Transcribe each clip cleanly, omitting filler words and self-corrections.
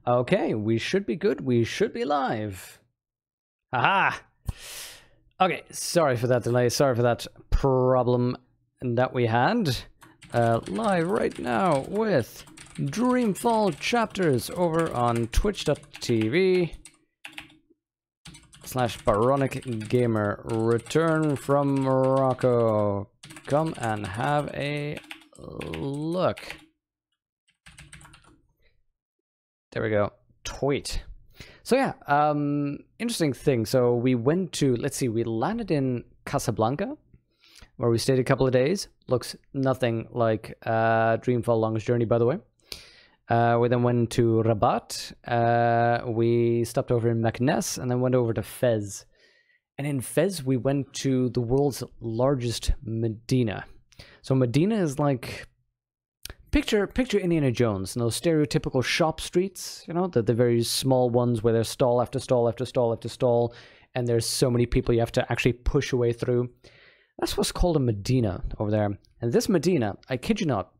Okay, we should be good. We should be live. Aha! Okay, sorry for that delay. Sorry for that problem that we had. Live right now with Dreamfall chapters over on twitch.tv /Byronic Gamer. Return from Morocco. Come and have a look. There we go. Tweet. So yeah, interesting thing. So we went to, let's see, we landed in Casablanca, where we stayed a couple of days. Looks nothing like Dreamfall Longest Journey, by the way. We then went to Rabat. We stopped over in Meknes and then went over to Fez. And in Fez, we went to the world's largest Medina. So Medina is like, picture Indiana Jones, and those stereotypical shop streets, you know, the very small ones where there's stall after stall after stall after stall, and there's so many people you have to actually push your way through. That's what's called a Medina over there. And this Medina, I kid you not,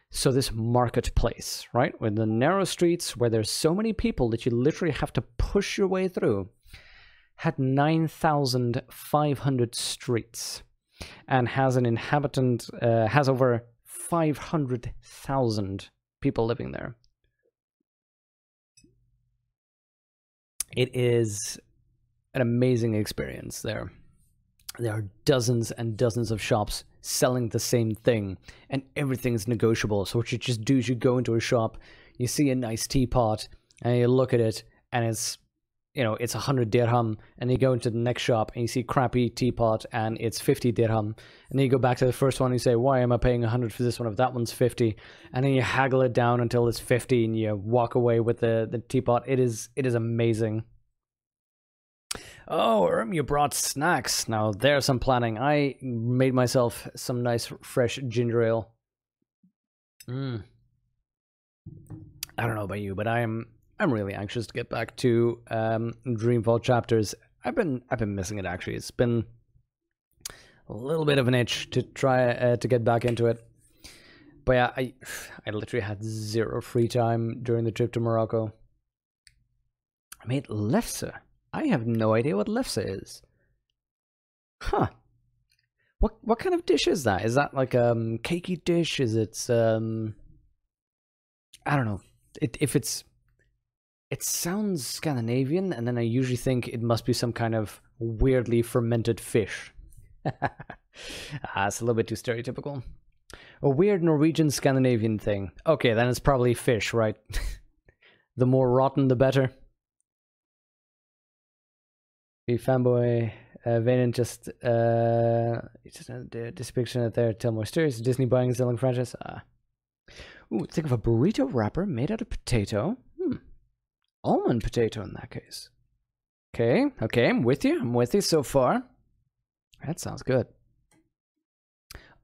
so this marketplace, right, with the narrow streets where there's so many people that you literally have to push your way through, had 9,500 streets and has an inhabitant, has over 500,000 people living there. It is an amazing experience there. There are dozens and dozens of shops selling the same thing, and everything's negotiable. So what you just do is you go into a shop, you see a nice teapot, and you look at it, and it's, you know, it's 100 dirham, and you go into the next shop and you see crappy teapot and it's 50 dirham, and then you go back to the first one and you say, why am I paying 100 for this one if that one's 50? And then you haggle it down until it's 50 and you walk away with the teapot. It is amazing. Oh, you brought snacks. Now there's some planning. I made myself some nice fresh ginger ale. I don't know about you, but I'm really anxious to get back to Dreamfall chapters. I've been missing it, actually. It's been a little bit of an itch to try to get back into it. But yeah, I literally had zero free time during the trip to Morocco. I made lefse. I have no idea what lefse is. Huh. What kind of dish is that? Is that like a cakey dish? Is it I don't know. It sounds Scandinavian, and then I usually think it must be some kind of weirdly fermented fish. It's a little bit too stereotypical. A weird Norwegian Scandinavian thing. Okay, then it's probably fish, right? The more rotten, the better. The fanboy Vanen just the depiction out there. Tell more stories. Disney buying and selling franchise. Ooh, think of a burrito wrapper made out of potato. Almond potato in that case. Okay, I'm with you. I'm with you so far. That sounds good.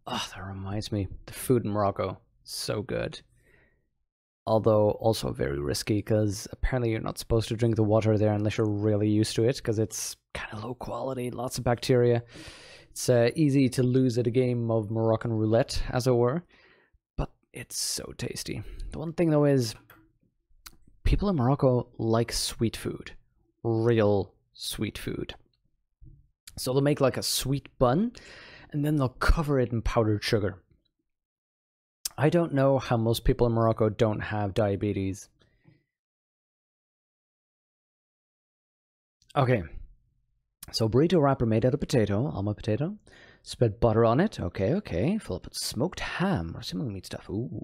Oh, that reminds me. The food in Morocco, so good. Although also very risky, because apparently you're not supposed to drink the water there unless you're really used to it, because it's kind of low quality, lots of bacteria. It's easy to lose at a game of Moroccan roulette, as it were. But it's so tasty. The one thing though is, people in Morocco like sweet food, real sweet food. So they'll make like a sweet bun, and then they'll cover it in powdered sugar. I don't know how most people in Morocco don't have diabetes. Okay, so burrito wrapper made out of potato, almond potato. Spread butter on it. Okay. Fill up with smoked ham or similar meat stuff. Ooh.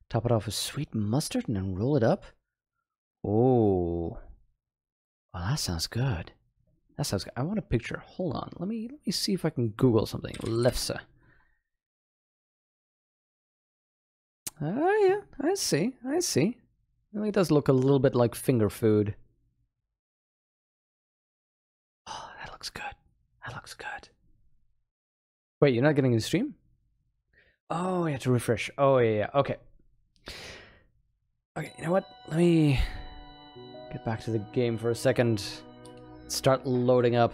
Top it off with sweet mustard and then roll it up. Oh, well, that sounds good. That sounds good. I want a picture. Hold on. Let me see if I can Google something. Lefse. Oh yeah, I see. It really does look a little bit like finger food. Oh, that looks good. Wait, you're not getting the stream? Oh, you have to refresh. Oh yeah. Okay, you know what? Let me get back to the game for a second. Start loading up.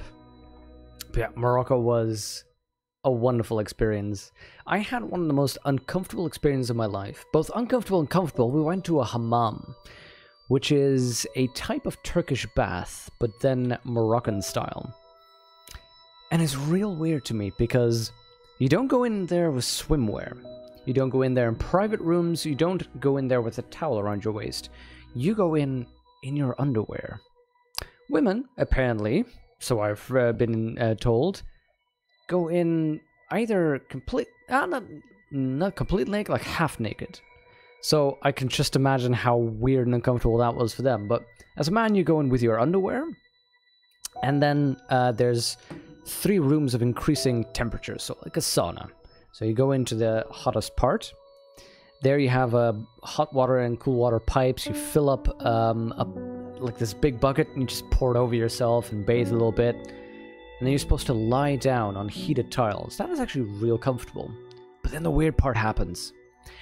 But yeah, Morocco was a wonderful experience. I had one of the most uncomfortable experiences of my life. Both uncomfortable and comfortable. We went to a hammam, which is a type of Turkish bath, but then Moroccan style. And it's real weird to me because you don't go in there with swimwear. You don't go in there in private rooms. You don't go in there with a towel around your waist. You go in your underwear. Women, apparently, so I've been told, go in either not completely naked, like half naked. So I can just imagine how weird and uncomfortable that was for them. But as a man, you go in with your underwear, and then there's 3 rooms of increasing temperature, so like a sauna. So you go into the hottest part. There you have hot water and cool water pipes. You fill up like this big bucket, and you just pour it over yourself and bathe a little bit. And then you're supposed to lie down on heated tiles. That was actually real comfortable. But then the weird part happens.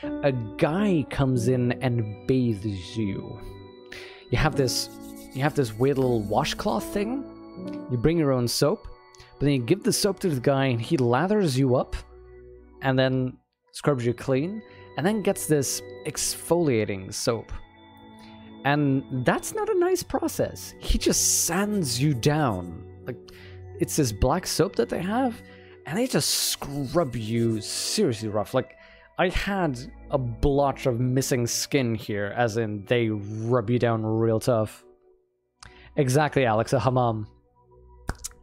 A guy comes in and bathes you. You have this weird little washcloth thing. You bring your own soap, but then you give the soap to the guy, and he lathers you up, and then scrubs you clean, and then gets this exfoliating soap. And that's not a nice process. He just sands you down. Like, it's this black soap that they have, and they just scrub you seriously rough. Like, I had a blotch of missing skin here, as in they rub you down real tough. Exactly, Alex, a hammam.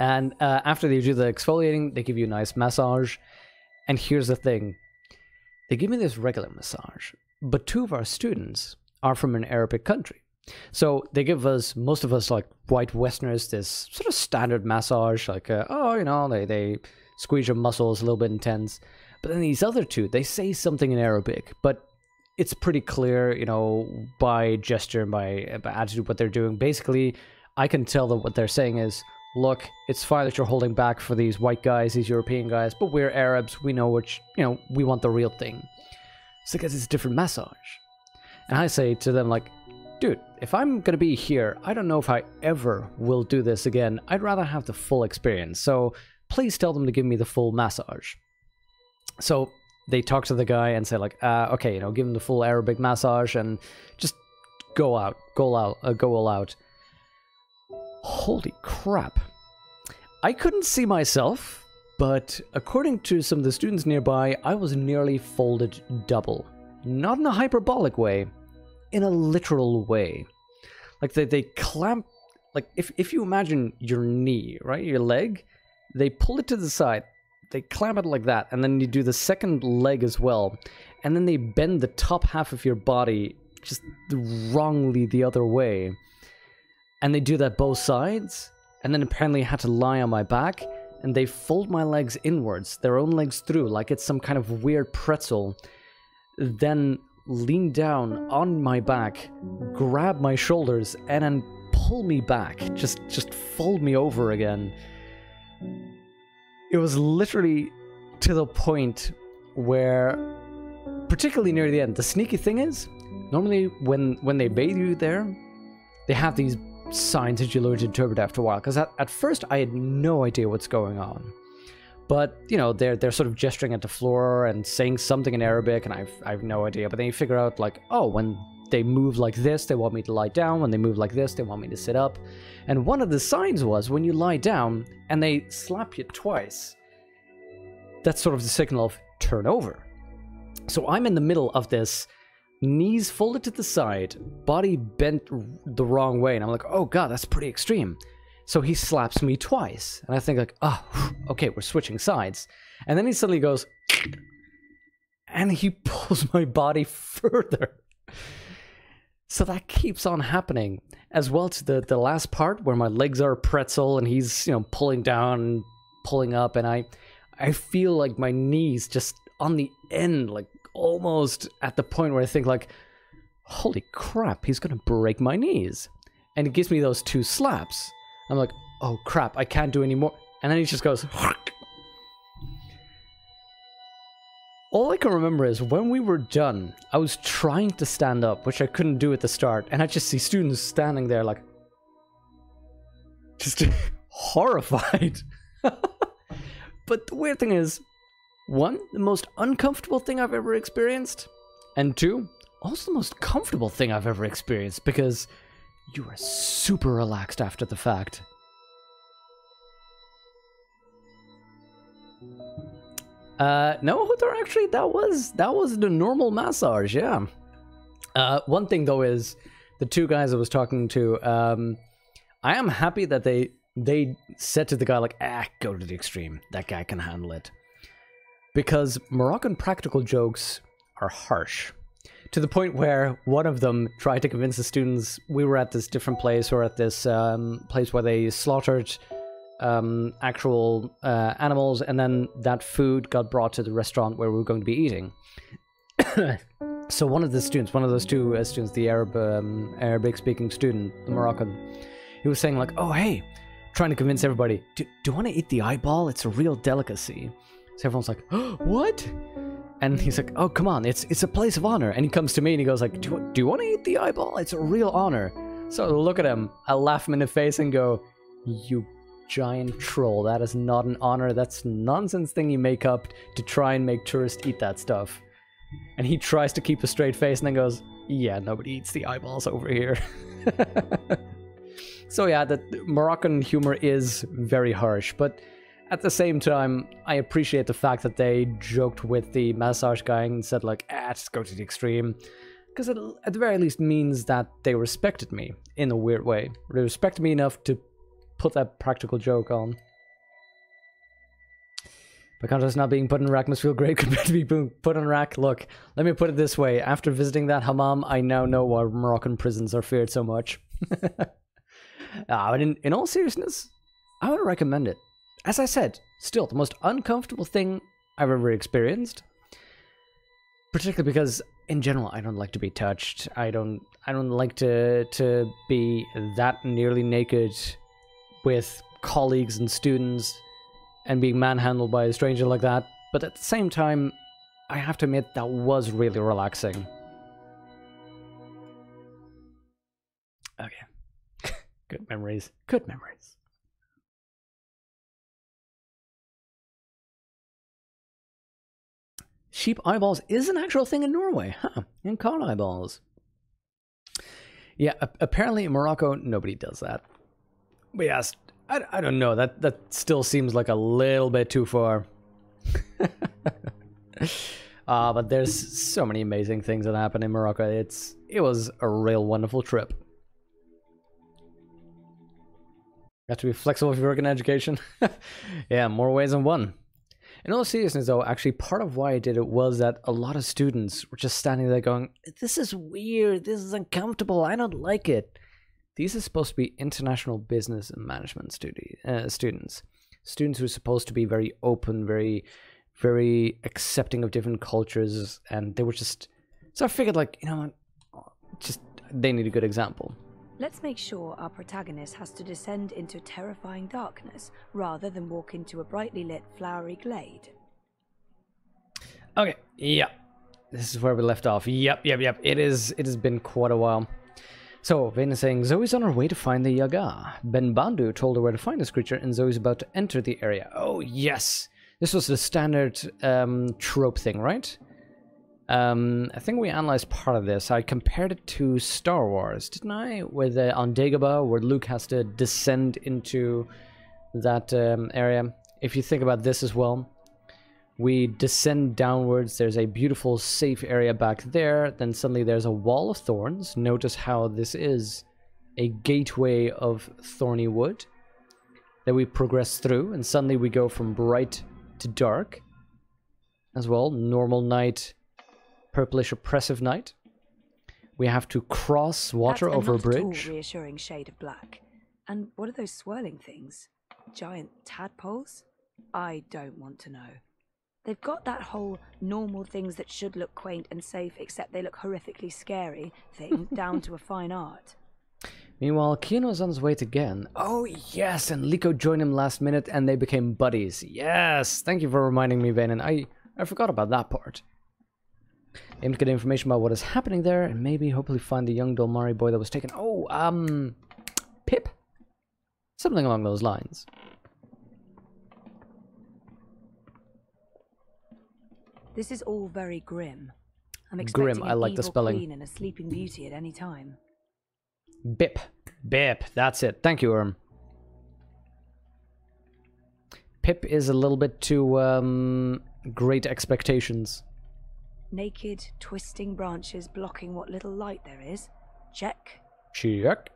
And after they do the exfoliating, they give you a nice massage. And here's the thing. They give me this regular massage, but 2 of our students are from an Arabic country. So they give us, most of us like white Westerners, this sort of standard massage, like, they squeeze your muscles a little bit intense. But then these other 2, they say something in Arabic, but it's pretty clear, by gesture and by attitude, what they're doing. Basically, I can tell that what they're saying is, look, it's fine that you're holding back for these white guys, these European guys, but we're Arabs, we know which, we want the real thing. So because it's a different massage. And I say to them, like, dude, if I'm gonna be here, I don't know if I ever will do this again. I'd rather have the full experience. So please tell them to give me the full massage. So they talk to the guy and say, like, okay, give him the full Arabic massage and just go all out. Holy crap. I couldn't see myself, but according to some of the students nearby, I was nearly folded double. Not in a hyperbolic way, in a literal way. Like they clamp, like if you imagine your knee, right, your leg, they pull it to the side, they clamp it like that, and then you do the second leg as well, and then they bend the top half of your body just wrongly the other way. And they do that both sides, and then apparently I had to lie on my back, and they fold my legs inwards, their own legs through, like it's some kind of weird pretzel, then lean down on my back, grab my shoulders, and then pull me back, just fold me over again. It was literally to the point where, particularly near the end, the sneaky thing is, normally when they bathe you there, they have these signs that you learn to interpret after a while, because at first I had no idea what's going on, but they're sort of gesturing at the floor and saying something in Arabic, and I've no idea. But then you figure out, like, oh, when they move like this, they want me to lie down. When they move like this, they want me to sit up. And one of the signs was when you lie down and they slap you twice, that's sort of the signal of turn over. So I'm in the middle of this, knees folded to the side, body bent the wrong way, and I'm like, oh god, that's pretty extreme. So he slaps me twice, and I think, like, oh, okay, we're switching sides. And then he suddenly goes, and he pulls my body further. So that keeps on happening, as well to the last part where my legs are a pretzel, and he's, pulling down, pulling up, and I feel like my knees just on the end, like, almost at the point where I think, like, holy crap, he's gonna break my knees. And he gives me those 2 slaps. I'm like, oh crap, I can't do any more. And then he just goes, all I can remember is when we were done, I was trying to stand up, which I couldn't do at the start, and I just see students standing there like, just horrified. But the weird thing is, 1, the most uncomfortable thing I've ever experienced, and 2, also the most comfortable thing I've ever experienced, because You are super relaxed after the fact. No, Hutar, actually, that was the normal massage, yeah. One thing, though, is the two guys I was talking to, I am happy that they said to the guy, like, go to the extreme. That guy can handle it. Because Moroccan practical jokes are harsh. To the point where one of them tried to convince the students, we were at this different place, or at this place where they slaughtered actual animals, and then that food got brought to the restaurant where we were going to be eating. So one of the students, one of those two students, the Arabic-speaking student, the Moroccan, he was saying like, oh, hey, trying to convince everybody, do you want to eat the eyeball? It's a real delicacy. So everyone's like, oh, what? And he's like, oh, come on, it's a place of honor. And he comes to me and he goes like, do you want to eat the eyeball? It's a real honor. So I look at him, I laugh him in the face and go, you giant troll, that is not an honor. That's nonsense thing you make up to try and make tourists eat that stuff. And he tries to keep a straight face and then goes, yeah, nobody eats the eyeballs over here. So yeah, the Moroccan humor is very harsh, but at the same time, I appreciate the fact that they joked with the massage guy and said like, just go to the extreme. Because it, at the very least, means that they respected me in a weird way. They respected me enough to put that practical joke on. By contrast, not being put in rack must feel great compared to being put in rack. Look, let me put it this way. After visiting that hammam, I now know why Moroccan prisons are feared so much. But in all seriousness, I would recommend it. As I said, still the most uncomfortable thing I've ever experienced. Particularly because, in general, I don't like to be touched. I don't like to be that nearly naked with colleagues and students and being manhandled by a stranger like that. But at the same time, I have to admit that was really relaxing. Okay. Good memories. Good memories. Sheep eyeballs is an actual thing in Norway, huh? And cod eyeballs. Yeah, apparently in Morocco, nobody does that. But yes, I don't know, that still seems like a little bit too far. But there's so many amazing things that happen in Morocco. It was a real wonderful trip. You have to be flexible if you work in education. Yeah, more ways than one. In all seriousness, though, actually, part of why I did it was that a lot of students were just standing there going, this is weird, this is uncomfortable, I don't like it. These are supposed to be international business and management students. Students who are supposed to be very open, very, very accepting of different cultures, and they were just... So I figured, like, you know what, just, they need a good example. Let's make sure our protagonist has to descend into terrifying darkness rather than walk into a brightly lit, flowery glade. Okay, yeah. This is where we left off. Yep. It has been quite a while. So, Vane is saying, Zoe's on her way to find the Yaga. Ben Bandu told her where to find this creature, and Zoe's about to enter the area. Oh, yes! This was the standard trope thing, right? I think we analyzed part of this. I compared it to Star Wars, didn't I? With on Dagobah, where Luke has to descend into that area. If you think about this as well, we descend downwards. There's a beautiful, safe area back there. Then suddenly there's a wall of thorns. Notice how this is a gateway of thorny wood that we progress through, and suddenly we go from bright to dark as well. Normal night, purplish oppressive night. We have to cross water over a bridge. Tall, reassuring shade of black. And what are those swirling things? Giant tadpoles? I don't want to know. They've got that whole normal things that should look quaint and safe except they look horrifically scary thing down to a fine art. Meanwhile, Kino's on his way to Gen. Oh yes, and Liko joined him last minute and they became buddies. Yes, thank you for reminding me, Venin. I forgot about that part. Aim to get information about what is happening there, and maybe hopefully find the young Dolmari boy that was taken. Oh, Pip? Something along those lines. This is all very grim. I'm expecting grim, I like the spelling. Queen and a sleeping beauty at any time. Bip. Bip. That's it. Thank you, Erm. Pip is a little bit too, great expectations. Naked, twisting branches blocking what little light there is. Check. Check.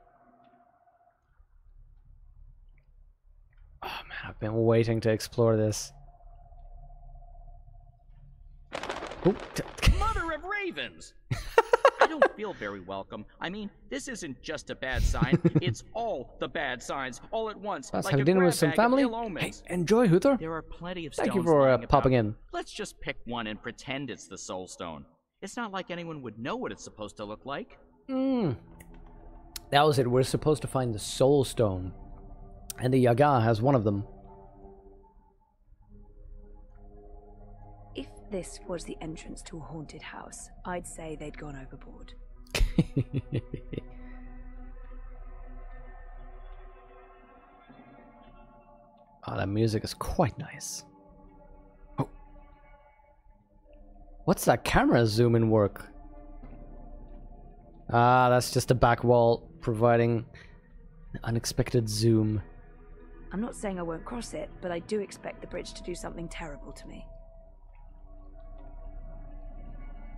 Oh man, I've been waiting to explore this. Oh. Mother of ravens! I don't feel very welcome. I mean, this isn't just a bad sign. It's all the bad signs, all at once. Let's like have dinner with some family. Hey, enjoy, Huther. There are plenty of Thank stones you for lying popping about. in. Let's just pick one and pretend it's the soul stone. It's not like anyone would know what it's supposed to look like. That was it. We're supposed to find the soul stone. And the Yaga has one of them. If this was the entrance to a haunted house, I'd say they'd gone overboard. Oh, that music is quite nice. Oh. What's that camera zoom in work? Ah, that's just a back wall providing an unexpected zoom. I'm not saying I won't cross it, but I do expect the bridge to do something terrible to me.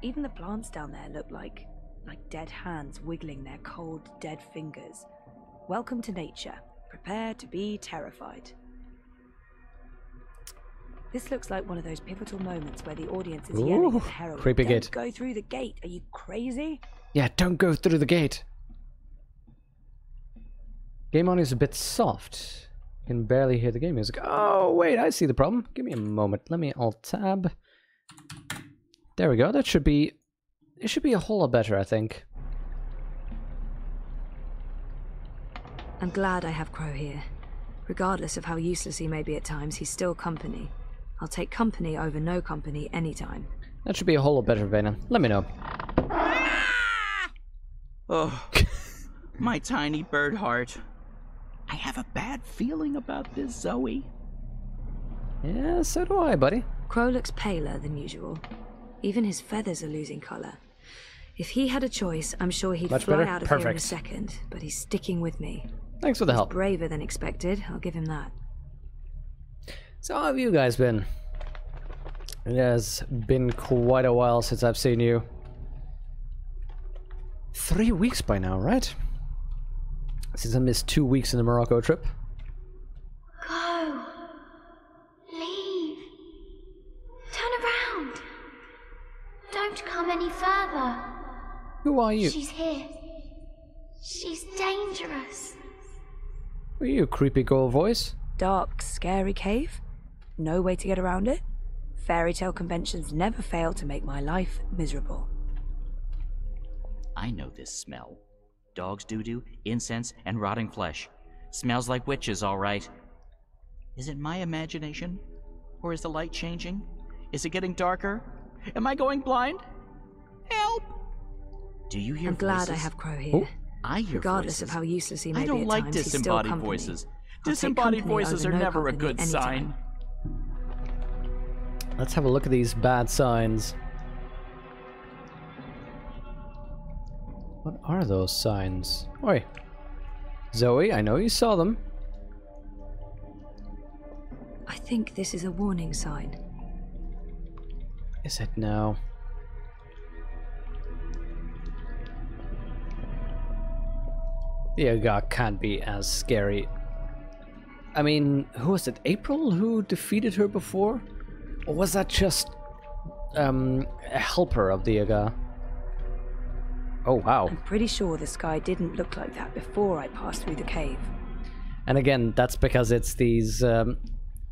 Even the plants down there look like dead hands wiggling their cold, dead fingers. Welcome to nature. Prepare to be terrified. This looks like one of those pivotal moments where the audience is yelling at the heroine. Creepy gate. Don't go through the gate. Are you crazy? Yeah, don't go through the gate. Game audio is a bit soft. You can barely hear the game music. Oh, wait, I see the problem. Give me a moment. Let me alt-tab. There we go. That should be... It should be a whole lot better, I think. I'm glad I have Crow here. Regardless of how useless he may be at times, he's still company. I'll take company over no company anytime. That should be a whole lot better, Vena. Let me know. Oh, my tiny bird heart. I have a bad feeling about this, Zoe. Yeah, so do I, buddy. Crow looks paler than usual. Even his feathers are losing color. If he had a choice, I'm sure he'd fly out of here in a second, but he's sticking with me. Thanks for the help. He's braver than expected, I'll give him that. So how have you guys been? It has been quite a while since I've seen you. 3 weeks by now, right? Since I missed 2 weeks in the Morocco trip. Go. Leave. Turn around. Don't come any further. Who are you? She's here. She's dangerous. Who are you, creepy girl voice? Dark, scary cave? No way to get around it? Fairy tale conventions never fail to make my life miserable. I know this smell. Dog's doo-doo, incense, and rotting flesh. Smells like witches, all right. Is it my imagination? Or is the light changing? Is it getting darker? Am I going blind? Help! Do you hear I'm glad voices? I have Crow here. Oh. I hear Regardless voices. of how useless he may I don't be at like times, he's still disembodied company. voices. I'll take Disembodied company voices over are no never a company good anytime. sign. Let's have a look at these bad signs. What are those signs? Oi. Zoe, I know you saw them. I think this is a warning sign. Is it now? The Aga can't be as scary. I mean, who was it? April who defeated her before? Or was that just a helper of the Aga? Oh, wow. I'm pretty sure the sky didn't look like that before I passed through the cave. And again, that's because it's these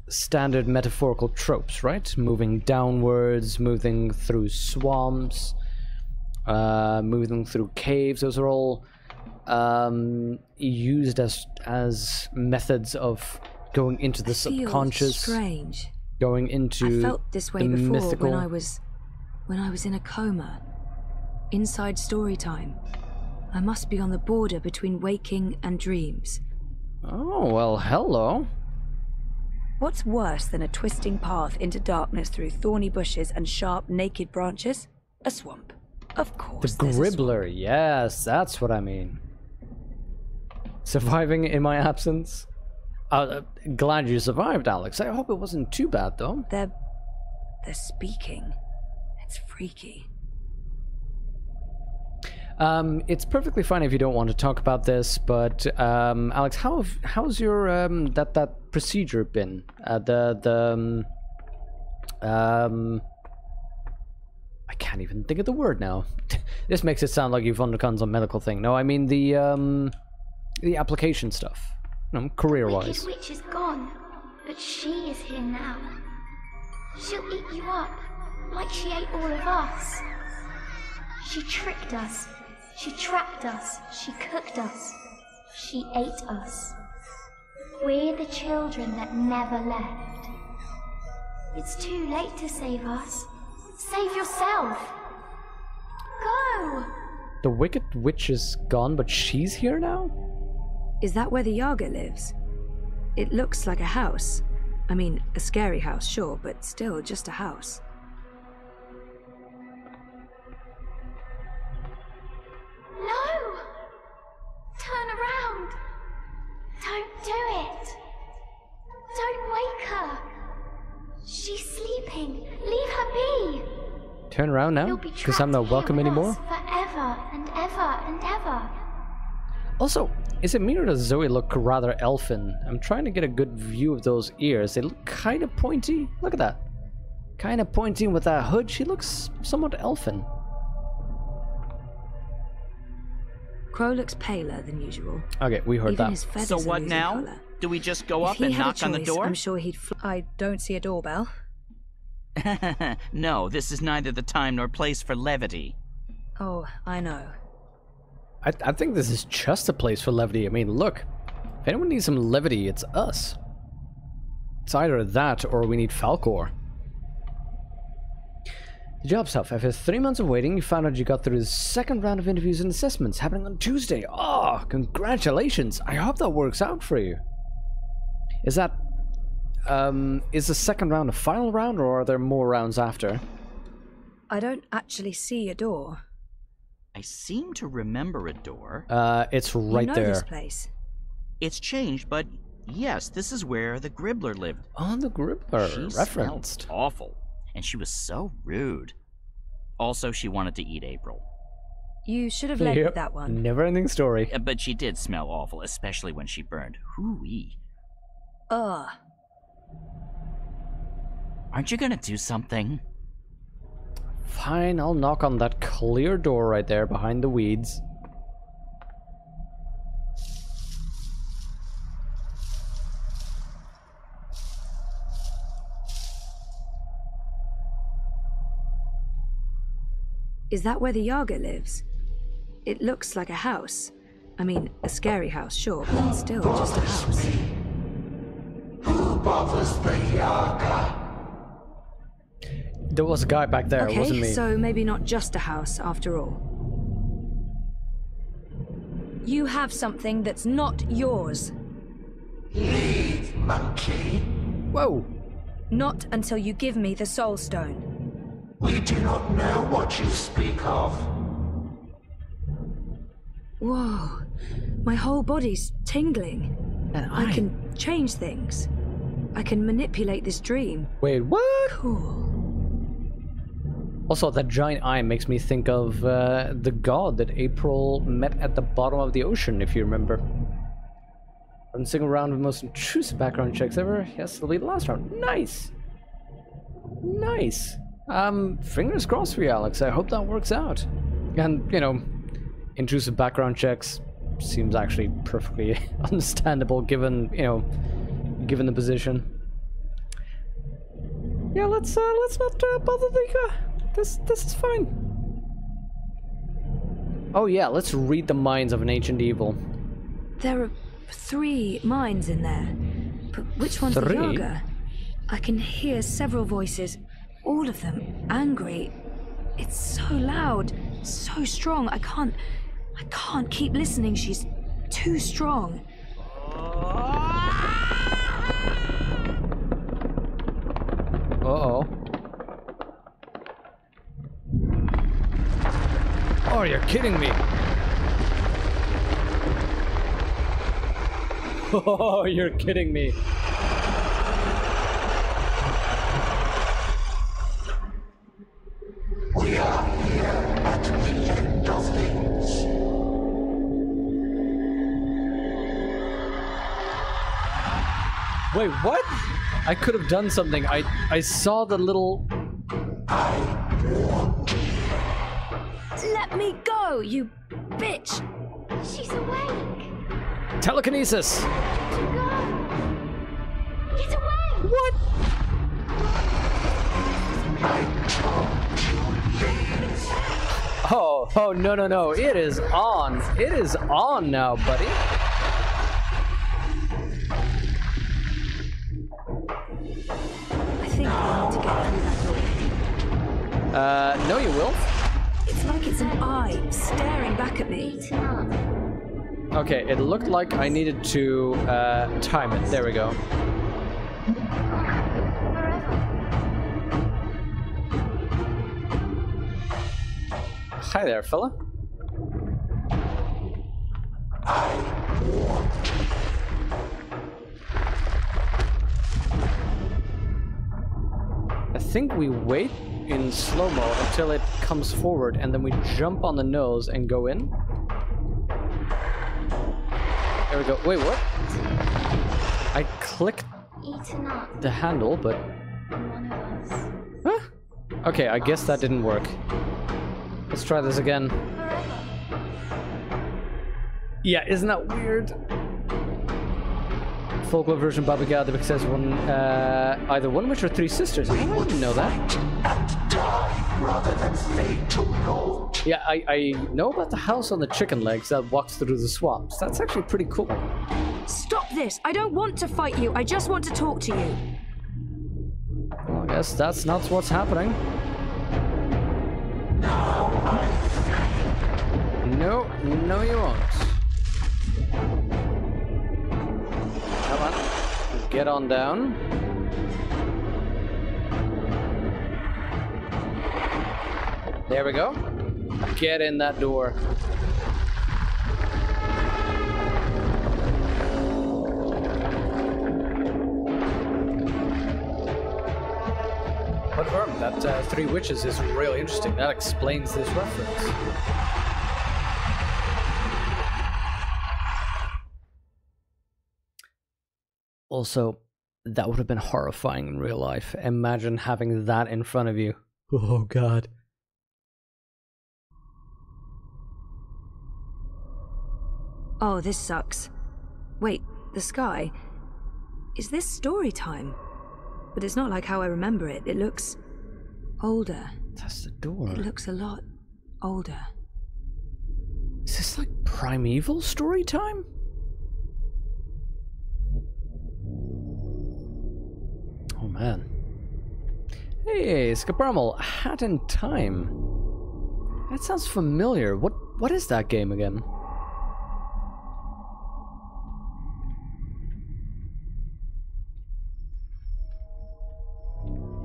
standard metaphorical tropes, right? Moving downwards, moving through swamps, moving through caves. Those are all used as methods of going into the subconscious, strange. going into I felt this way the before mythical. when I was in a coma. Inside story time. I must be on the border between waking and dreams. Oh, well, hello. What's worse than a twisting path into darkness through thorny bushes and sharp, naked branches? A swamp. Of The course. there's a swamp. Gribbler, yes, that's what I mean. surviving in my absence. Glad you survived, Alex. I hope it wasn't too bad, though. They're speaking. It's freaky. It's perfectly fine if you don't want to talk about this, but Alex, how's your that procedure been? I can't even think of the word now. This makes it sound like you've undergone some medical thing. No, I mean the application stuff. Career-wise. The witch is gone, but she is here now. She'll eat you up, like she ate all of us. She tricked us. She trapped us. She cooked us. She ate us. We're the children that never left. It's too late to save us. Save yourself. Go! The Wicked Witch is gone, but she's here now? Is that where the Yaga lives? It looks like a house. I mean, a scary house, sure, but still just a house. No! Turn around! Don't do it! Don't wake her! She's sleeping. Leave her be! Turn around now? Because I'm not welcome anymore? Forever and ever and ever. Also, is it me or does Zoe look rather elfin? I'm trying to get a good view of those ears. They look kind of pointy. Look at that. Kind of pointy with that hood. She looks somewhat elfin. Crow looks paler than usual. Okay, we heard Even that. His feathers So are what losing now? colour. Do we just go If up he and had a knock on the choice, door? I'm sure he'd. I don't see a doorbell. No, this is neither the time nor place for levity. Oh, I know. I think this is just a place for levity. I mean, look. If anyone needs some levity, it's us. It's either that or we need Falcor. The job stuff. After 3 months of waiting, you found out you got through the second round of interviews and assessments happening on Tuesday. Oh, congratulations. I hope that works out for you. Is that... is the second round a final round, or are there more rounds after? I don't actually see a door. I seem to remember a door. It's right you know there. this place. It's changed, but yes, this is where the Gribbler lived. Oh, the Gribbler She referenced. smelled awful, and she was so rude. Also, she wanted to eat April. You should have led with that one. Never-ending story. But she did smell awful, especially when she burned. Hoo-wee. Ugh. Aren't you gonna do something? Fine, I'll knock on that clear door right there behind the weeds. Is that where the Yaga lives? It looks like a house. I mean, a scary house, sure, but still just a house. Who bothers the Yaga? There was a guy back there, it wasn't me. Okay, so maybe not just a house after all. You have something that's not yours. Leave, monkey. Whoa! Not until you give me the Soul Stone. We do not know what you speak of. Whoa. My whole body's tingling. And I can change things. I can manipulate this dream. Wait, what? Cool. Also, that giant eye makes me think of the god that April met at the bottom of the ocean, if you remember. I'm sitting around with the most intrusive background checks ever. Yes, it'll be the last round. Nice! Nice! Fingers crossed for you, Alex. I hope that works out. And, you know, intrusive background checks seems actually perfectly understandable given, you know, given the position. Yeah, let's not bother the, this is fine. Oh yeah, let's read the minds of an ancient evil. There are 3 minds in there. But which one's the 3? Yaga? I can hear several voices. All of them angry. It's so loud, so strong. I can't keep listening. She's too strong. Uh-oh. Oh, you're kidding me. Oh, you're kidding me. We are here at the end of things. Wait, what? I could have done something. I saw the little... Let me go, you bitch! She's awake. Telekinesis! To go. Get away. What? Oh, no. It is on. It is on now, buddy. I think we need to get through that door. No you will. It's like it's an eye staring back at me. Eaten up. Okay, it looked like I needed to time it. There we go. Hi there, fella. I think we wait in slow-mo until it comes forward and then we jump on the nose and go in. There we go. Wait, what? I clicked Eaten up. the handle, but... One of us. Huh? Okay, I guess that didn't work. Let's try this again. Forever. Yeah, isn't that weird? Folklore version Baba Yaga, the book says one, either one witch or three sisters. I didn't know that. And die rather than fade to no. Yeah, I know about the house on the chicken legs that walks through the swamps. That's actually pretty cool. Stop this! I don't want to fight you. I just want to talk to you. Well, I guess that's not what's happening. No, you won't. Come on. Get on down. There we go. Get in that door. But that three witches is really interesting. That explains this reference. Also, that would have been horrifying in real life. Imagine having that in front of you. Oh god. Oh, this sucks. Wait, the sky? Is this story time? But it's not like how I remember it. It looks older. That's the door. It looks a lot older. Is this like primeval story time? Oh man. Hey, Skaparmal, Hat in Time. That sounds familiar. What is that game again?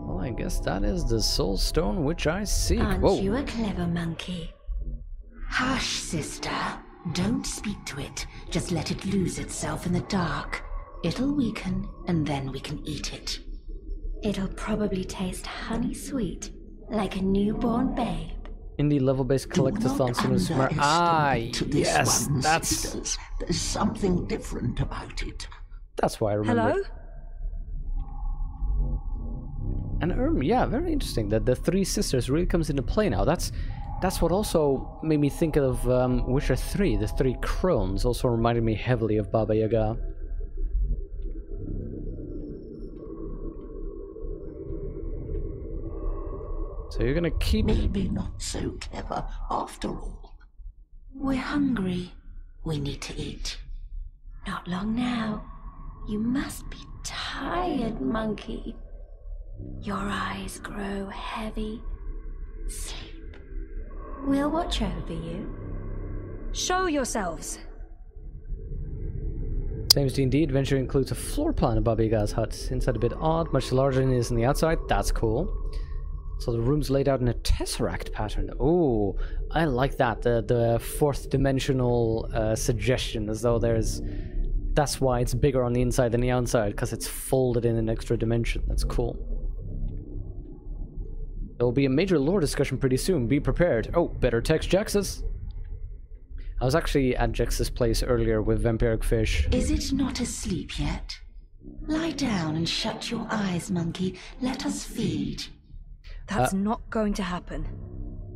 Well, I guess that is the soul stone which I seek. Aren't Whoa. you a clever monkey? Hush, sister. Don't speak to it. Just let it lose itself in the dark. It'll weaken, and then we can eat it. It'll probably taste honey sweet, like a newborn babe. Indie level-based collectathon similar to To this yes, one, that's sisters. There's something different about it. that's why I remember. Hello? It. And yeah, very interesting that the three sisters really comes into play now. That's what also made me think of Witcher 3. The three crones also reminded me heavily of Baba Yaga. So you're gonna keep... Maybe not so clever after all. We're hungry. We need to eat. Not long now. You must be tired, monkey. Your eyes grow heavy. Sleep. We'll watch over you. Show yourselves. Same as D&D, adventure includes a floor plan of Baba Yaga's hut. Inside a bit odd, much larger than it is on the outside. That's cool. So the room's laid out in a tesseract pattern. Oh, I like that. The fourth dimensional suggestion, as though there's that's why it's bigger on the inside than the outside, because it's folded in an extra dimension. That's cool. There will be a major lore discussion pretty soon. Be prepared. Oh, better text Jaxus. I was actually at Jax's place earlier with vampiric fish. Is it not asleep yet? Lie down and shut your eyes, monkey. Let us feed. That's not going to happen.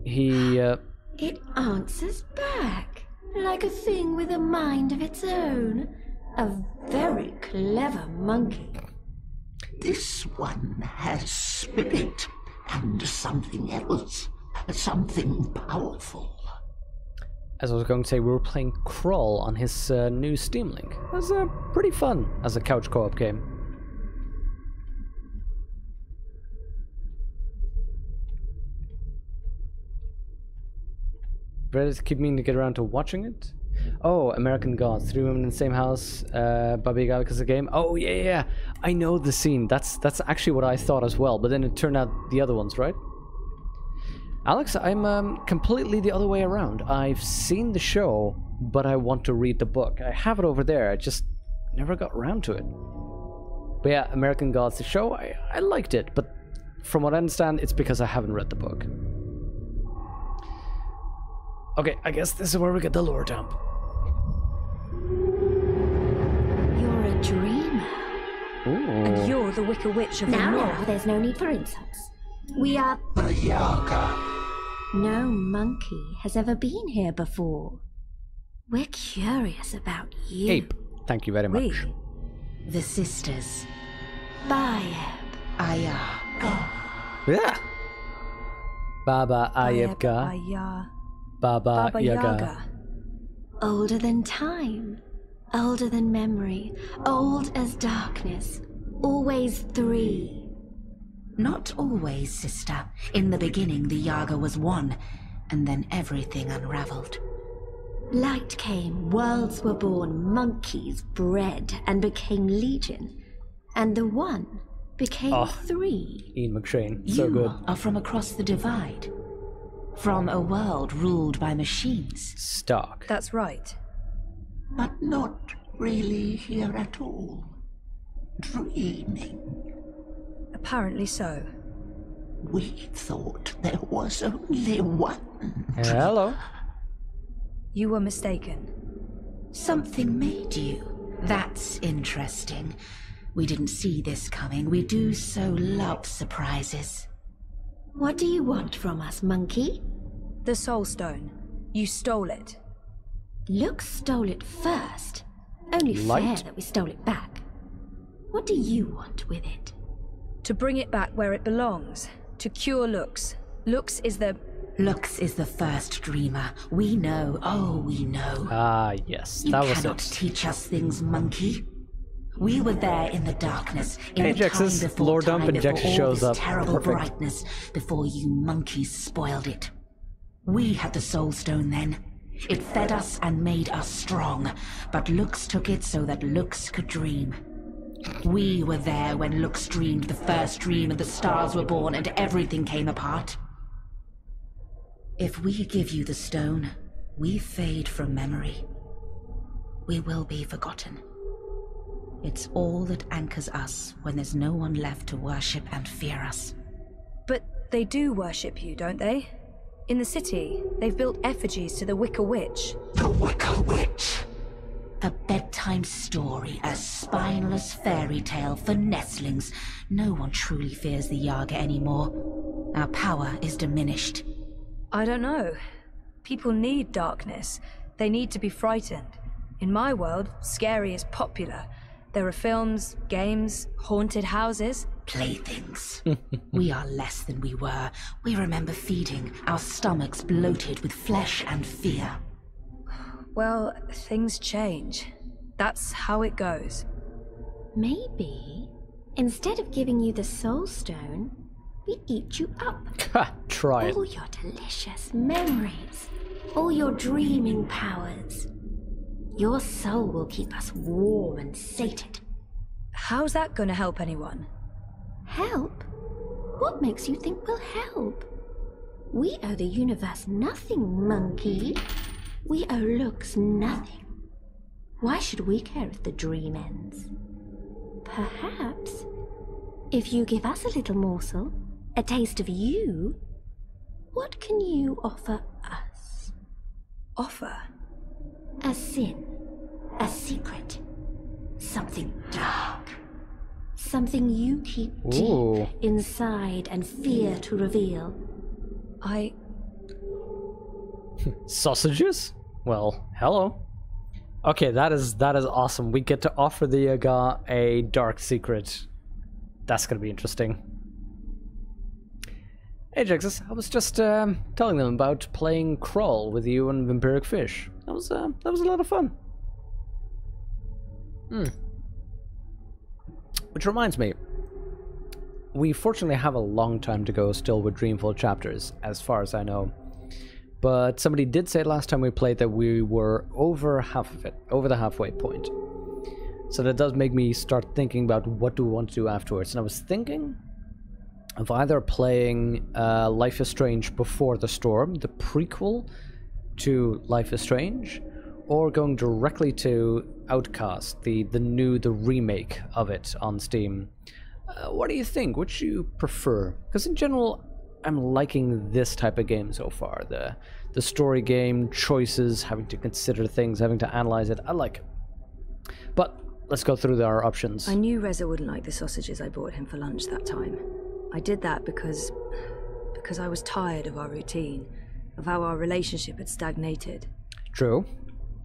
He, It answers back, like a thing with a mind of its own. A very clever monkey. This one has spirit and something else, something powerful. As I was going to say, we were playing Crawl on his new Steam Link. It was pretty fun as a couch co-op game. Reddit keep meaning to get around to watching it. Oh, American Gods, 3 women in the same house, Baba Yaga is a game. Oh yeah, I know the scene. That's actually what I thought as well, but then it turned out the other ones, right? Alex, I'm completely the other way around. I've seen the show, but I want to read the book. I have it over there, I just never got around to it. But yeah, American Gods, the show, I liked it, but from what I understand, it's because I haven't read the book. Okay, I guess this is where we get the lore dump. You're a dreamer. Ooh. And you're the Wicker Witch of the Now, North. there's no need for insults. We are... The Yaga. No monkey has ever been here before. We're curious about you. Ape, thank you very We? much. The sisters. Bayeb. Ayaga. Yeah. Baba Ayebga. Aya. Baba Baba Yaga. Yaga. Older than time. Older than memory. Old as darkness. Always 3. Not always, sister. In the beginning, the Yaga was one, and then everything unraveled. Light came, worlds were born, monkeys bred and became legion. And the one became 3. Ian McShane, so You good. are from across the divide. From a world ruled by machines. Stark. That's right. But not really here at all. Dreaming. Apparently so. We thought there was only one. Hello. You were mistaken. Something made you. That's interesting. We didn't see this coming. We do so love surprises. What do you want from us, monkey? The Soul Stone. You stole it. Lux stole it first. Only Light? fair that we stole it back. What do you want with it? To bring it back where it belongs. To cure Lux. Lux is the... Lux is the first dreamer. We know, oh, we know. Ah, yes, You that was cannot it. teach us things, monkey. We were there in the darkness, in Hey, the time Jaxus, before lore dump time, and before Jaxus all shows this up. terrible Perfect. brightness, before you monkeys spoiled it. We had the Soul Stone then. It fed us and made us strong, but Lux took it so that Lux could dream. We were there when Lux dreamed the first dream and the stars were born and everything came apart. If we give you the stone, we fade from memory. We will be forgotten. It's all that anchors us when there's no one left to worship and fear us. But they do worship you, don't they? In the city, they've built effigies to the Wicker Witch. The Wicker Witch. A bedtime story, a spineless fairy tale for nestlings. No one truly fears the Yaga anymore. Our power is diminished. I don't know. People need darkness. They need to be frightened. In my world, scary is popular. There are films, games, haunted houses. Playthings. We are less than we were. We remember feeding, our stomachs bloated with flesh and fear. Well, things change. That's how it goes. Maybe, instead of giving you the Soul Stone, we eat you up. Ha, try it. All your delicious memories, all your dreaming powers. Your soul will keep us warm and sated. How's that gonna help anyone? Help? What makes you think we'll help? We owe the universe nothing, monkey. We owe Lux nothing. Why should we care if the dream ends? Perhaps, if you give us a little morsel, a taste of you, what can you offer us? Offer? A sin, a secret, something dark, something you keep deep inside and fear to reveal. Sausages? Well, hello. Okay, that is awesome. We get to offer the Yaga a dark secret. That's gonna be interesting. Hey Jaxus, I was just telling them about playing Crawl with you and Vampiric Fish. That was a lot of fun. Which reminds me, we fortunately have a long time to go still with Dreamfall chapters, as far as I know. But somebody did say last time we played that we were over half of it, over the halfway point. So that does make me start thinking about what do we want to do afterwards. And I was thinking of either playing Life is Strange Before the Storm, the prequel to Life is Strange, or going directly to Outcast, the remake of it on Steam. What do you think? Which do you prefer? Because in general, I'm liking this type of game so far. The story game, choices, having to consider things, having to analyze it. I like it. But let's go through our options. I knew Reza wouldn't like the sausages I bought him for lunch that time. I did that because I was tired of our routine, of how our relationship had stagnated. True.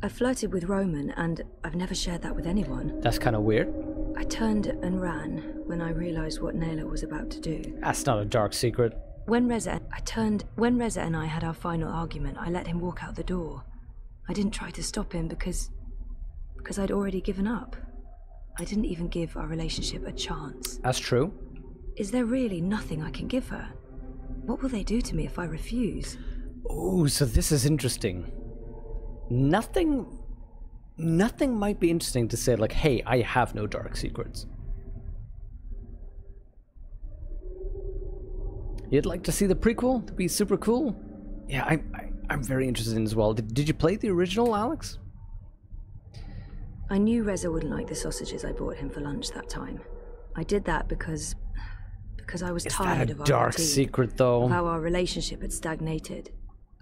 I flirted with Roman, and I've never shared that with anyone. That's kind of weird. I turned and ran when I realized what Nayla was about to do. That's not a dark secret. When Reza and I had our final argument, I let him walk out the door. I didn't try to stop him because I'd already given up. I didn't even give our relationship a chance. That's true. Is there really nothing I can give her? What will they do to me if I refuse? Oh, so this is interesting. Nothing might be interesting to say, like, hey, I have no dark secrets. You'd like to see the prequel? To be super cool? Yeah, I'm very interested in as well. Did you play the original, Alex? I knew Reza wouldn't like the sausages I bought him for lunch that time. I did that because I was tired of our dark routine, secret, though? of how our relationship had stagnated.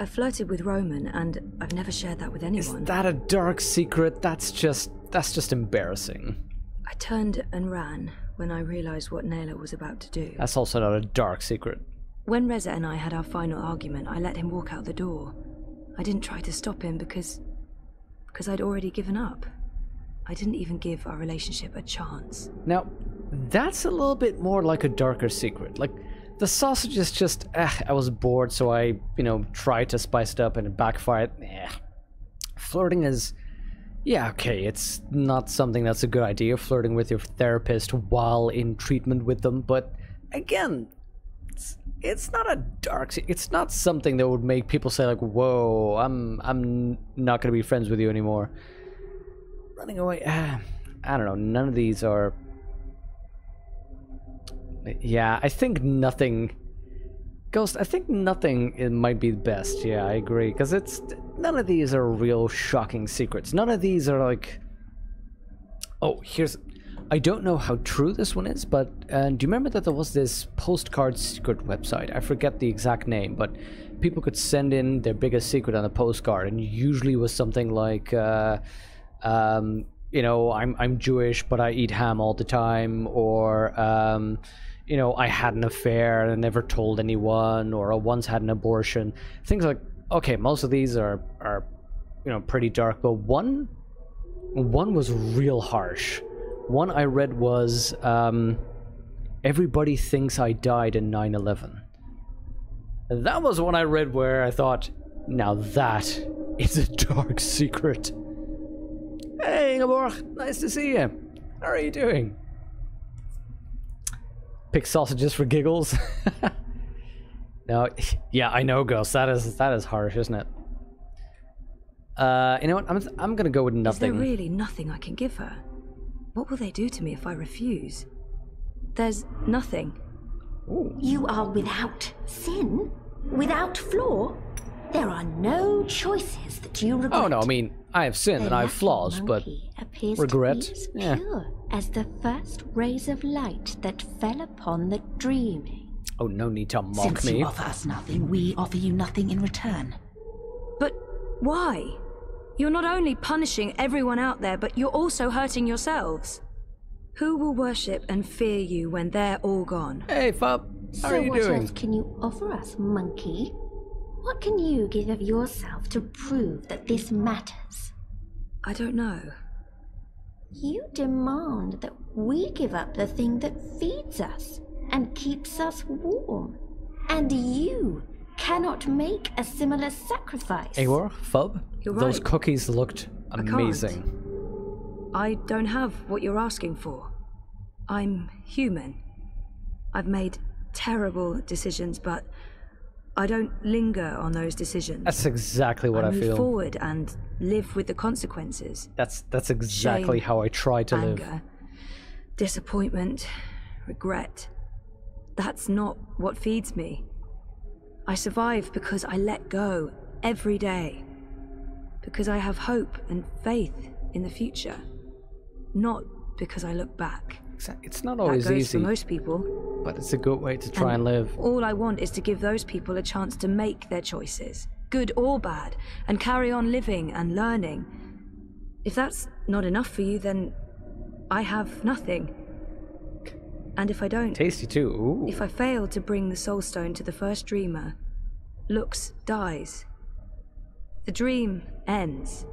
I flirted with Roman, and I've never shared that with anyone. Is that a dark secret? That's just embarrassing. I turned and ran when I realized what Nayla was about to do. That's also not a dark secret. When Reza and I had our final argument, I let him walk out the door. I didn't try to stop him because I'd already given up. I didn't even give our relationship a chance. Now, that's a little bit more like a darker secret. Like, the sausage is just, I was bored, so I, tried to spice it up and it backfired. Flirting is, yeah, okay, it's not something that's a good idea, flirting with your therapist while in treatment with them, but again, it's not a dark secret. It's not something that would make people say, like, whoa, I'm not going to be friends with you anymore. Running away, I don't know, none of these are... Yeah, I think nothing... Ghost, I think nothing it might be the best. Yeah, I agree. Because none of these are real shocking secrets. None of these are like... Oh, here's... I don't know how true this one is, but do you remember that there was this postcard secret website? I forget the exact name, but people could send in their biggest secret on a postcard, and usually was something like... I'm Jewish, but I eat ham all the time, or, I had an affair and I never told anyone, or I once had an abortion. Things like, okay, most of these are pretty dark, but one was real harsh. One I read was, everybody thinks I died in 9/11. That was one I read where I thought, now that is a dark secret. Hey, Ingeborg, nice to see you. How are you doing? Pick sausages for giggles. No, yeah, I know, Ghost. That is harsh, isn't it? You know what? I'm gonna go with nothing. Is there really nothing I can give her? What will they do to me if I refuse? There's nothing. Ooh. You are without sin, without flaw. There are no choices that you regret. Oh no, I mean, I have sin and I have flaws, but regret, to be yeah. as pure as the first rays of light that fell upon the dreaming. Oh, no need to mock Since me. you offer us nothing, we offer you nothing in return. But why? You're not only punishing everyone out there, but you're also hurting yourselves. Who will worship and fear you when they're all gone? Hey, Fub, how are you what doing? else can you offer us, monkey? What can you give of yourself to prove that this matters? I don't know. You demand that we give up the thing that feeds us and keeps us warm. And you cannot make a similar sacrifice. Eivor, Fub, You're those right. cookies looked amazing. I don't have what you're asking for. I'm human. I've made terrible decisions, but I don't linger on those decisions. That's exactly what I move feel. forward and live with the consequences. That's exactly Shame, how I try to Anger, live. disappointment, regret. That's not what feeds me. I survive because I let go every day. Because I have hope and faith in the future. Not because I look back. It's not always that goes easy, for most people. but it's a good way to try and live. All I want is to give those people a chance to make their choices, good or bad, and carry on living and learning. If that's not enough for you, then I have nothing. And if I don't, Tasty too. Ooh. if I fail to bring the Soul Stone to the first dreamer, Lux dies. The dream ends.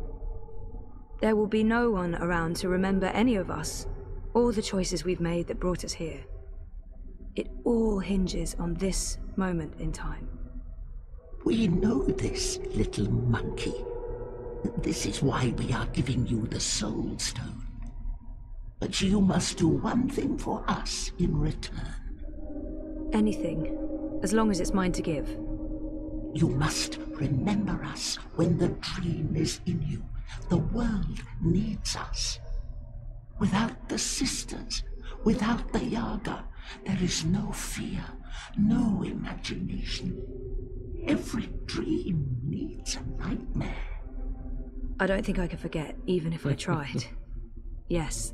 There will be no one around to remember any of us, or the choices we've made that brought us here. It all hinges on this moment in time. We know this, little monkey. This is why we are giving you the Soul Stone. But you must do one thing for us in return. Anything, as long as it's mine to give. You must remember us when the dream is in you. The world needs us. Without the sisters, without the Yaga, there is no fear, no imagination. Every dream needs a nightmare. I don't think I could forget, even if I tried. Yes,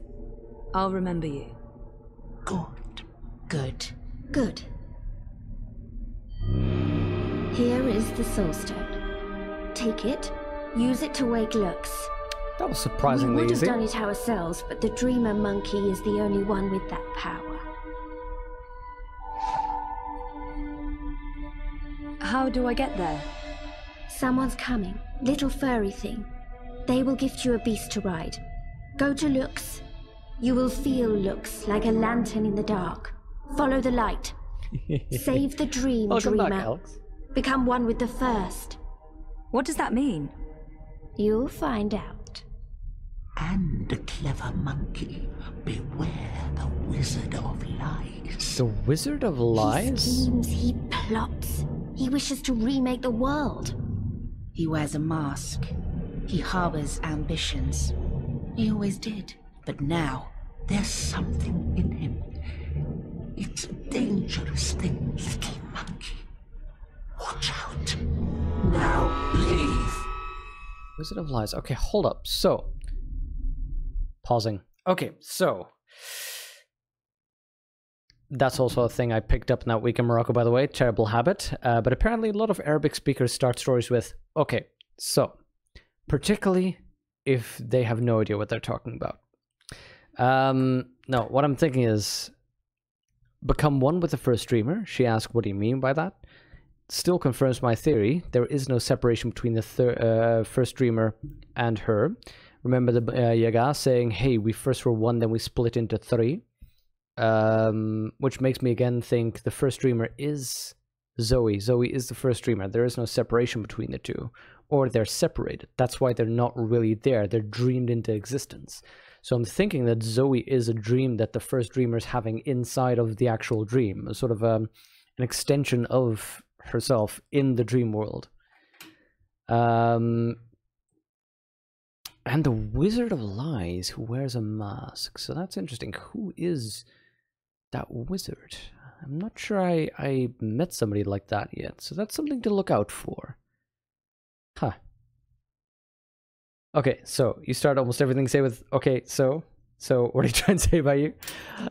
I'll remember you. Good. Good. Good. Here is the Soul Stone. Take it, use it to wake Lux. That was We surprisingly would have easy. done it ourselves, but the Dreamer Monkey is the only one with that power. How do I get there? Someone's coming. Little furry thing. They will gift you a beast to ride. Go to Lux. You will feel Lux like a lantern in the dark. Follow the light. Save the dream, Welcome Dreamer. back, Alex. Become one with the first. What does that mean? You'll find out. And, clever monkey, beware the Wizard of Lies. The Wizard of He Lies? schemes, he plots. He wishes to remake the world. He wears a mask. He harbors ambitions. He always did. But now, There's something in him. It's a dangerous thing, little monkey. Watch out. Now leave. Wizard of Lies. Okay, hold up. So, pausing. Okay, so that's also a thing I picked up in that week in Morocco, by the way. Terrible habit. But apparently a lot of Arabic speakers start stories with, okay, so, particularly if they have no idea what they're talking about. No, what I'm thinking is, become one with the first dreamer. She asked, what do you mean by that? Still confirms my theory. There is no separation between the first dreamer and her. Remember the Yaga saying, hey, we first were one, then we split into three. Which makes me again think the first dreamer is Zoe. Zoe is the first dreamer. There is no separation between the two. Or they're separated. That's why they're not really there. They're dreamed into existence. So I'm thinking that Zoe is a dream that the first dreamer is having inside of the actual dream. A sort of an extension of herself in the dream world. And the Wizard of Lies who wears a mask. So that's interesting. Who is that wizard? I'm not sure I met somebody like that yet. So that's something to look out for. Huh. Okay, so you start almost everything say with okay, so what are you trying to say about you?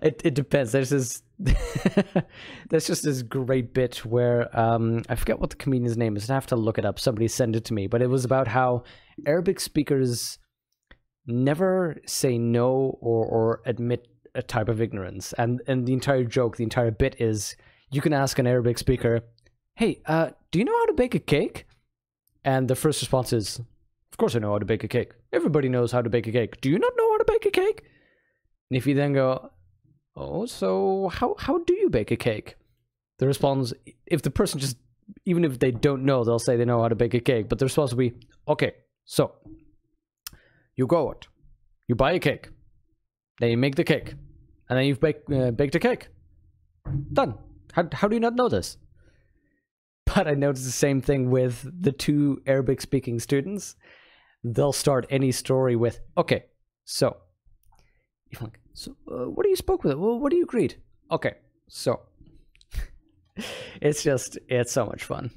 It depends. There's this there's just this great bit where I forget what the comedian's name is. I have to look it up. Somebody sent it to me, but it was about how Arabic speakers never say no or admit a type of ignorance. And the entire joke, the entire bit is you can ask an Arabic speaker, "Hey, do you know how to bake a cake?" And the first response is, "Of course I know how to bake a cake. Everybody knows how to bake a cake. Do you not know how to bake a cake?" And if you then go, "Oh, so how do you bake a cake?" The response, if the person just, even if they don't know, they'll say they know how to bake a cake. But the response will be, "Okay, so you go out, you buy a cake, then you make the cake, and then you've baked a cake. Done. How do you not know this?" But I noticed the same thing with the two Arabic-speaking students. They'll start any story with, "Okay, so, what do you spoke with? Well, what do you agreed? Okay, so." It's so much fun.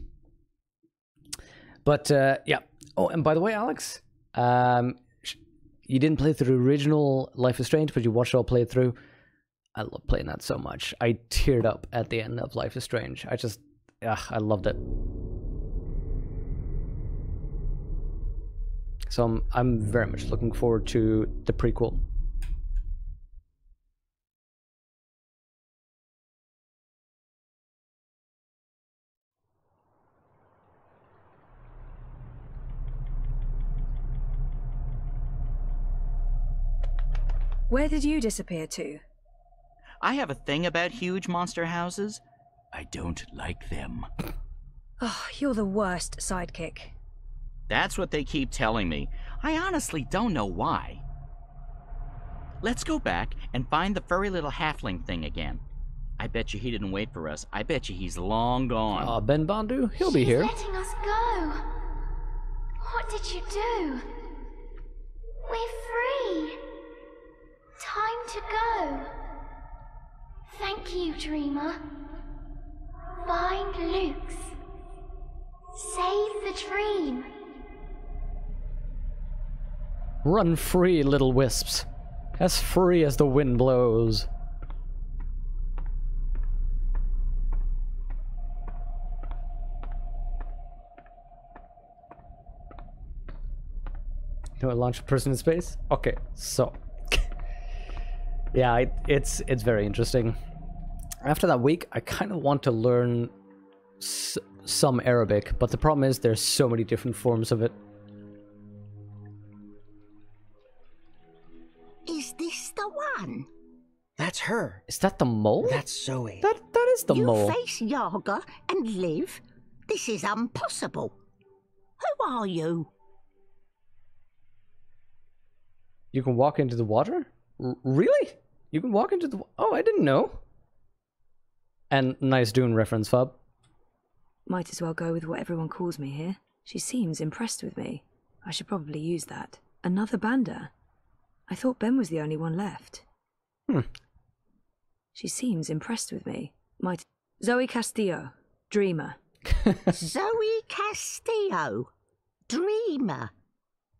But, yeah. Oh, and by the way, Alex, you didn't play through the original Life is Strange, but you watched it all play through. I love playing that so much. I teared up at the end of Life is Strange. I loved it. So I'm very much looking forward to the prequel. Where did you disappear to? I have a thing about huge monster houses. I don't like them. Oh, you're the worst sidekick. That's what they keep telling me. I honestly don't know why. Let's go back and find the furry little halfling thing again. I bet you he didn't wait for us. I bet you he's long gone. Ben Bandu, he'll be here. She's letting us go. What did you do? We're free. Time to go. Thank you, Dreamer. Find Luke's. Save the dream. Run free, little wisps. As free as the wind blows. You know, launch a person in space? Okay, so. Yeah, it's very interesting. After that week, I kind of want to learn some Arabic, but the problem is there's so many different forms of it. Is this the one? That's her. Is that the mole? That's Zoe. That is the mole. You face Yaga and live? This is impossible. Who are you? You can walk into the water? Really? You can walk into the... Oh, I didn't know. And nice Dune reference, Fub. Might as well go with what everyone calls me here. She seems impressed with me. I should probably use that. Another Banda? I thought Ben was the only one left. She seems impressed with me. Zoe Castillo, Dreamer. Zoe Castillo, Dreamer.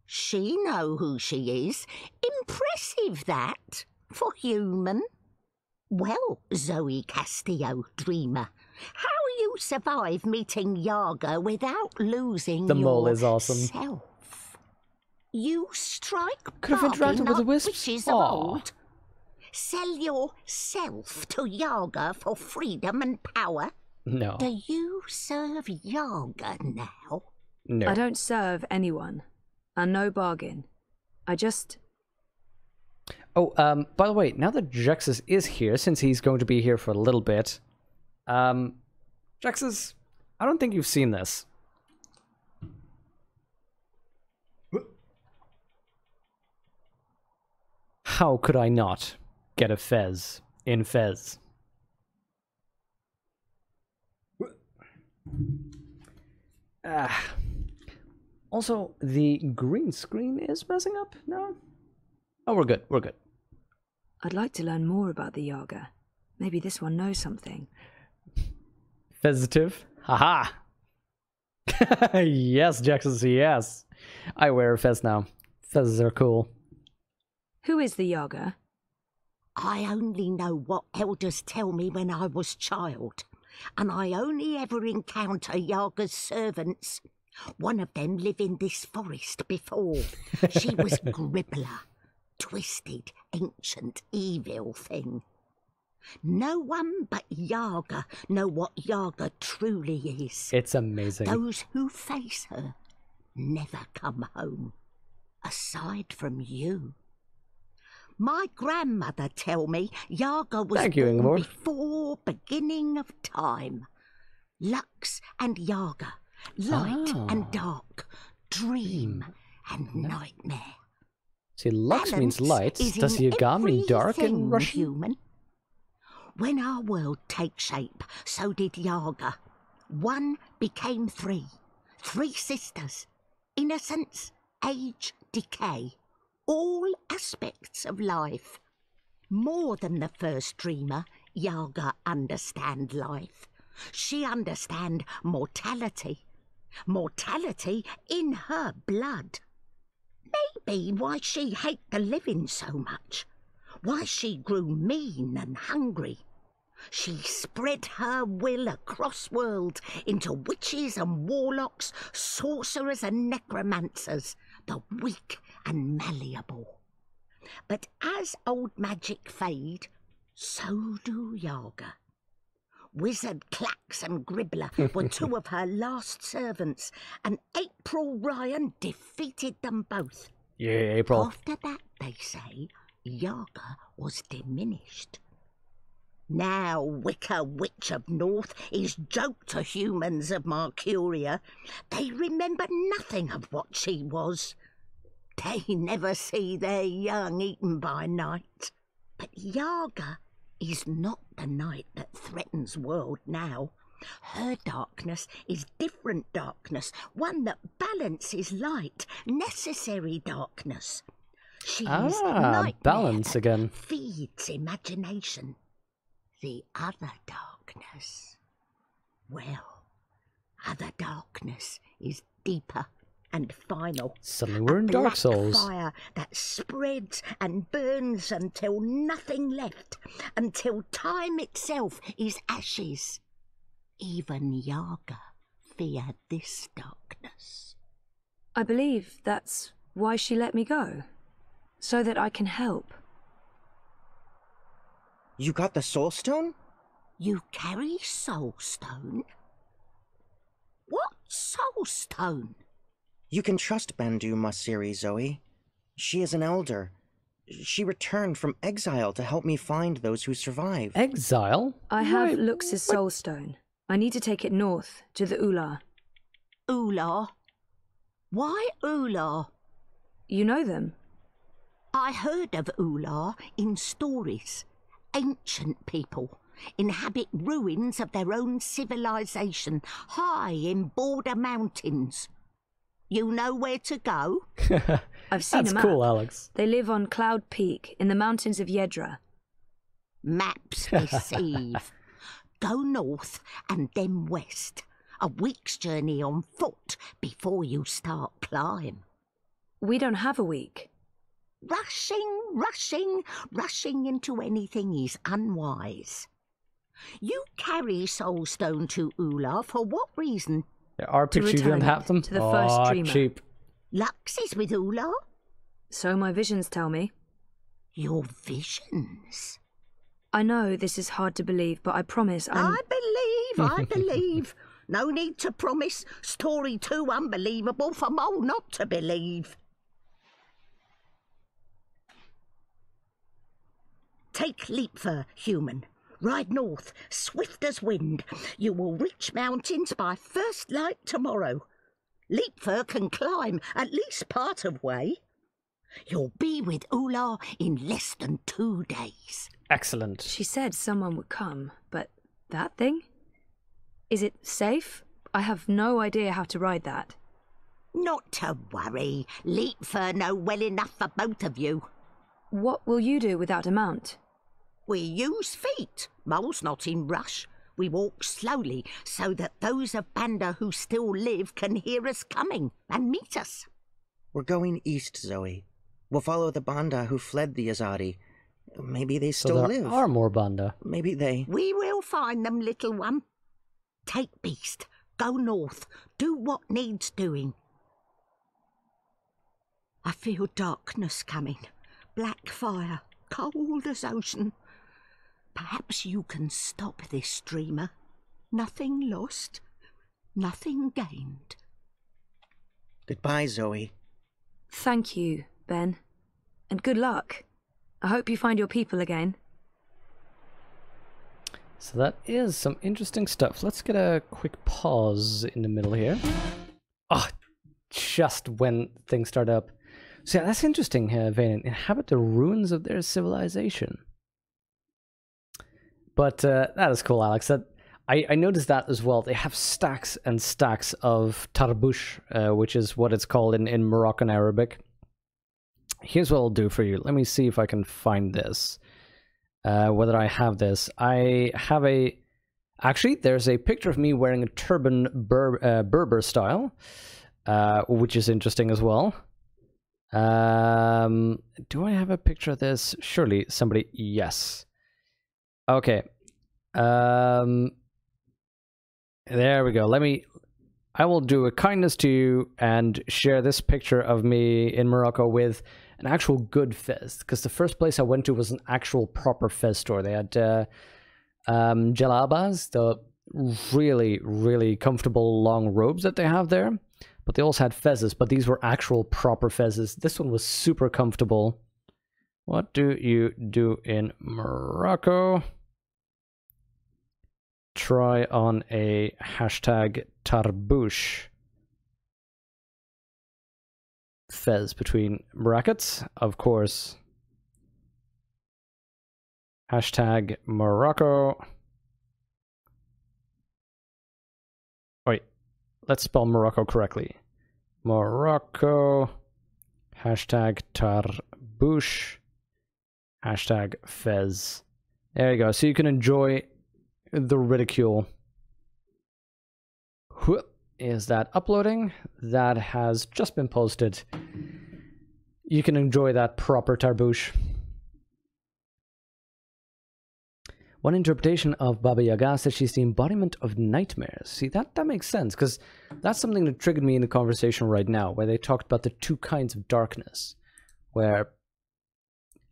She know who she is. Impressive, that, for human. Well, Zoe Castillo, Dreamer, how you survive meeting Yaga without losing the mole is awesome. Self? You strike Could have interacted with the wisps. Witches of old. Sell yourself to Yaga for freedom and power. No. Do you serve Yaga now? No. I don't serve anyone. And no bargain. I just... Oh, by the way, now that Jexus is here, since he's going to be here for a little bit, Jexus, I don't think you've seen this. How could I not get a Fez in Fez? Also, the green screen is messing up? No? Oh, we're good. We're good. I'd like to learn more about the Yaga. Maybe this one knows something. Fezative? Haha! Yes, Jackson, yes. I wear a fez now. Fezzes are cool. Who is the Yaga? I only know what elders tell me when I was child, and I only ever encounter Yaga's servants. One of them lived in this forest before. She was Gribbler, twisted, ancient, evil thing. No one but Yaga know what Yaga truly is. It's amazing. Those who face her never come home, aside from you. My grandmother tell me Yaga was Thank you, born Ingeborg. before beginning of time. Lux and Yaga, light and dark, dream and nightmare. See, Lux means Balance light. is Does in Yaga mean dark in everything, Russian? Human. When our world takes shape, so did Yaga. One became three. Three sisters. Innocence, age, decay. All aspects of life. More than the first dreamer, Yaga understand life. She understand mortality. Mortality in her blood. Maybe why she hate the living so much. Why she grew mean and hungry. She spread her will across worlds into witches and warlocks, sorcerers and necromancers, the weak and malleable. But as old magic fade, so do Yaga. Wizard Clax and Gribbler were two of her last servants, and April Ryan defeated them both. Yeah, April. After that, they say, Yaga was diminished. Now Wicca Witch of North is joke to humans of Mercuria. They remember nothing of what she was. They never see their young eaten by night. But Yaga is not the night that threatens world now. Her darkness is different darkness, one that balances light, necessary darkness. She's nightmare balance that again. feeds imagination. The other darkness, well, other darkness is deeper and final. Suddenly we're in A Dark black Souls. fire that spreads and burns until nothing left, until time itself is ashes. Even Yaga feared this darkness. I believe that's why she let me go. So that I can help. You got the Soul Stone? You carry Soul Stone? What Soul Stone? You can trust Bandu Masiri, Zoe. She is an elder. She returned from exile to help me find those who survived. Exile? I have Wait, Lux's soul stone. I need to take it north, to the Ular. Ular? Why Ular? You know them? I heard of Ular in stories. Ancient people inhabit ruins of their own civilization, high in border mountains. You know where to go? I've seen That's a map. cool, Alex. They live on Cloud Peak, in the mountains of Yedra. Maps deceive. Go north and then west. A week's journey on foot before you start climb. We don't have a week. Rushing into anything is unwise. You carry Soul Stone to Ular for what reason? Our picture, you return don't have them? to the first dreamer. Cheap. Lux is with Ular? So my visions tell me. Your visions? I know this is hard to believe, but I promise I'm... I believe. No need to promise. Story too unbelievable for Mole not to believe. Take Leapfur, human. Ride north, swift as wind. You will reach mountains by first light tomorrow. Leapfur can climb at least part of way. You'll be with Ular in less than 2 days. Excellent. She said someone would come, but that thing? Is it safe? I have no idea how to ride that. Not to worry. Leapfur know well enough for both of you. What will you do without a mount? We use feet. Mole's not in rush. We walk slowly so that those of Banda who still live can hear us coming and meet us. We're going east, Zoe. We'll follow the Banda who fled the Azadi. Maybe they still there live. are more Banda. Maybe they... We will find them, little one. Take Beast. Go north. Do what needs doing. I feel darkness coming. Black fire. Cold as ocean. Perhaps you can stop this, dreamer. Nothing lost. Nothing gained. Goodbye, Zoe. Thank you, Ben. And good luck. I hope you find your people again. So that is some interesting stuff. Let's get a quick pause in the middle here. Oh, just when things start up. So yeah, that's interesting, Vayne. Inhabit the ruins of their civilization. But that is cool, Alex. That I noticed that as well. They have stacks and stacks of tarbouche, which is what it's called in Moroccan Arabic. Here's what I'll do for you. Let me see if I can find this. Whether I have this. I have a... Actually, there's a picture of me wearing a turban Berber style, which is interesting as well. Do I have a picture of this? Surely somebody... Yes. Okay. There we go. I will do a kindness to you and share this picture of me in Morocco with an actual good fez, because the first place I went to was an actual proper fez store. They had jalabas, the really, really comfortable long robes that they have there, but they also had fezzes, but these were actual proper fezzes. This one was super comfortable. What do you do in Morocco? Try on a hashtag tarbouche fez between brackets, of course. Hashtag Morocco. Wait, let's spell Morocco correctly. Morocco. Hashtag tarbouche. Hashtag fez. There you go. So you can enjoy the ridicule. Is that uploading? That has just been posted. You can enjoy that proper tarbouche. One interpretation of Baba Yaga says she's the embodiment of nightmares. See, that makes sense, because that's something that triggered me in the conversation right now, where they talked about the two kinds of darkness, where,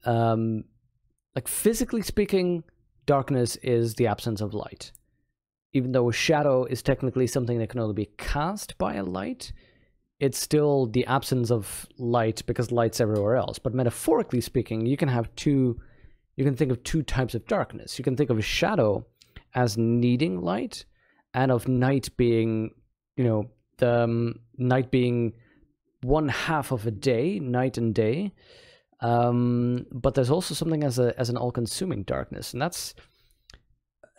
like, physically speaking, darkness is the absence of light. Even though a shadow is technically something that can only be cast by a light, it's still the absence of light because light's everywhere else. But metaphorically speaking, you can think of two types of darkness. You can think of a shadow as needing light, and of night being, the night being one half of a day, night and day. But there's also something as an all-consuming darkness, and that's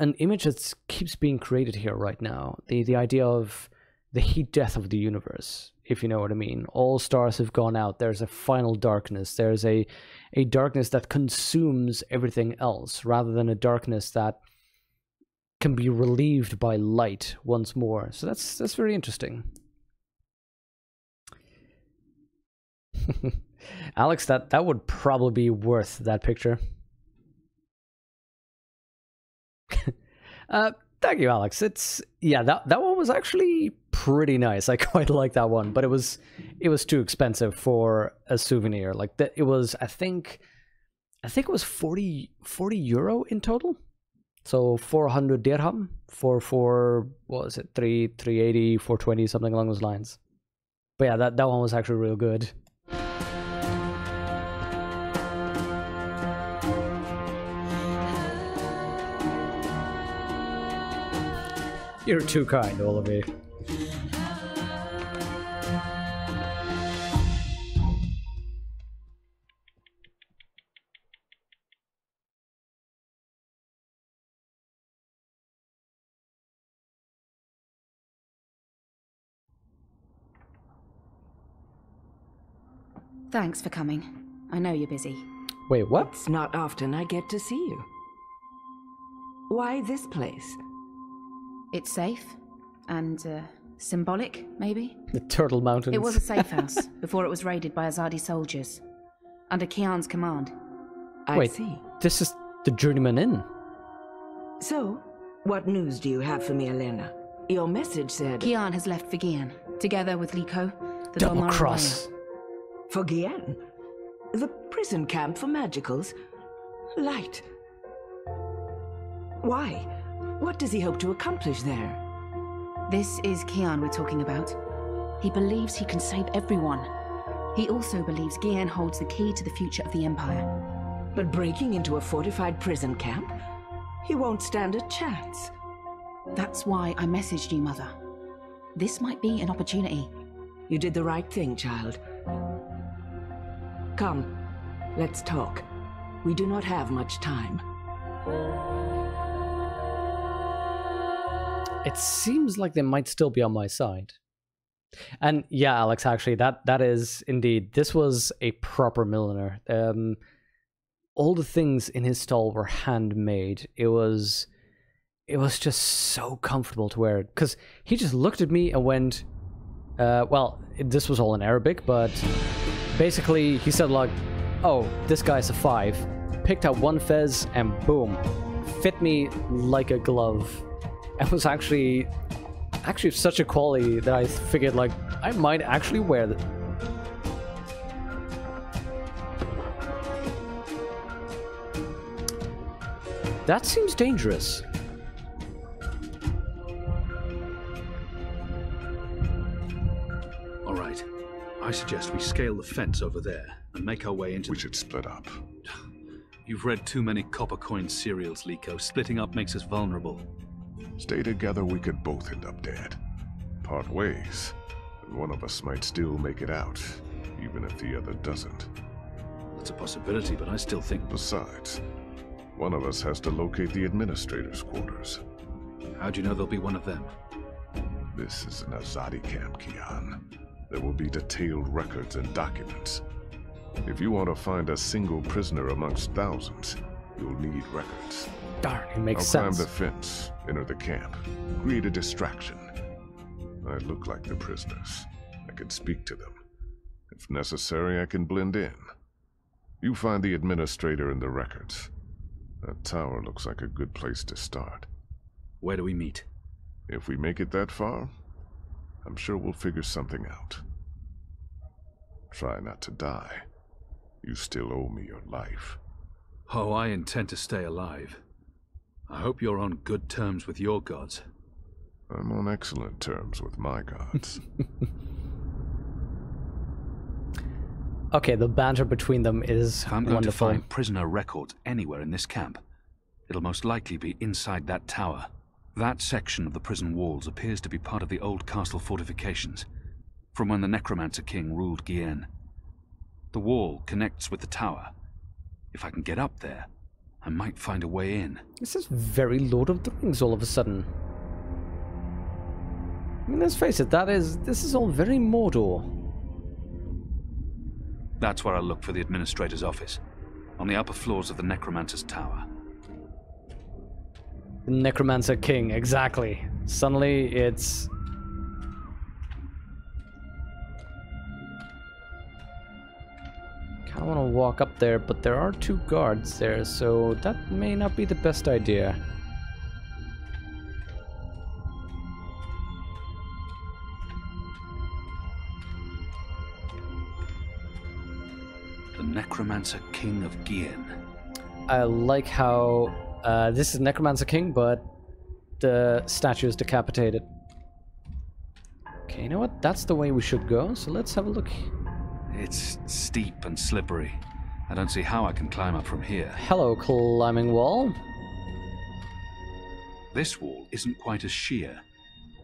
an image that keeps being created here right now. The idea of the heat death of the universe, if you know what I mean. All stars have gone out. There's a final darkness. There's a darkness that consumes everything else, rather than a darkness that can be relieved by light once more. So that's very interesting. Alex, that would probably be worth that picture. Thank you, Alex. That one was actually pretty nice. I quite like that one, but it was too expensive for a souvenir. Like it was, I think it was 40 euro in total. So 400 dirham for what was it, 380, 420, something along those lines. But yeah, that one was actually real good. You're too kind, all of you. Thanks for coming. I know you're busy. Wait, what? It's not often I get to see you. Why this place? It's safe and symbolic, maybe? The Turtle Mountains. It was a safe house before it was raided by Azadi soldiers, under Kian's command. I see. This is the Journeyman Inn. So, what news do you have for me, Elena? Your message said... Kian has left for Gian, together with Liko, the Double Dolmar cross. For Gien? The prison camp for magicals? Light. Why? What does he hope to accomplish there? This is Kian we're talking about. He believes he can save everyone. He also believes Gian holds the key to the future of the Empire. But breaking into a fortified prison camp? He won't stand a chance. That's why I messaged you, Mother. This might be an opportunity. You did the right thing, child. Come, let's talk. We do not have much time. It seems like they might still be on my side. And yeah, Alex, actually, that is indeed, this was a proper milliner. All the things in his stall were handmade. It was just so comfortable to wear it. Because he just looked at me and went, this was all in Arabic, but basically he said like, oh, this guy's a 5. Picked out one fez and boom, fit me like a glove. It was actually such a quality that I figured like, I might actually wear it. That seems dangerous. All right. I suggest we scale the fence over there and make our way into... We should split up. You've read too many copper coin serials, Liko. Splitting up makes us vulnerable. Stay together, we could both end up dead. Part ways, and one of us might still make it out, even if the other doesn't. That's a possibility, but I still think... Besides, one of us has to locate the administrator's quarters. How do you know there'll be one of them? This is an Azadi camp, Kian. There will be detailed records and documents. If you want to find a single prisoner amongst thousands, you'll need records. Darn, it makes I'll sense. climb the fence, enter the camp, create a distraction. I look like the prisoners. I can speak to them. If necessary, I can blend in. You find the administrator in the records. That tower looks like a good place to start. Where do we meet? If we make it that far, I'm sure we'll figure something out. Try not to die. You still owe me your life. Oh, I intend to stay alive. I hope you're on good terms with your gods. I'm on excellent terms with my gods. Okay, the banter between them is If I'm going wonderful. to find prisoner records anywhere in this camp, it'll most likely be inside that tower. That section of the prison walls appears to be part of the old castle fortifications, from when the Necromancer King ruled Gien. The wall connects with the tower. If I can get up there, I might find a way in. This is very Lord of the Rings all of a sudden. I mean, let's face it, this is all very Mordor. That's where I'll look for the administrator's office, on the upper floors of the Necromancer's tower. The Necromancer King, exactly. Suddenly, it's... I want to walk up there, but there are 2 guards there, so that may not be the best idea. The Necromancer King of Gien. I like how this is Necromancer King, but the statue is decapitated. Okay, you know what? That's the way we should go, so let's have a look. It's steep and slippery. I don't see how I can climb up from here. Hello, climbing wall. This wall isn't quite as sheer,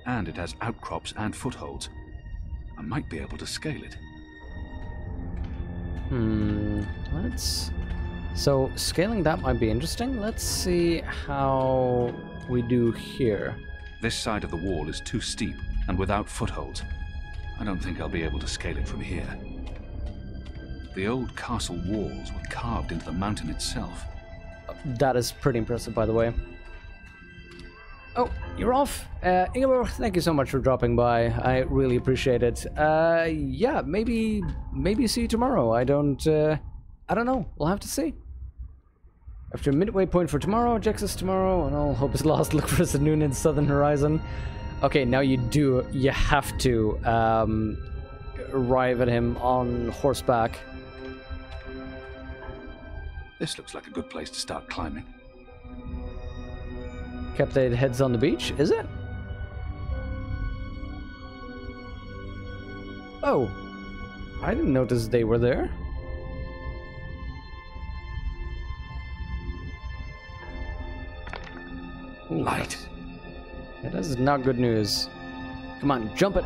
and it has outcrops and footholds. I might be able to scale it. Let's... So, scaling that might be interesting. Let's see how we do here. This side of the wall is too steep and without footholds. I don't think I'll be able to scale it from here. The old castle walls were carved into the mountain itself. That is pretty impressive, by the way. Oh, you're off. Ingeborg, thank you so much for dropping by. I really appreciate it. Yeah, maybe see you tomorrow. I don't know. We'll have to see. After midway point for tomorrow, Jax is tomorrow, and all hope is lost. Look for Saloon in Southern Horizon. Okay, now you have to arrive at him on horseback. This looks like a good place to start climbing. Captain heads on the beach, is it? Oh, I didn't notice they were there. Ooh, Light. That is not good news. Come on, jump it.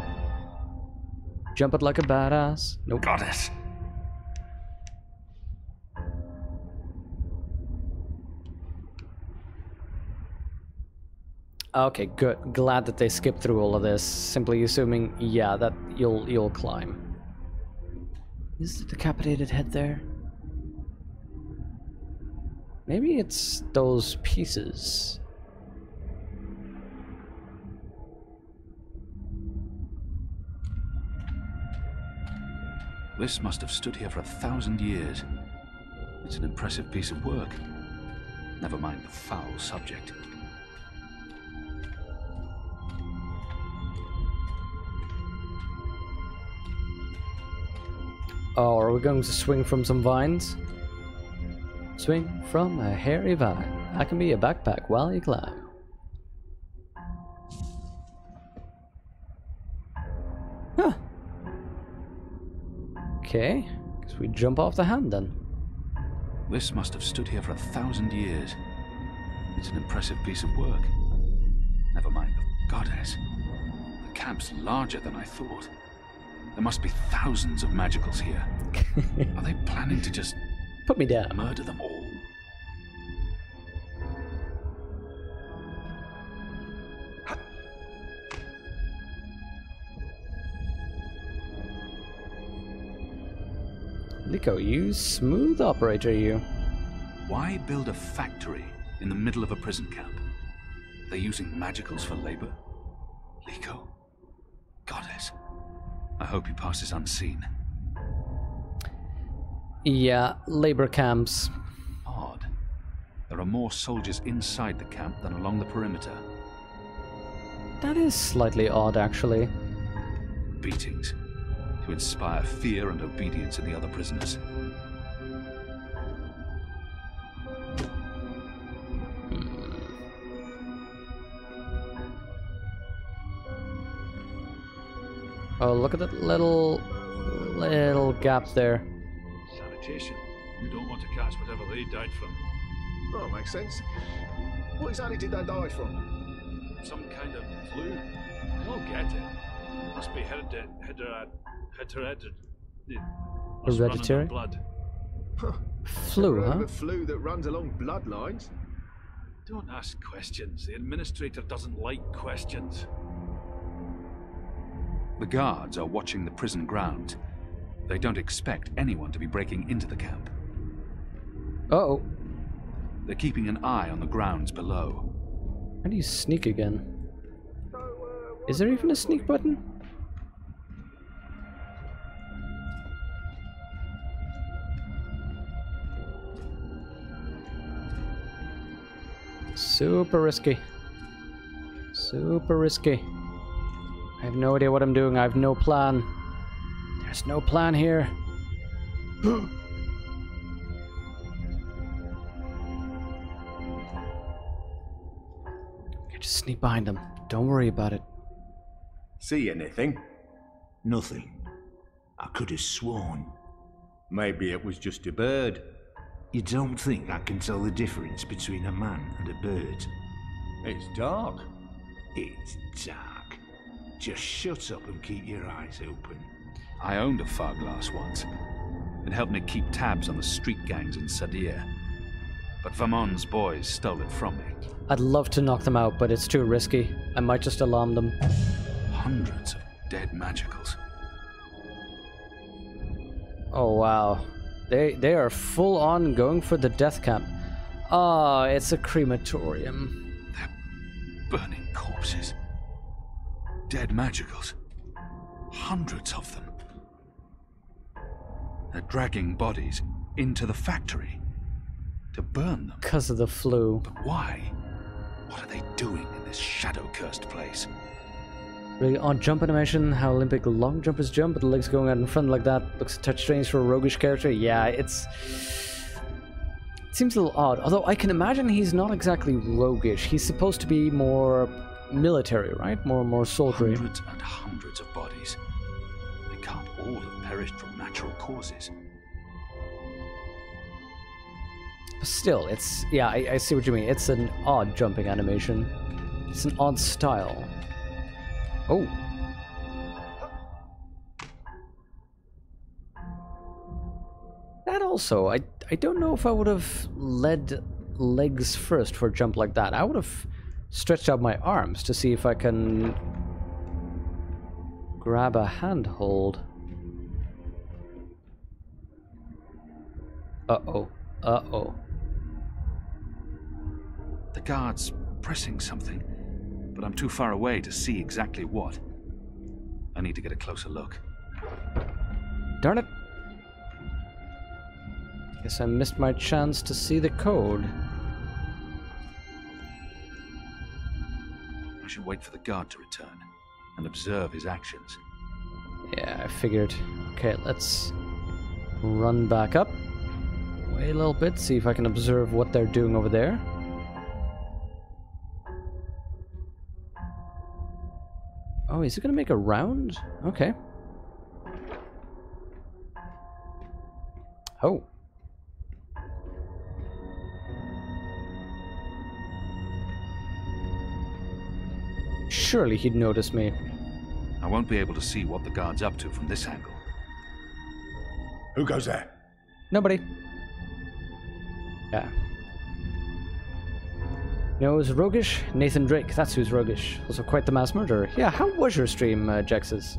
Jump it like a badass. Nope. Goddess. Okay, good. Glad that they skipped through all of this. Simply assuming, yeah, that you'll climb. Is the decapitated head there? Maybe it's those pieces. This must have stood here for 1,000 years. It's an impressive piece of work. Never mind the foul subject. Oh, are we going to swing from some vines? Swing from a hairy vine. I can be a backpack while you climb. Huh. Okay, guess we jump off the hand then. This must have stood here for 1,000 years. It's an impressive piece of work. Never mind the goddess. The camp's larger than I thought. There must be thousands of magicals here. Are they planning to just put me down? Murder them all? Liko, you smooth operator, you. Why build a factory in the middle of a prison camp? They're using magicals for labor? Liko? Goddess. I hope he passes unseen. Yeah, labor camps. Odd. There are more soldiers inside the camp than along the perimeter. That is slightly odd, actually. Beatings. To inspire fear and obedience in the other prisoners. Oh, look at that little gap there. Sanitation. You don't want to catch whatever they died from. Oh, makes sense. What exactly did they die from? Some kind of flu. I don't get it. Must be hereditary. Must run in their blood. Flu, huh? The flu that runs along bloodlines. Don't ask questions. The administrator doesn't like questions. The guards are watching the prison grounds. They don't expect anyone to be breaking into the camp. Uh-oh. They're keeping an eye on the grounds below. How do you sneak again? Is there even a sneak button? Super risky. Super risky. I have no idea what I'm doing. I have no plan. There's no plan here. Okay, just sneak behind them. Don't worry about it. See anything? Nothing. I could have sworn. Maybe it was just a bird. You don't think I can tell the difference between a man and a bird? It's dark. It's dark. Just shut up and keep your eyes open. I owned a far glass once. It helped me keep tabs on the street gangs in Sadir. But Vamon's boys stole it from me. I'd love to knock them out, but it's too risky. I might just alarm them. Hundreds of dead magicals. Oh wow. They are full on going for the death camp. Ah, it's a crematorium. They're Burning corpses. Dead magicals. Hundreds of them. They're dragging bodies into the factory to burn them. Because of the flu. But why? What are they doing in this shadow-cursed place? Really odd jump animation, how Olympic long jumpers jump, but the legs going out in front like that looks a touch strange for a roguish character. Yeah, it seems a little odd. Although I can imagine he's not exactly roguish. He's supposed to be more military, right? More soldiery. Hundreds and hundreds of bodies. They can't all have perished from natural causes. But still, it's... Yeah, I see what you mean. It's an odd jumping animation. It's an odd style. Oh. That also, I don't know if I would have led legs first for a jump like that. I would have stretched out my arms to see if I can grab a handhold. Uh-oh. Uh-oh. The guard's pressing something, but I'm too far away to see exactly what. I need to get a closer look. Darn it. Guess I missed my chance to see the code. I should wait for the guard to return and observe his actions. Yeah, I figured. Okay, let's run back up. Wait a little bit, see if I can observe what they're doing over there. Oh, is it gonna make a round? Okay. Oh. Surely he'd notice me. I won't be able to see what the guard's up to from this angle. Who goes there? Nobody. Yeah. No, it was roguish. Nathan Drake, that's who's roguish. Also quite the mass murderer. Yeah, how was your stream, Jexus?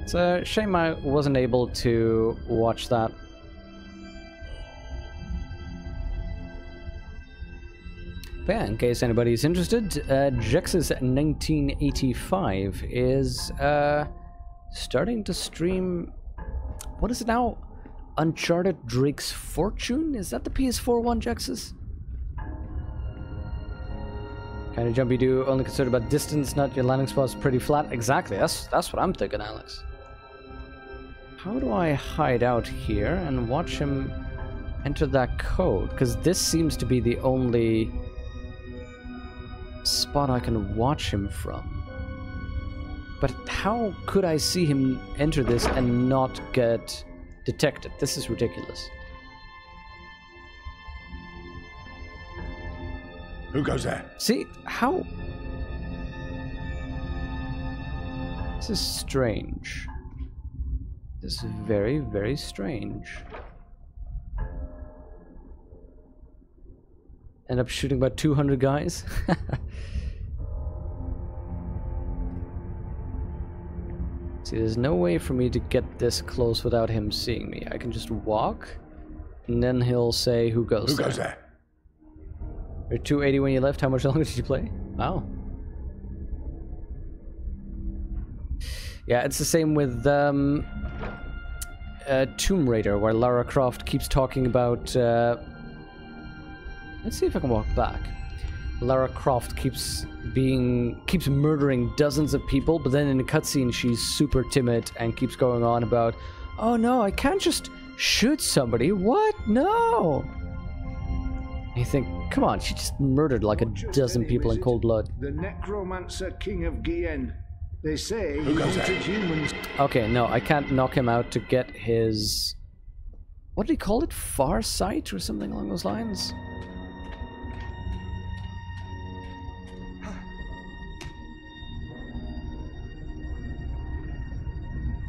It's a shame I wasn't able to watch that. But yeah, in case anybody's interested, Jexus 1985 is starting to stream... What is it now? Uncharted Drake's Fortune? Is that the PS4 one, Jexus? Kind of jumpy do, only concerned about distance, not your landing spot's pretty flat. Exactly, that's what I'm thinking, Alex. How do I hide out here and watch him enter that code? Because this seems to be the only spot I can watch him from. But how could I see him enter this and not get detected? This is ridiculous. Who goes there? See, how... This is strange. This is very, very strange. End up shooting about 200 guys? See, there's no way for me to get this close without him seeing me. I can just walk, and then he'll say, who goes there? Who goes there? You're 280 when you left. How much longer did you play? Wow. Yeah, it's the same with Tomb Raider, where Lara Croft keeps talking about... Let's see if I can walk back. Lara Croft keeps murdering dozens of people, but then in a cutscene she's super timid and keeps going on about, oh no, I can't just shoot somebody. What? No! And you think, come on, she just murdered like a dozen people in cold blood. The Necromancer King of Gien. They say he hunted humans. Okay, no, I can't knock him out to get his... What did he call it? Far sight or something along those lines?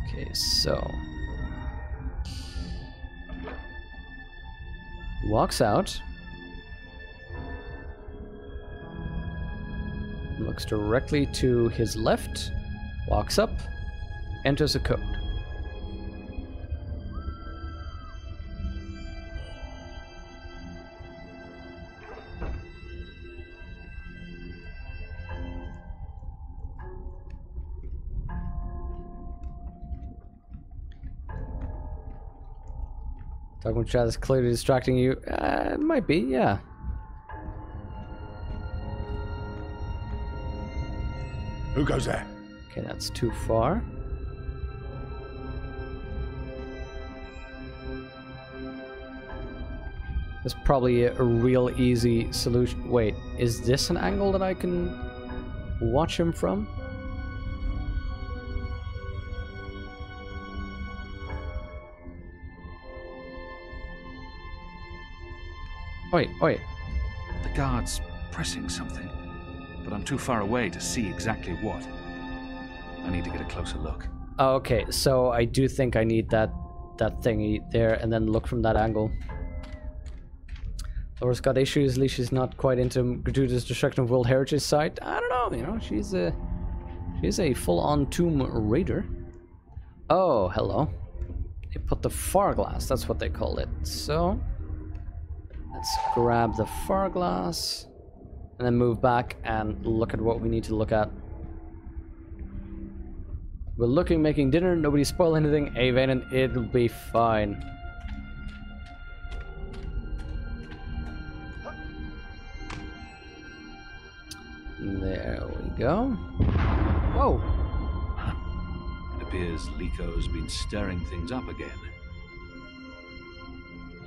Okay, so... Walks out. Looks directly to his left. Walks up. Enters a code. Talking with chat is clearly distracting you. It might be, yeah. Who goes there? Okay, that's too far. There's probably a real easy solution. Wait, is this an angle that I can watch him from? Wait. The guard's pressing something, but I'm too far away to see exactly what. I need to get a closer look. Oh, okay, so I do think I need that thingy there and then look from that angle. Laura's got issues, at least she's not quite into gratuitous destruction of World Heritage Site. I don't know, you know, she's a full-on Tomb Raider. Oh, hello. They put the far glass, that's what they call it. So, let's grab the far glass and then move back and look at what we need to look at. We're looking, making dinner, nobody spoil anything. Hey, Vanen, it'll be fine. There we go. Whoa! It appears Liko's been stirring things up again.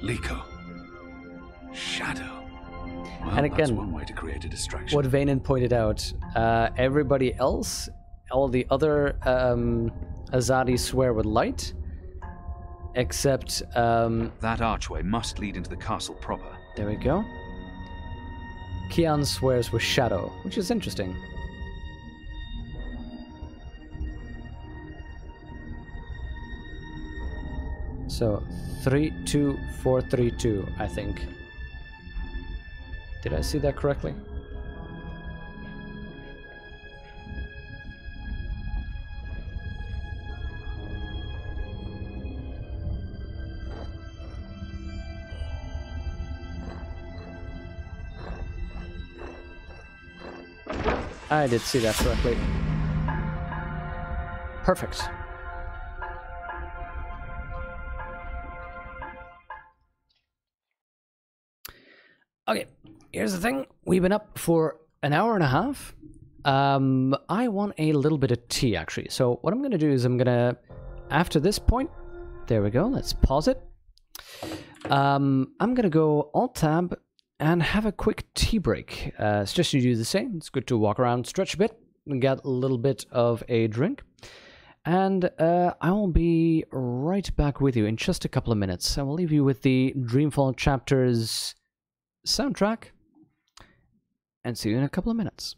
Liko. Shadow. Well, and again, that's one way to create a distraction. What Vanen pointed out, everybody else, all the other Azadi swear with light, except... that archway must lead into the castle proper. There we go. Kian swears with shadow, which is interesting. So 32432, I think. Did I see that correctly? I did see that correctly. Perfect. Okay, here's the thing. We've been up for an hour and a half. I want a little bit of tea, actually. So what I'm going to do is I'm going to, after this point, there we go, let's pause it. I'm going to go Alt-Tab and have a quick tea break. Suggest you do the same. It's good to walk around, stretch a bit, and get a little bit of a drink. And I will be right back with you in just a couple of minutes. I will leave you with the Dreamfall chapters soundtrack, and see you in a couple of minutes.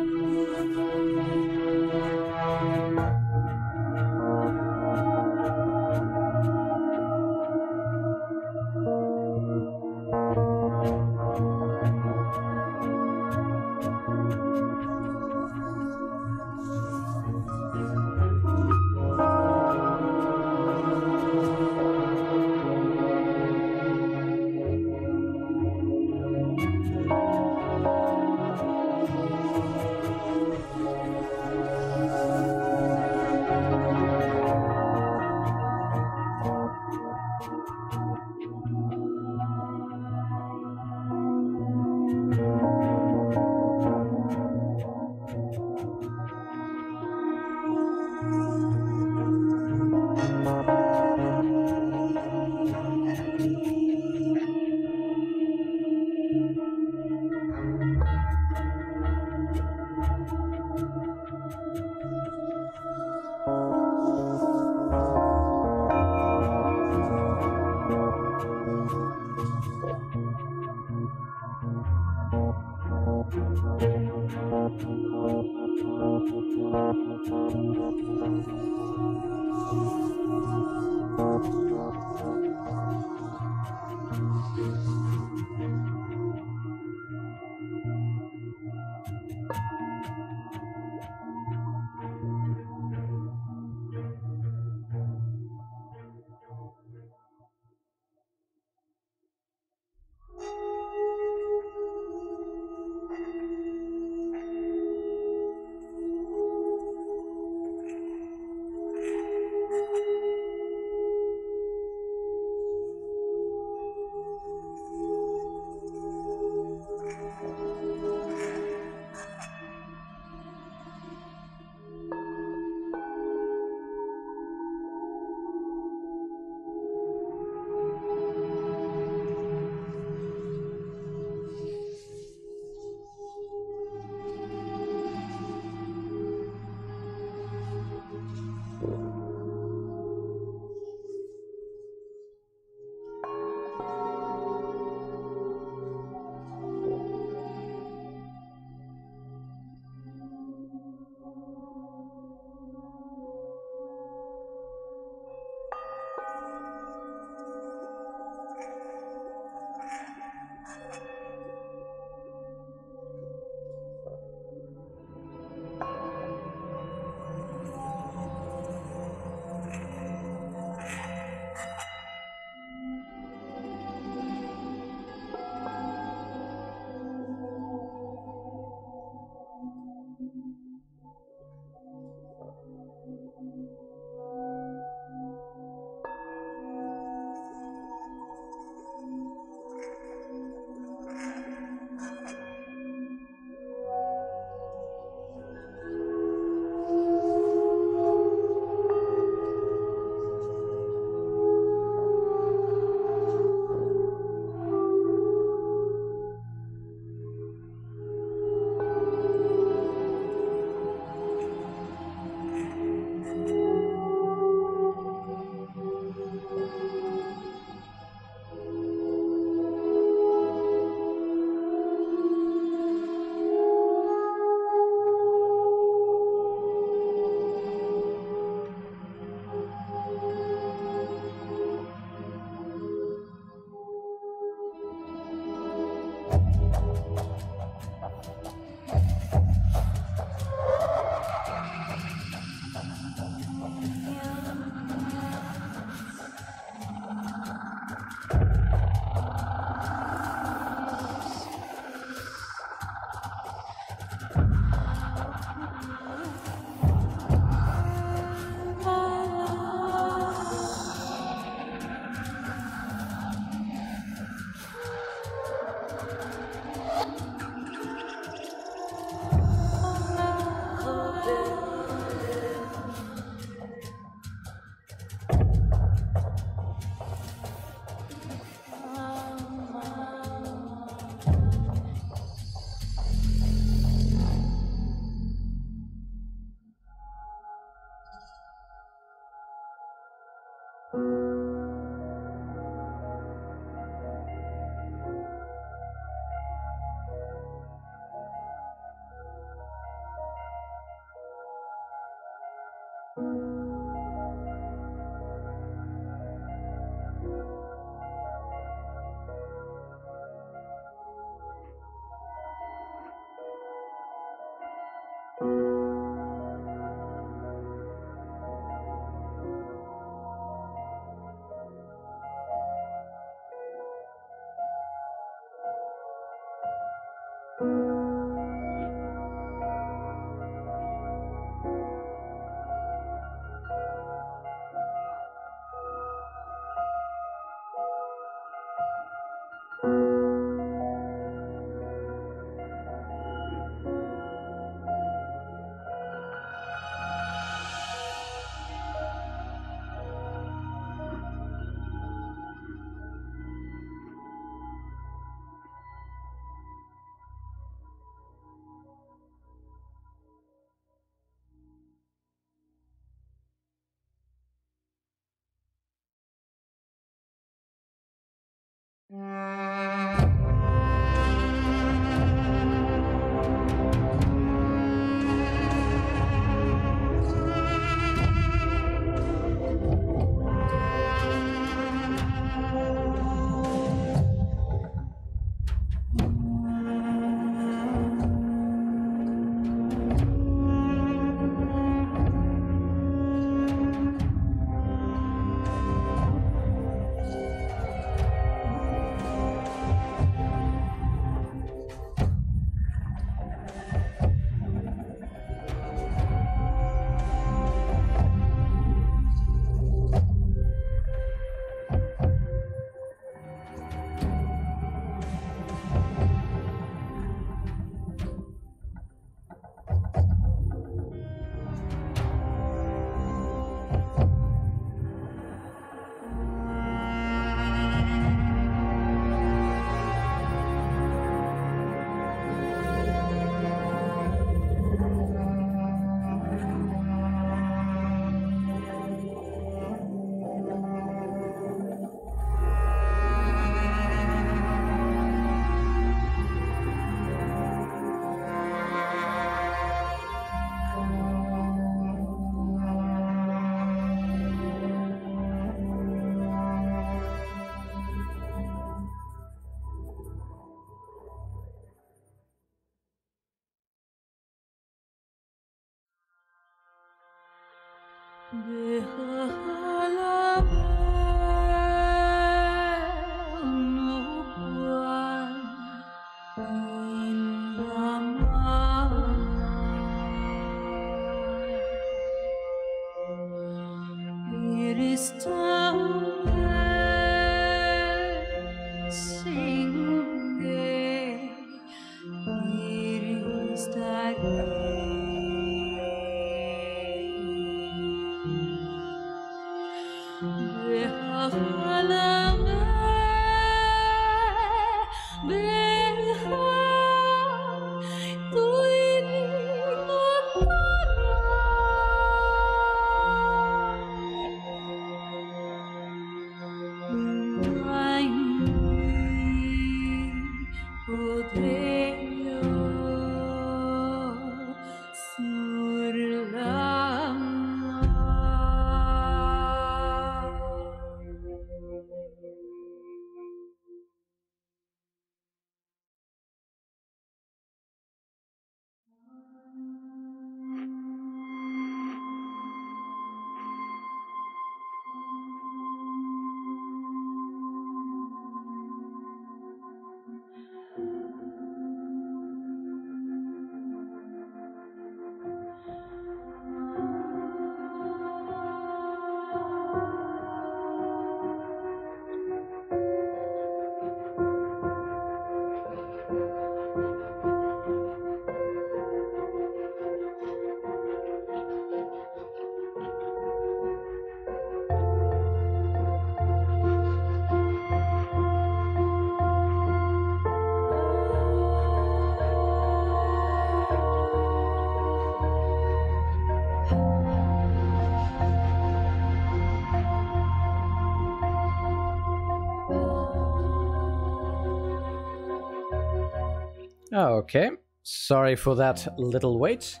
Okay, sorry for that little wait.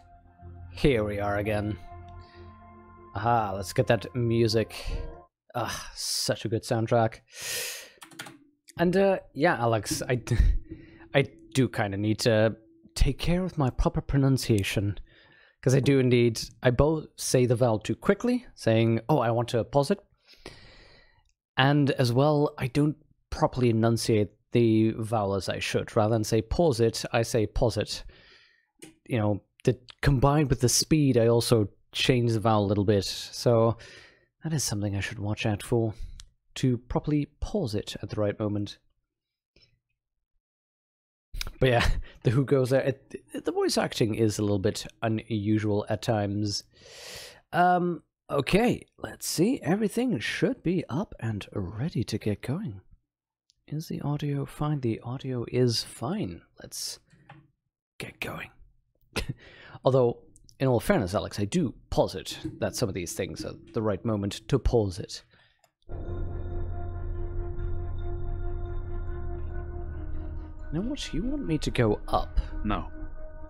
Here we are again. Aha, let's get that music. Ah, such a good soundtrack. And yeah, Alex, I do kind of need to take care of my proper pronunciation. Because I do indeed, I both say the vowel too quickly, saying, oh, I want to pause it. And as well, I don't properly enunciate the vowel as I should. Rather than say pause it, I say pause it. You know, combined with the speed, I also change the vowel a little bit. So that is something I should watch out for, to properly pause it at the right moment. But yeah, the who goes there. The voice acting is a little bit unusual at times. Okay, let's see. Everything should be up and ready to get going. Is the audio fine? The audio is fine. Let's get going. Although, in all fairness, Alex, I do posit that some of these things are the right moment to pause it. Now what, you want me to go up? No.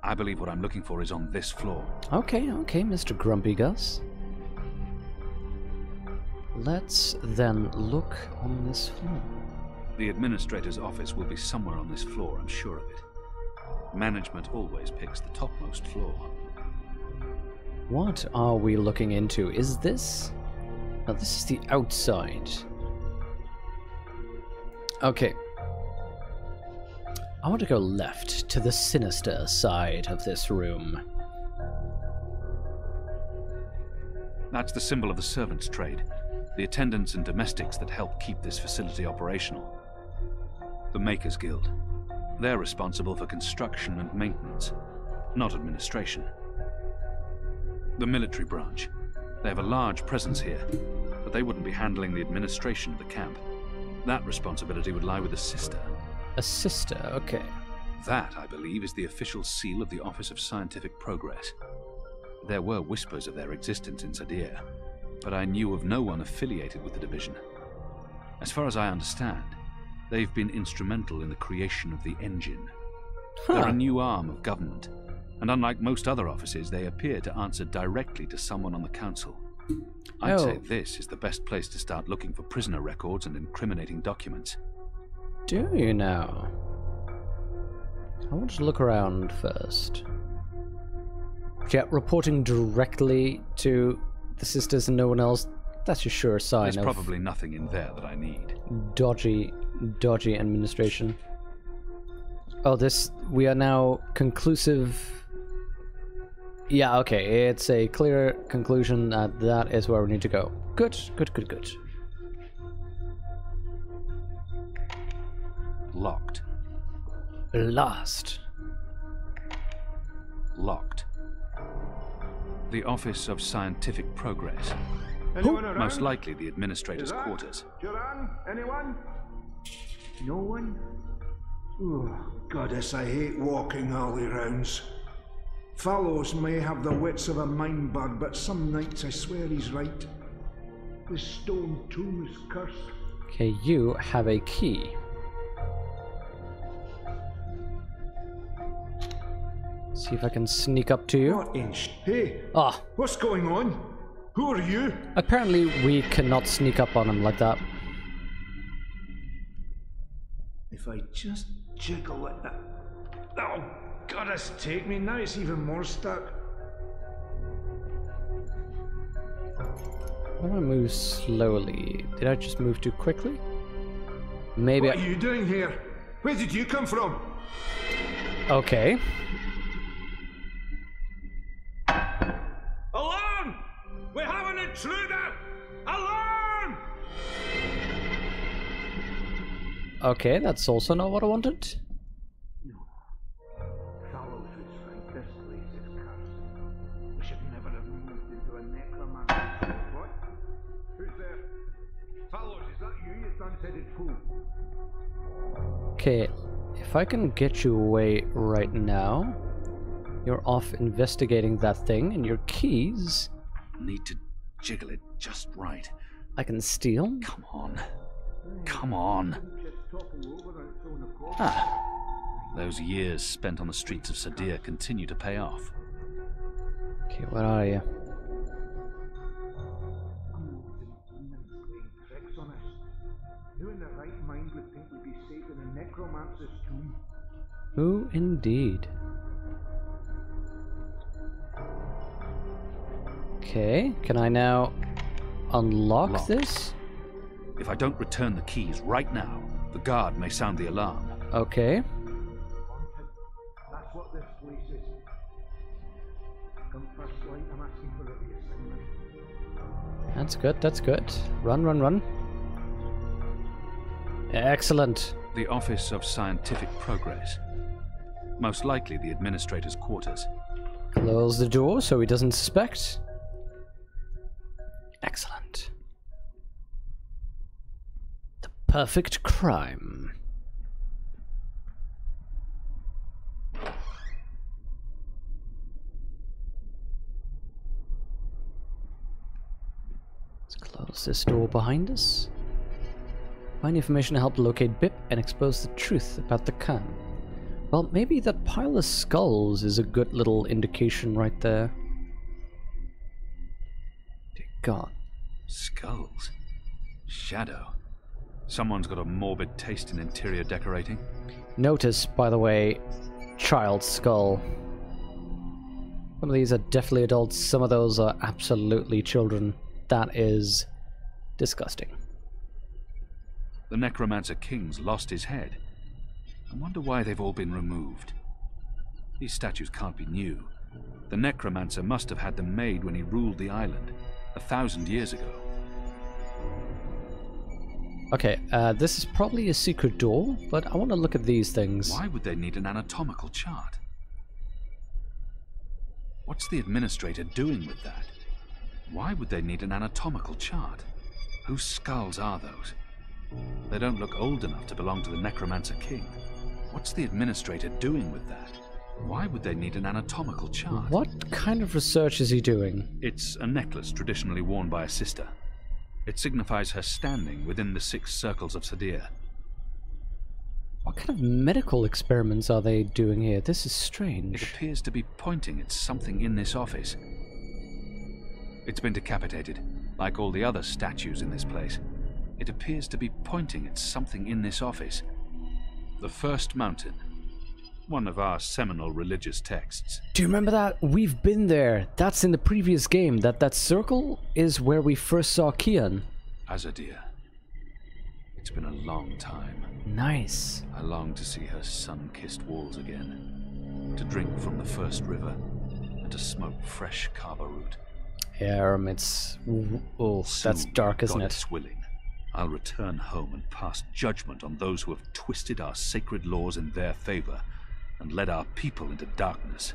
I believe what I'm looking for is on this floor. Okay, Mr. Grumpy Gus. Let's then look on this floor. The administrator's office will be somewhere on this floor, I'm sure of it. Management always picks the topmost floor. What are we looking into? Is this... Now this is the outside. Okay. I want to go left, to the sinister side of this room. That's the symbol of the servants' trade. The attendants and domestics that help keep this facility operational. The Makers Guild. They're responsible for construction and maintenance, not administration. The military branch. They have a large presence here, but they wouldn't be handling the administration of the camp. That responsibility would lie with a sister. A sister, okay. That, I believe, is the official seal of the Office of Scientific Progress. There were whispers of their existence in Sadir, but I knew of no one affiliated with the division. As far as I understand, they've been instrumental in the creation of the engine. They're a new arm of government, and unlike most other offices, they appear to answer directly to someone on the council. I'd say this is the best place to start looking for prisoner records and incriminating documents. Do you now? I want to look around first. Yeah, reporting directly to the sisters and no one else, that's a sure sign There's of probably nothing in there that I need. dodgy administration. Oh, we are now conclusive. Yeah, okay, it's a clear conclusion that that is where we need to go. Good. Locked. Lost. Locked. The Office of Scientific Progress. Anyone around? Most likely the administrator's quarters. Duran, anyone? No one? Oh, goddess, I hate walking alley rounds. Fallows may have the wits of a mind bug, but some nights I swear he's right. This stone tomb is cursed. Okay, you have a key. See if I can sneak up to you. What in Hey! Ah. What's going on? Who are you? Apparently we cannot sneak up on him like that. If I just jiggle like that. Oh, goddess, take me now. It's even more stuck. I want to move slowly. Did I just move too quickly? Maybe. What are you doing here? Where did you come from? Okay. Alarm! We have an intruder! Alarm! Okay, that's also not what I wanted. Fallows is right. This place is cursed. We should never have moved into a necromancer. What? Who's there? Fallows, is that you, you dun-headed fool? Okay, if I can get you away right now, you're off investigating that thing, and your keys... Need to jiggle it just right. I can steal? Come on. Come on. Ah. Those years spent on the streets of Sadir continue to pay off. Okay, where are you? Who in their right mind would think we'd be safe in a necromancer's tomb? Who indeed? Okay, can I now unlock Locked. this? If I don't return the keys right now, the guard may sound the alarm. Okay. That's what this place is. Come first light, I'm asking for a reassignment. That's good, that's good. Run. Excellent. The Office of Scientific Progress. Most likely the administrator's quarters. Close the door so he doesn't suspect. Excellent. The perfect crime. Let's close this door behind us. Find information to help locate Bip and expose the truth about the Khan. Well, maybe that pile of skulls is a good little indication right there. Dear God. Skulls? Shadow? Someone's got a morbid taste in interior decorating. Notice, by the way, child skull. Some of these are definitely adults, some of those are absolutely children. That is disgusting. The Necromancer King's lost his head. I wonder why they've all been removed. These statues can't be new. The Necromancer must have had them made when he ruled the island, 1,000 years ago. Okay, this is probably a secret door, but I want to look at these things. Why would they need an anatomical chart? What's the administrator doing with that? Why would they need an anatomical chart? Whose skulls are those? They don't look old enough to belong to the Necromancer King. What's the administrator doing with that? Why would they need an anatomical chart? What kind of research is he doing? It's a necklace traditionally worn by a sister. It signifies her standing within the 6 circles of Sadir. What kind of medical experiments are they doing here? This is strange. It appears to be pointing at something in this office. It's been decapitated, like all the other statues in this place. It appears to be pointing at something in this office. The first mountain. one of our seminal religious texts. Do you remember that? We've been there. That's in the previous game. That circle is where we first saw Kian. Azadir. It's been a long time. Nice. I long to see her sun-kissed walls again, to drink from the first river, and to smoke fresh kava root. Yeah, it's... Oh, that's dark, isn't it? Goddess willing, I'll return home and pass judgment on those who have twisted our sacred laws in their favor and led our people into darkness.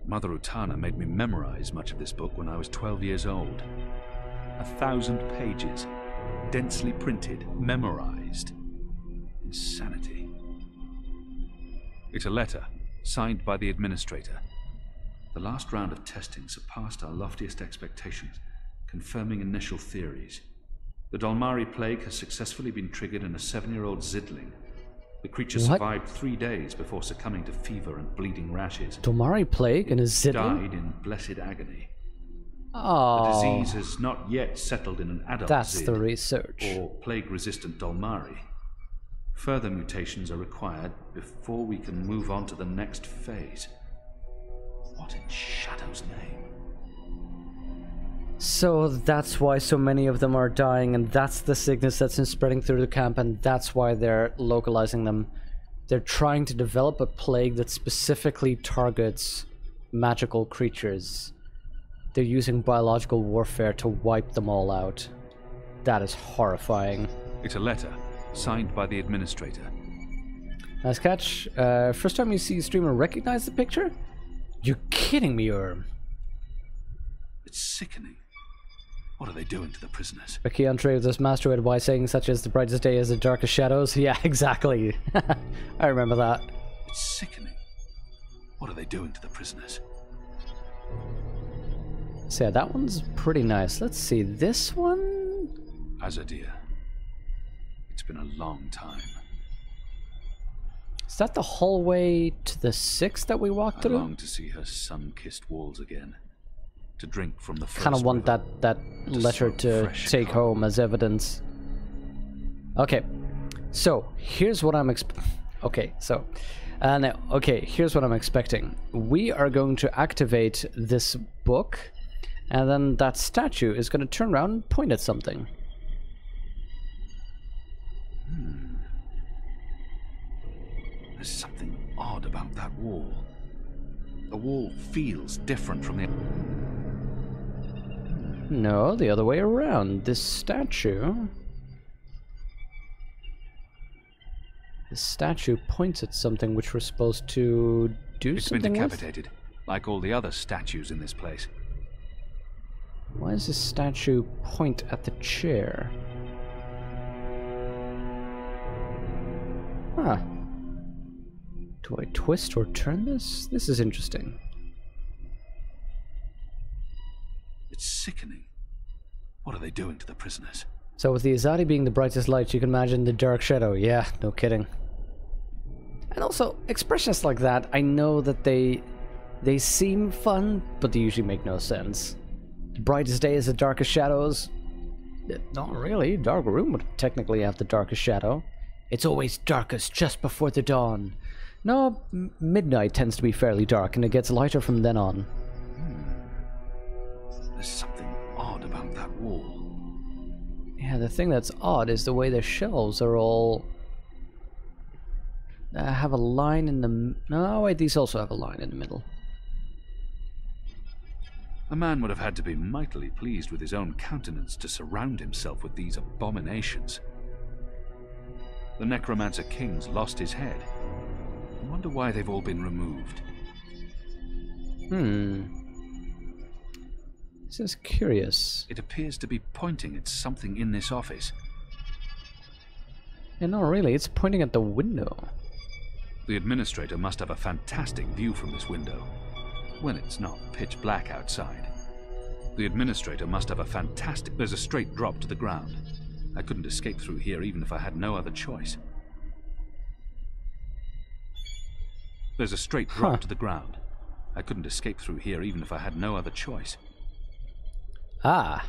Mother Utana made me memorize much of this book when I was 12 years old. 1,000 pages, densely printed, memorized. Insanity. It's a letter, signed by the administrator. The last round of testing surpassed our loftiest expectations, confirming initial theories. The Dolmari plague has successfully been triggered in a 7-year-old Zidling. The creature survived 3 days before succumbing to fever and bleeding rashes. Dolmari plague in a Zidling? Died in blessed agony. Oh. The disease has not yet settled in an adult That's Zid, the research. or plague-resistant Dolmari. Further mutations are required before we can move on to the next phase. What in Shadow's name? So that's why so many of them are dying, and that's the sickness that's been spreading through the camp, and that's why they're localizing them. They're trying to develop a plague that specifically targets magical creatures. They're using biological warfare to wipe them all out. That is horrifying. It's a letter, signed by the administrator. Nice catch. First time you see a streamer recognize the picture? You're kidding me, Urm. It's sickening. What are they doing to the prisoners? Ricky entreated this master by saying such as the brightest day is the darkest shadows. Yeah, exactly. I remember that. It's sickening. What are they doing to the prisoners? So yeah, that one's pretty nice. Let's see, this one? Azadir. It's been a long time. Is that the hallway to the 6 that we walked through? I long to see her sun-kissed walls again. To drink from the first kind of want river, that letter to take home as evidence. Okay, so here's what I'm here's what I'm expecting. We are going to activate this book, and then that statue is going to turn around and point at something. There's something odd about that wall. The wall feels different from the... No, the other way around. This statue points at something which we're supposed to do something with. It's been decapitated, like all the other statues in this place. Why does this statue point at the chair? Huh. Do I twist or turn this? This is interesting. It's sickening. What are they doing to the prisoners? So with the Azadi being the brightest light, you can imagine the dark shadow. Yeah, no kidding. And also, expressions like that, I know that they seem fun, but they usually make no sense. The brightest day is the darkest shadows. Not really. Dark room would technically have the darkest shadow. It's always darkest just before the dawn. No, midnight tends to be fairly dark, and it gets lighter from then on. There's something odd about that wall. Yeah, the thing that's odd is the way the shelves are all... have a line in the... No, wait, these also have a line in the middle. A man would have had to be mightily pleased with his own countenance to surround himself with these abominations. The Necromancer King's lost his head. I wonder why they've all been removed. This is curious. It appears to be pointing at something in this office. Yeah, no, really, it's pointing at the window. The administrator must have a fantastic view from this window, when it's not pitch black outside. The administrator must have a fantastic... There's a straight drop to the ground. I couldn't escape through here even if I had no other choice. There's a straight drop to the ground. I couldn't escape through here even if I had no other choice. Ah.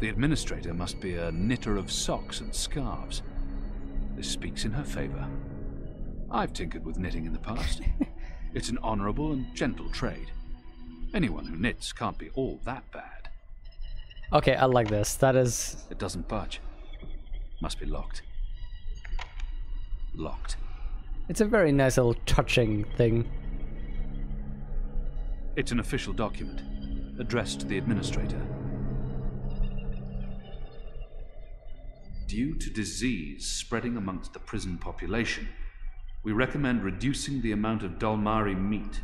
The administrator must be a knitter of socks and scarves. This speaks in her favor. I've tinkered with knitting in the past. It's an honorable and gentle trade. Anyone who knits can't be all that bad. Okay, I like this. That is... It doesn't budge. Must be locked. Locked. It's a very nice little touching thing. It's an official document, addressed to the administrator. Due to disease spreading amongst the prison population, we recommend reducing the amount of Dolmari meat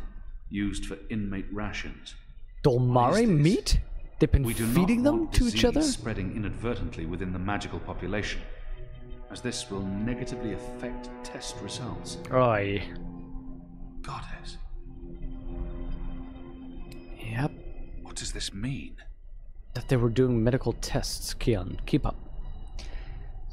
used for inmate rations. Dolmari meat? They've been feeding them to each other? Spreading inadvertently within the magical population, as this will negatively affect test results. Oi. Goddess. Yep. What does this mean? That they were doing medical tests, Keon. Keep up.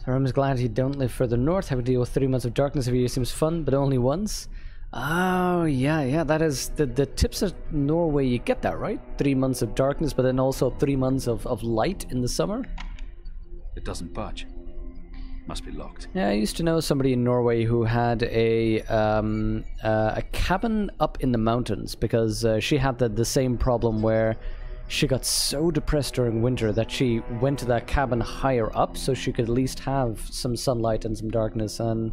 So I'm just glad you don't live further north. Having to deal with 3 months of darkness every year seems fun, but only once. Oh, yeah, that is the tips of Norway. You get that, right? 3 months of darkness, but then also 3 months of light in the summer. It doesn't budge. Must be locked. Yeah, I used to know somebody in Norway who had a cabin up in the mountains because she had the same problem where she got so depressed during winter that she went to that cabin higher up so she could at least have some sunlight and some darkness, and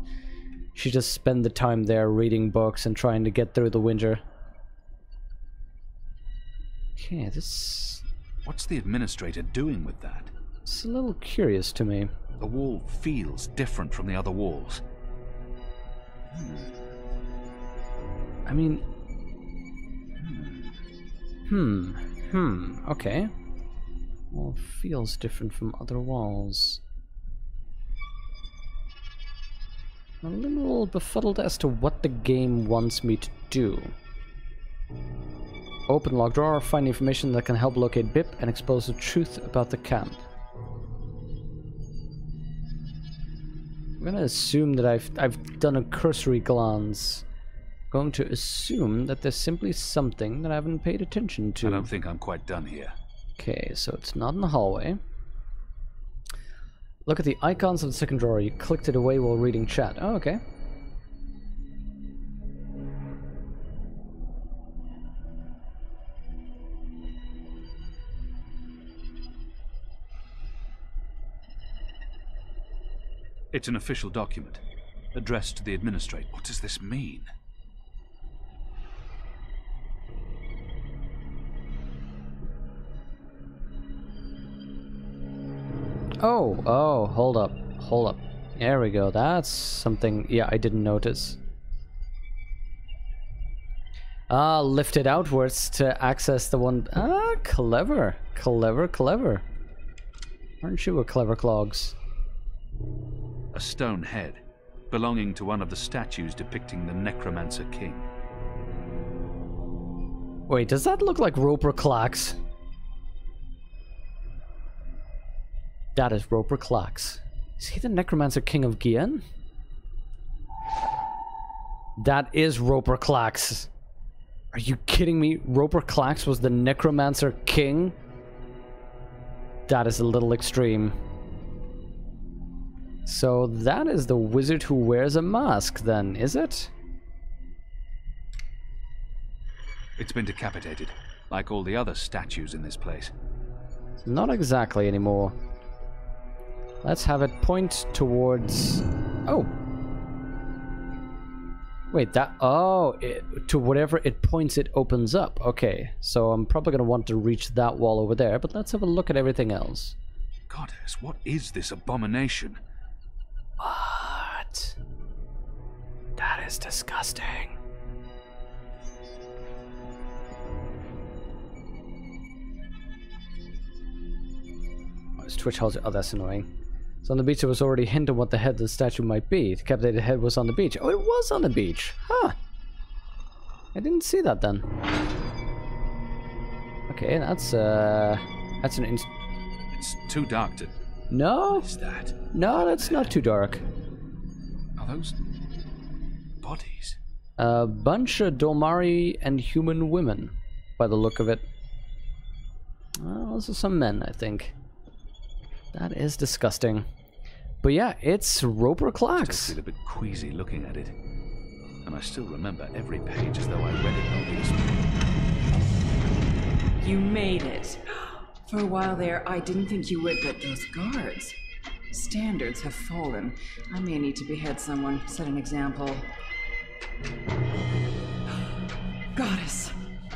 she just spent the time there reading books and trying to get through the winter. Okay, this... What's the administrator doing with that? It's a little curious to me. The wall feels different from the other walls. I mean... okay. Wall feels different from other walls. I'm a little befuddled as to what the game wants me to do. Open log drawer, find information that can help locate Bip and expose the truth about the camp. I'm gonna assume that I've done a cursory glance. I'm going to assume that there's simply something that I haven't paid attention to. I don't think I'm quite done here. Okay, so it's not in the hallway. Look at the icons of the second drawer. You clicked it away while reading chat. Oh, okay. It's an official document, addressed to the administrator. What does this mean? Oh, hold up. There we go. That's something, yeah, I didn't notice. Lift it outwards to access the one. Clever. Aren't you a clever clogs? A stone head, belonging to one of the statues depicting the Necromancer King. Wait, does that look like Roper Clax? That is Roper Clax. Is he the Necromancer King of Gian? That is Roper Clax. Are you kidding me? Roper Clax was the Necromancer King? That is a little extreme. So that is the wizard who wears a mask then, is it? It's been decapitated, like all the other statues in this place. Not exactly anymore. Let's have it point towards... Oh! Wait, that... Oh! To whatever it points, it opens up. Okay, so I'm probably going to want to reach that wall over there, but let's have a look at everything else. Goddess, what is this abomination? What? That is disgusting. Oh, it's Twitch holds it. Oh, that's annoying. So on the beach, there was already a hint of what the head of the statue might be. The decapitated head was on the beach. Oh, it was on the beach. Huh. I didn't see that then. Okay, that's an It's too dark to... No? What is that? No, that's not too dark. Are those... bodies? A bunch of Dolmari and human women, by the look of it. Well, those are some men, I think. That is disgusting. But yeah, it's Roper Clax. I feel a bit queasy looking at it. and I still remember every page as though I read it only this morning. You made it. For a while there, I didn't think you would, but those guards. Standards have fallen. I may need to behead someone, set an example. Goddess,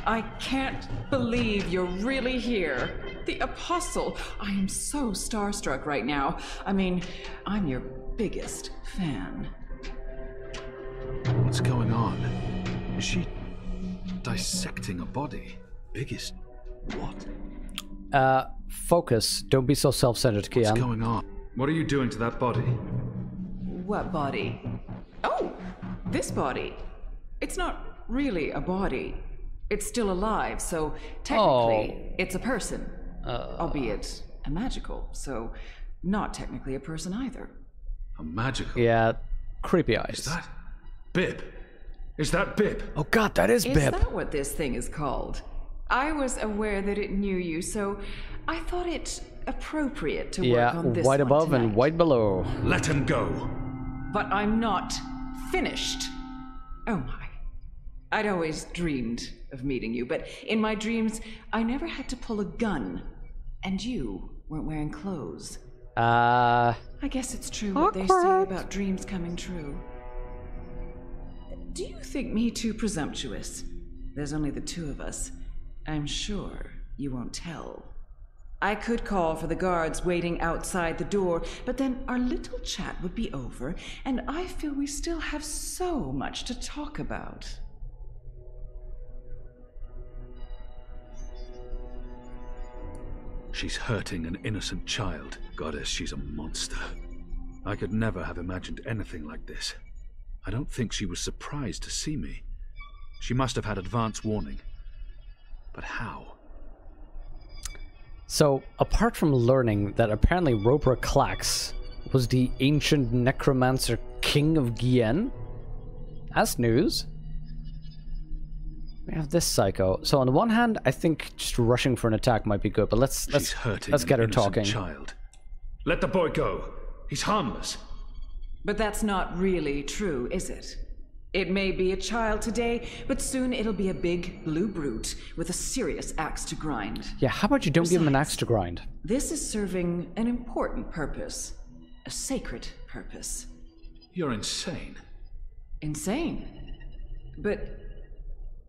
I can't believe you're really here. The Apostle. I am so starstruck right now. I mean, I'm your biggest fan. What's going on? Is she dissecting a body? Biggest what? Focus. Don't be so self-centered, Kian. What's going on? What are you doing to that body? What body? Oh, this body. It's not really a body. It's still alive, so technically it's a person. Albeit a magical, so not technically a person either. A magical? Yeah, creepy eyes. Is that Bib? Is that Bib? Oh god, that is Bib. Is that what this thing is called? I was aware that it knew you, so I thought it appropriate to work on this white one above tonight. and white below. Let him go. But I'm not finished. Oh my. I'd always dreamed of meeting you, but in my dreams, I never had to pull a gun. And you weren't wearing clothes. I guess it's true what they say about dreams coming true. Do you think me too presumptuous? There's only the two of us. I'm sure you won't tell. I could call for the guards waiting outside the door, but then our little chat would be over, and I feel we still have so much to talk about. She's hurting an innocent child. Goddess, she's a monster. I could never have imagined anything like this. I don't think she was surprised to see me. She must have had advance warning. But how? So, apart from learning that apparently Robert Clax was the ancient necromancer king of Gien, that's news. We have this psycho. So on the one hand, I think just rushing for an attack might be good, but let's get her talking. Child. Let the boy go. He's harmless. But that's not really true, is it? It may be a child today, but soon it'll be a big blue brute with a serious axe to grind. Yeah, how about you don't give him an axe to grind? This is serving an important purpose. A sacred purpose. You're insane. Insane? But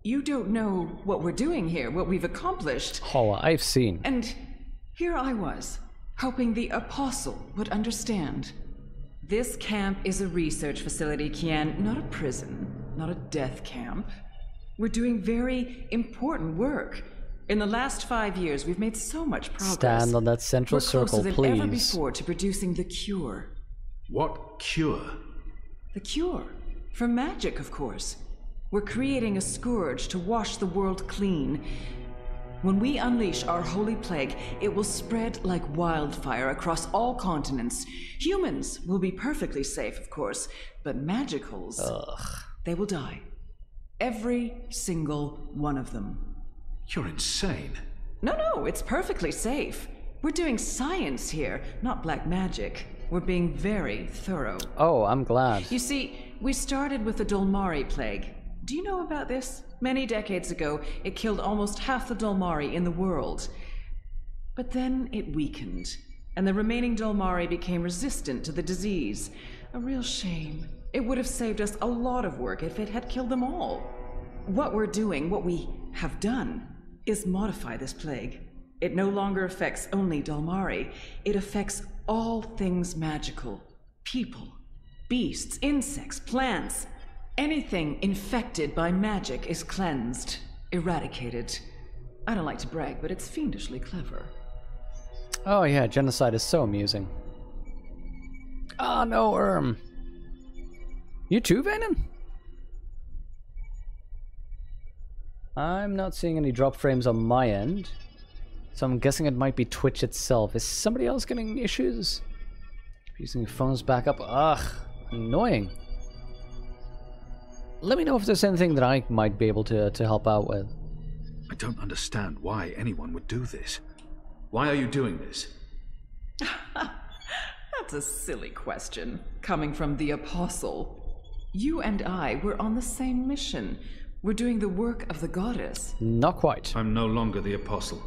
you don't know what we're doing here, what we've accomplished. Oh, I've seen. And here I was, hoping the Apostle would understand. This camp is a research facility, Kian, not a prison, not a death camp. We're doing very important work. In the last 5 years, we've made so much progress. Stand on that central circle, We're closer please. than ever before to producing the cure. What cure? The cure. For magic, of course. We're creating a scourge to wash the world clean. When we unleash our holy plague, it will spread like wildfire across all continents. Humans will be perfectly safe, of course, but magicals, they will die. Every single one of them. You're insane. No, it's perfectly safe. We're doing science here, not black magic. We're being very thorough. Oh, I'm glad. You see, we started with the Dolmari plague. Do you know about this? Many decades ago, it killed almost half the Dolmari in the world. But then it weakened, and the remaining Dolmari became resistant to the disease. A real shame. It would have saved us a lot of work if it had killed them all. What we're doing, what we have done, is modify this plague. It no longer affects only Dolmari. It affects all things magical. People, beasts, insects, plants. Anything infected by magic is cleansed, eradicated. I don't like to brag, but it's fiendishly clever. Oh yeah, genocide is so amusing. Ah, no, You too, Vanen? I'm not seeing any drop frames on my end, so I'm guessing it might be Twitch itself. Is somebody else getting issues? Using your phone's back up? Ugh, annoying. Let me know if there's anything that I might be able to help out with. I don't understand why anyone would do this. Why are you doing this? That's a silly question, coming from the Apostle. You and I were on the same mission. We're doing the work of the goddess. Not quite. I'm no longer the apostle.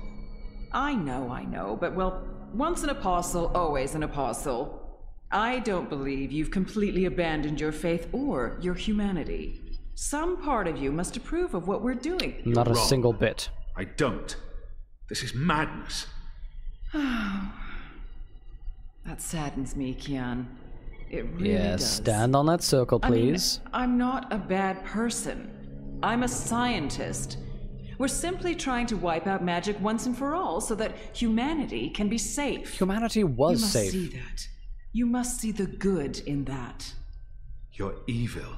I know, but well, once an apostle, always an apostle. I don't believe you've completely abandoned your faith or your humanity. Some part of you must approve of what we're doing. Not a single bit. I don't. This is madness. That saddens me, Kian. It really Yes, does. stand on that circle, please. I mean, I'm not a bad person. I'm a scientist. We're simply trying to wipe out magic once and for all so that humanity can be safe. Humanity was safe. You must see that. You must see the good in that. You're evil.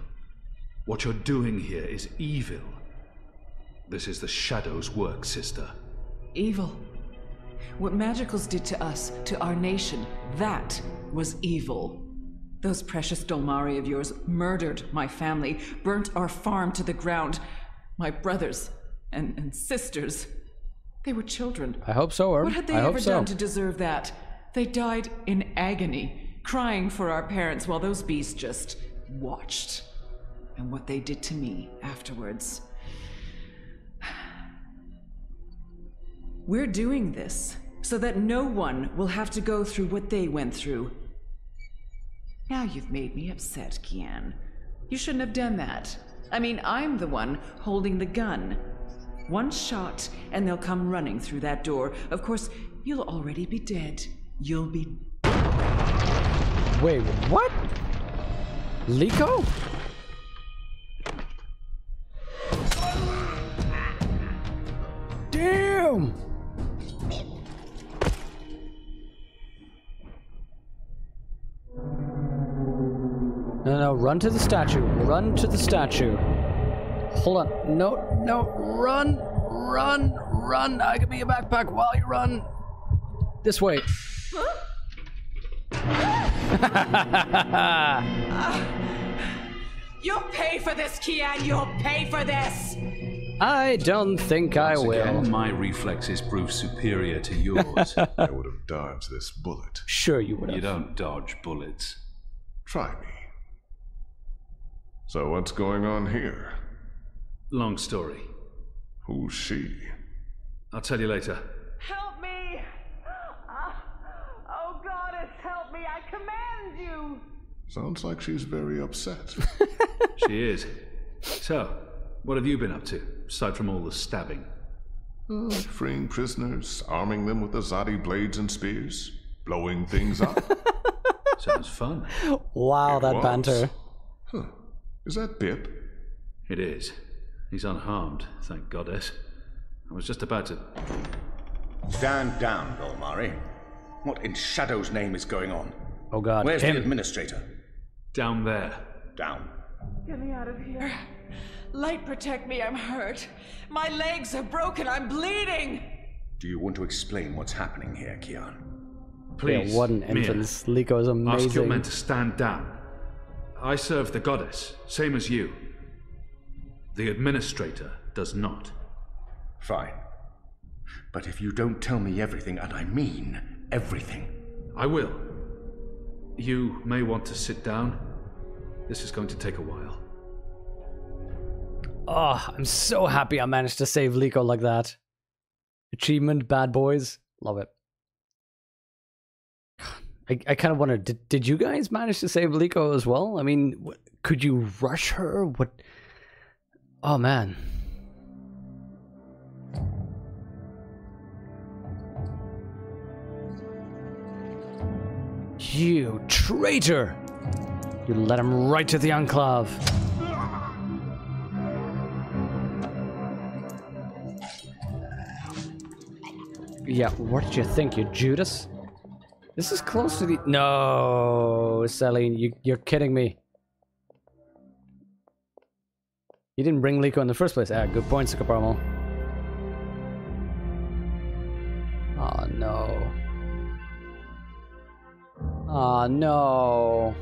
What you're doing here is evil. This is the Shadow's work, sister. Evil. What Magicals did to us, to our nation, that was evil. Those precious Dolmari of yours murdered my family, burnt our farm to the ground. My brothers and sisters. They were children. I hope so, Herb. What had they ever done to deserve that? They died in agony, crying for our parents while those beasts just watched. And what they did to me afterwards. We're doing this so that no one will have to go through what they went through. Now you've made me upset, Kian. You shouldn't have done that. I mean, I'm the one holding the gun. One shot, and they'll come running through that door. Of course, you'll already be dead. You'll be... Wait, what? Liko? Damn! No, run to the statue. Run to the statue. Hold on. No, run. I can be a backpack while you run. This way. You'll pay for this, Kian! You'll pay for this! I don't think I will. Again, my reflexes prove superior to yours. I would have dodged this bullet. Sure you would have. You don't dodge bullets. Try me. So what's going on here? Long story. Who's she? I'll tell you later. Help me! Oh, goddess, help me! I command you! Sounds like she's very upset. She is. So, what have you been up to, aside from all the stabbing? Freeing prisoners, arming them with Azadi blades and spears, blowing things up. Sounds fun. Wow, that banter. Huh. Is that Bip? It is. He's unharmed, thank goddess. I was just about to... Stand down, Dolmari. What in Shadow's name is going on? Oh god, Where's the administrator? Down there. Down. Get me out of here. Light, protect me, I'm hurt. My legs are broken, I'm bleeding! Do you want to explain what's happening here, Kian? Please, yeah, what an entrance. Liko is amazing. Ask your men to stand down. I serve the goddess, same as you. The administrator does not. Fine. But if you don't tell me everything, and I mean everything... I will. You may want to sit down. This is going to take a while. Oh, I'm so happy I managed to save Liko like that. Achievement, bad boys. Love it. I kind of wonder, did you guys manage to save Liko as well? I mean, could you rush her? What? Oh, man. You traitor! You led him right to the Enclave. Yeah, what did you think, you Judas? This is close to the... No, Celine, you're kidding me. You didn't bring Liko in the first place. Ah, good point, Sukaparmal. Oh, no. Oh, no.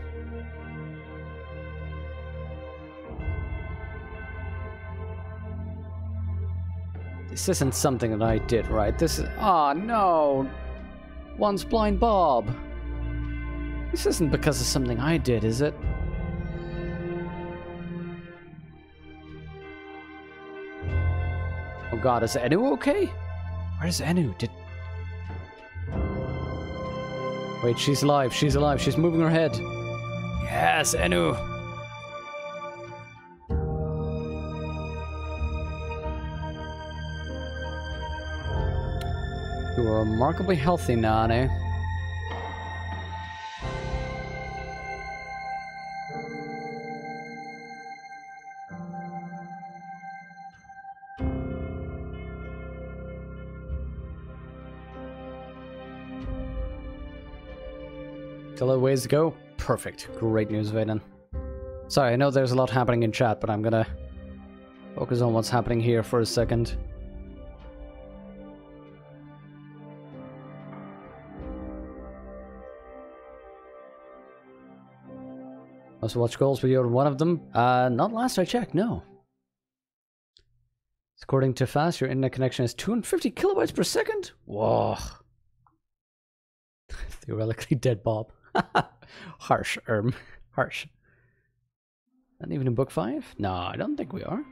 This isn't something that I did, right? This is... Oh, no. Once blind Bob. This isn't because of something I did, is it? god, is Enu okay? Where's Enu? Wait, she's alive, she's alive, she's moving her head. Yes, Enu! You are remarkably healthy, Nane. Still a ways to go? Perfect. Great news, Vaden. Sorry, I know there's a lot happening in chat, but I'm gonna focus on what's happening here for a second. Must watch goals, but you're one of them? Not last I checked, no. According to Fast, your internet connection is 250 kilobytes per second? Whoa. Theoretically dead Bob. Harsh, harsh. Not even in book 5? No, I don't think we are.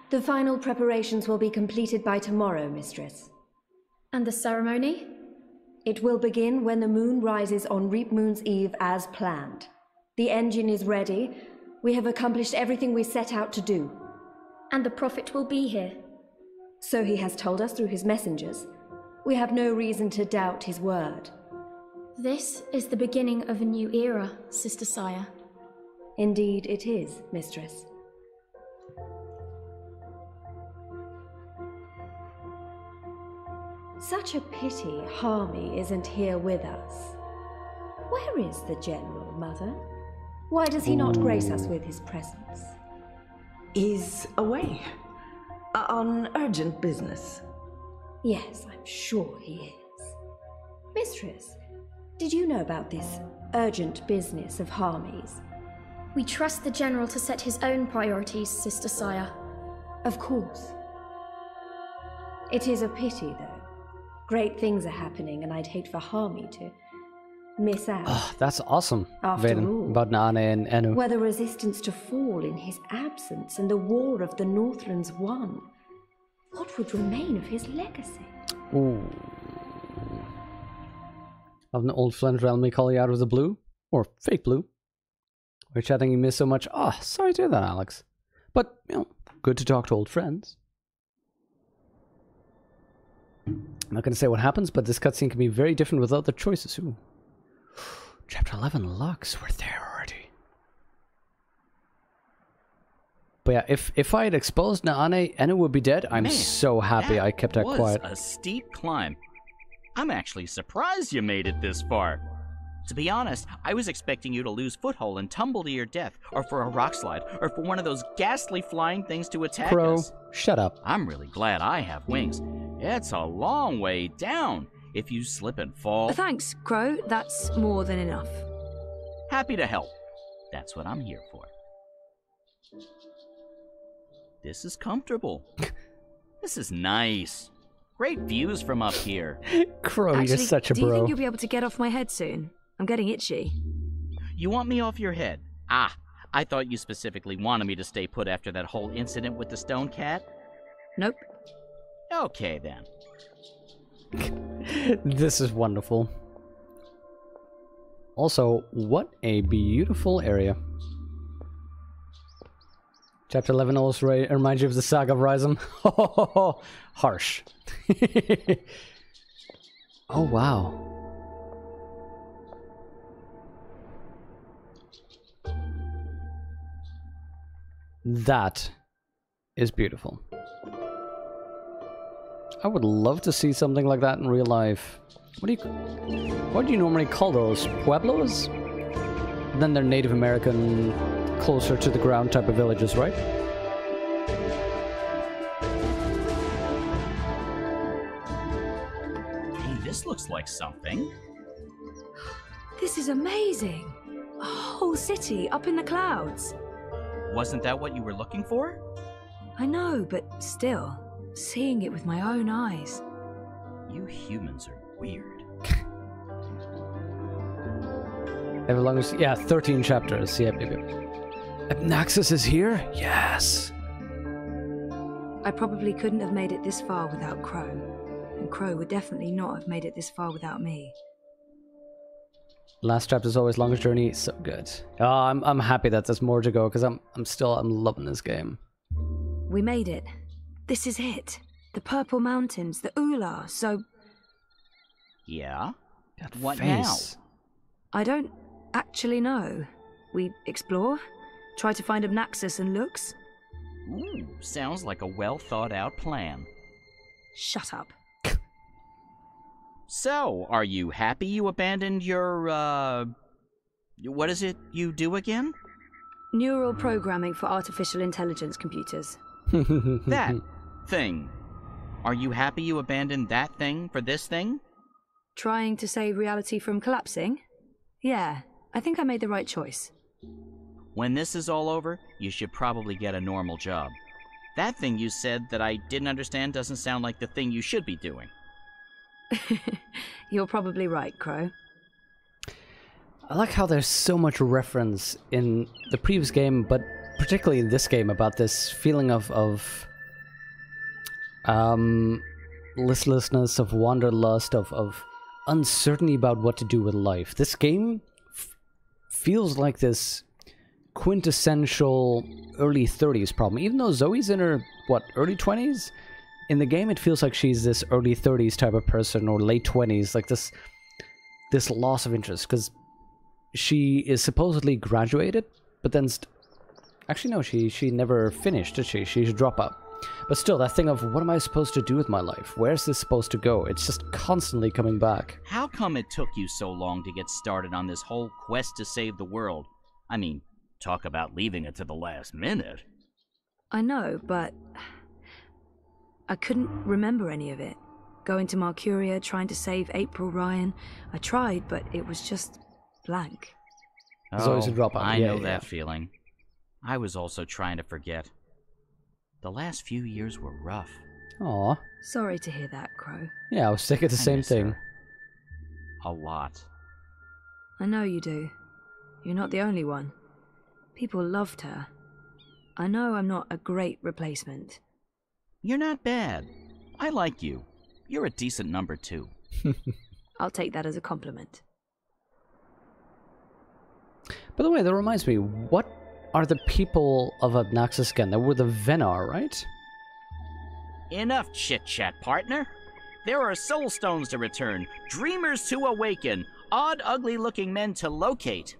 The final preparations will be completed by tomorrow, mistress. And the ceremony? It will begin when the moon rises on Reap Moon's Eve as planned. The engine is ready. We have accomplished everything we set out to do. And the prophet will be here. So he has told us through his messengers. We have no reason to doubt his word. This is the beginning of a new era, Sister Saya. Indeed it is, mistress. Such a pity Harmy isn't here with us. Where is the General, Mother? Why does he not grace us with his presence? He's away. On urgent business. Yes, I'm sure he is. Mistress, did you know about this urgent business of Harmy's? We trust the General to set his own priorities, Sister Saya. Of course. It is a pity, though. Great things are happening, and I'd hate for Harmy to miss out. Oh, that's awesome, After Vaden, all, about Nane and Enu. Were the resistance to fall in his absence and the war of the Northlands won, what would remain of his legacy? Ooh. Of an old friend randomly call you out of the blue? Or fake blue? We're chatting you miss so much. Oh, sorry to hear that, Alex. But, you know, good to talk to old friends. I'm not going to say what happens, but this cutscene can be very different without the choices. Ooh. Chapter 11, Lux. We're there already. But yeah, if I had exposed Naane, Enu would be dead. I'm so happy I kept that quiet. That was a steep climb. I'm actually surprised you made it this far. To be honest, I was expecting you to lose foothold and tumble to your death, or for a rock slide, or for one of those ghastly flying things to attack us. Shut up. I'm really glad I have wings. It's a long way down if you slip and fall. Thanks, Crow. That's more than enough. Happy to help. That's what I'm here for. This is comfortable. This is nice. Great views from up here. Crow, you're such a bro. Do you think you'll be able to get off my head soon? I'm getting itchy. You want me off your head? Ah, I thought you specifically wanted me to stay put after that whole incident with the stone cat. Nope. Okay, then. This is wonderful. Also, what a beautiful area. Chapter 11 also reminds you of the Saga of Rhizome. Harsh. Oh, wow. That is beautiful. I would love to see something like that in real life. What do you normally call those? Pueblos? Then they're Native American, closer to the ground type of villages, right? Hey, this looks like something. This is amazing. A whole city up in the clouds. Wasn't that what you were looking for? I know, but still, seeing it with my own eyes. You humans are weird. As long as, yeah, 13 chapters. Yep. Naxos is here? Yes. I probably couldn't have made it this far without Crow. And Crow would definitely not have made it this far without me. Last chapter is always longest journey. So good. Oh, I'm happy that there's more to go because I'm loving this game. We made it. This is it. The Purple Mountains, the Ula. So Yeah? That What face. now? I don't actually know. We explore, try to find Naxos and Lux. Ooh, sounds like a well-thought-out plan. Shut up. So, are you happy you abandoned your, what is it you do again? Neural programming for artificial intelligence computers. That thing. Are you happy you abandoned that thing for this thing? Trying to save reality from collapsing? Yeah, I think I made the right choice. When this is all over, you should probably get a normal job. That thing you said that I didn't understand doesn't sound like the thing you should be doing. You're probably right, Crow. I like how there's so much reference in the previous game, but particularly in this game, about this feeling of listlessness, of wanderlust, of uncertainty about what to do with life. This game feels like this quintessential early 30s problem. Even though Zoe's in her, early 20s? In the game, it feels like she's this early 30s type of person, or late 20s, like this loss of interest, because she is supposedly graduated, but then actually no, she never finished, did she? She's a dropout. But still, that thing of, what am I supposed to do with my life? Where's this supposed to go? It's just constantly coming back. How come it took you so long to get started on this whole quest to save the world? I mean, talk about leaving it to the last minute. I know, but I couldn't remember any of it. Going to Mercuria, trying to save April Ryan. I tried, but it was just blank. There's always a dropout. I Yeah, know yeah. that feeling. I was also trying to forget. The last few years were rough. Aw. Sorry to hear that, Crow. Yeah, I was thinking the I same miss thing. her. A lot. I know you do. You're not the only one. People loved her. I know I'm not a great replacement. You're not bad. I like you. You're a decent number, too. I'll take that as a compliment. By the way, that reminds me, what are the people of Naxos again? They were the Venar, right? Enough chit-chat, partner. There are soul stones to return, dreamers to awaken, odd, ugly-looking men to locate.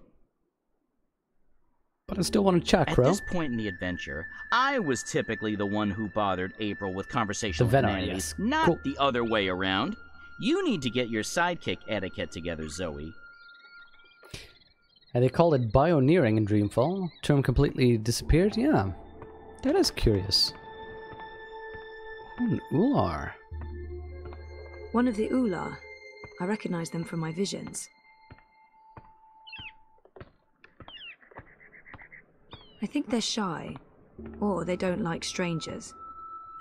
But I still want to chat, At Crow. this point in the adventure, I was typically the one who bothered April with conversational The Venar, humanities, yes. not Cool. the other way around. You need to get your sidekick etiquette together, Zoe. And they call it bioneering in Dreamfall. Term completely disappeared? Yeah. That is curious. An Ular. One of the Ula. I recognize them from my visions. I think they're shy, or they don't like strangers.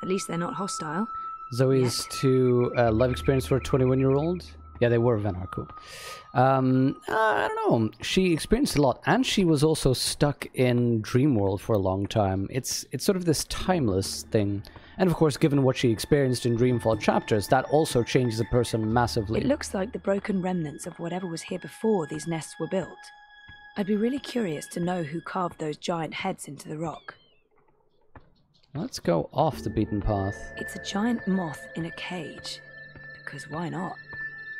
At least they're not hostile. Zoe's to life experience for a 21-year-old. Yeah, they were Venar, cool. I don't know. She experienced a lot, and she was also stuck in Dreamworld for a long time. It's sort of this timeless thing. And of course, given what she experienced in Dreamfall chapters, that also changes a person massively. It looks like the broken remnants of whatever was here before these nests were built. I'd be really curious to know who carved those giant heads into the rock. Let's go off the beaten path. It's a giant moth in a cage. Because why not?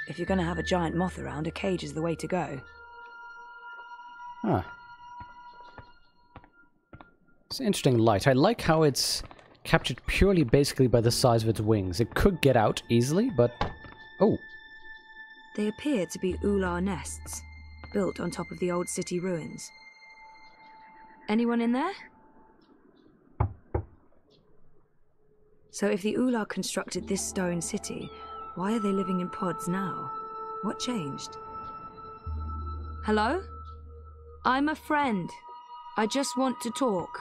If you're going to have a giant moth around, a cage is the way to go. Huh. It's an interesting light. I like how it's captured purely basically by the size of its wings. It could get out easily, but... Oh. They appear to be Ular nests, built on top of the old city ruins. Anyone in there? So if the Ular constructed this stone city, why are they living in pods now? What changed? Hello? I'm a friend. I just want to talk.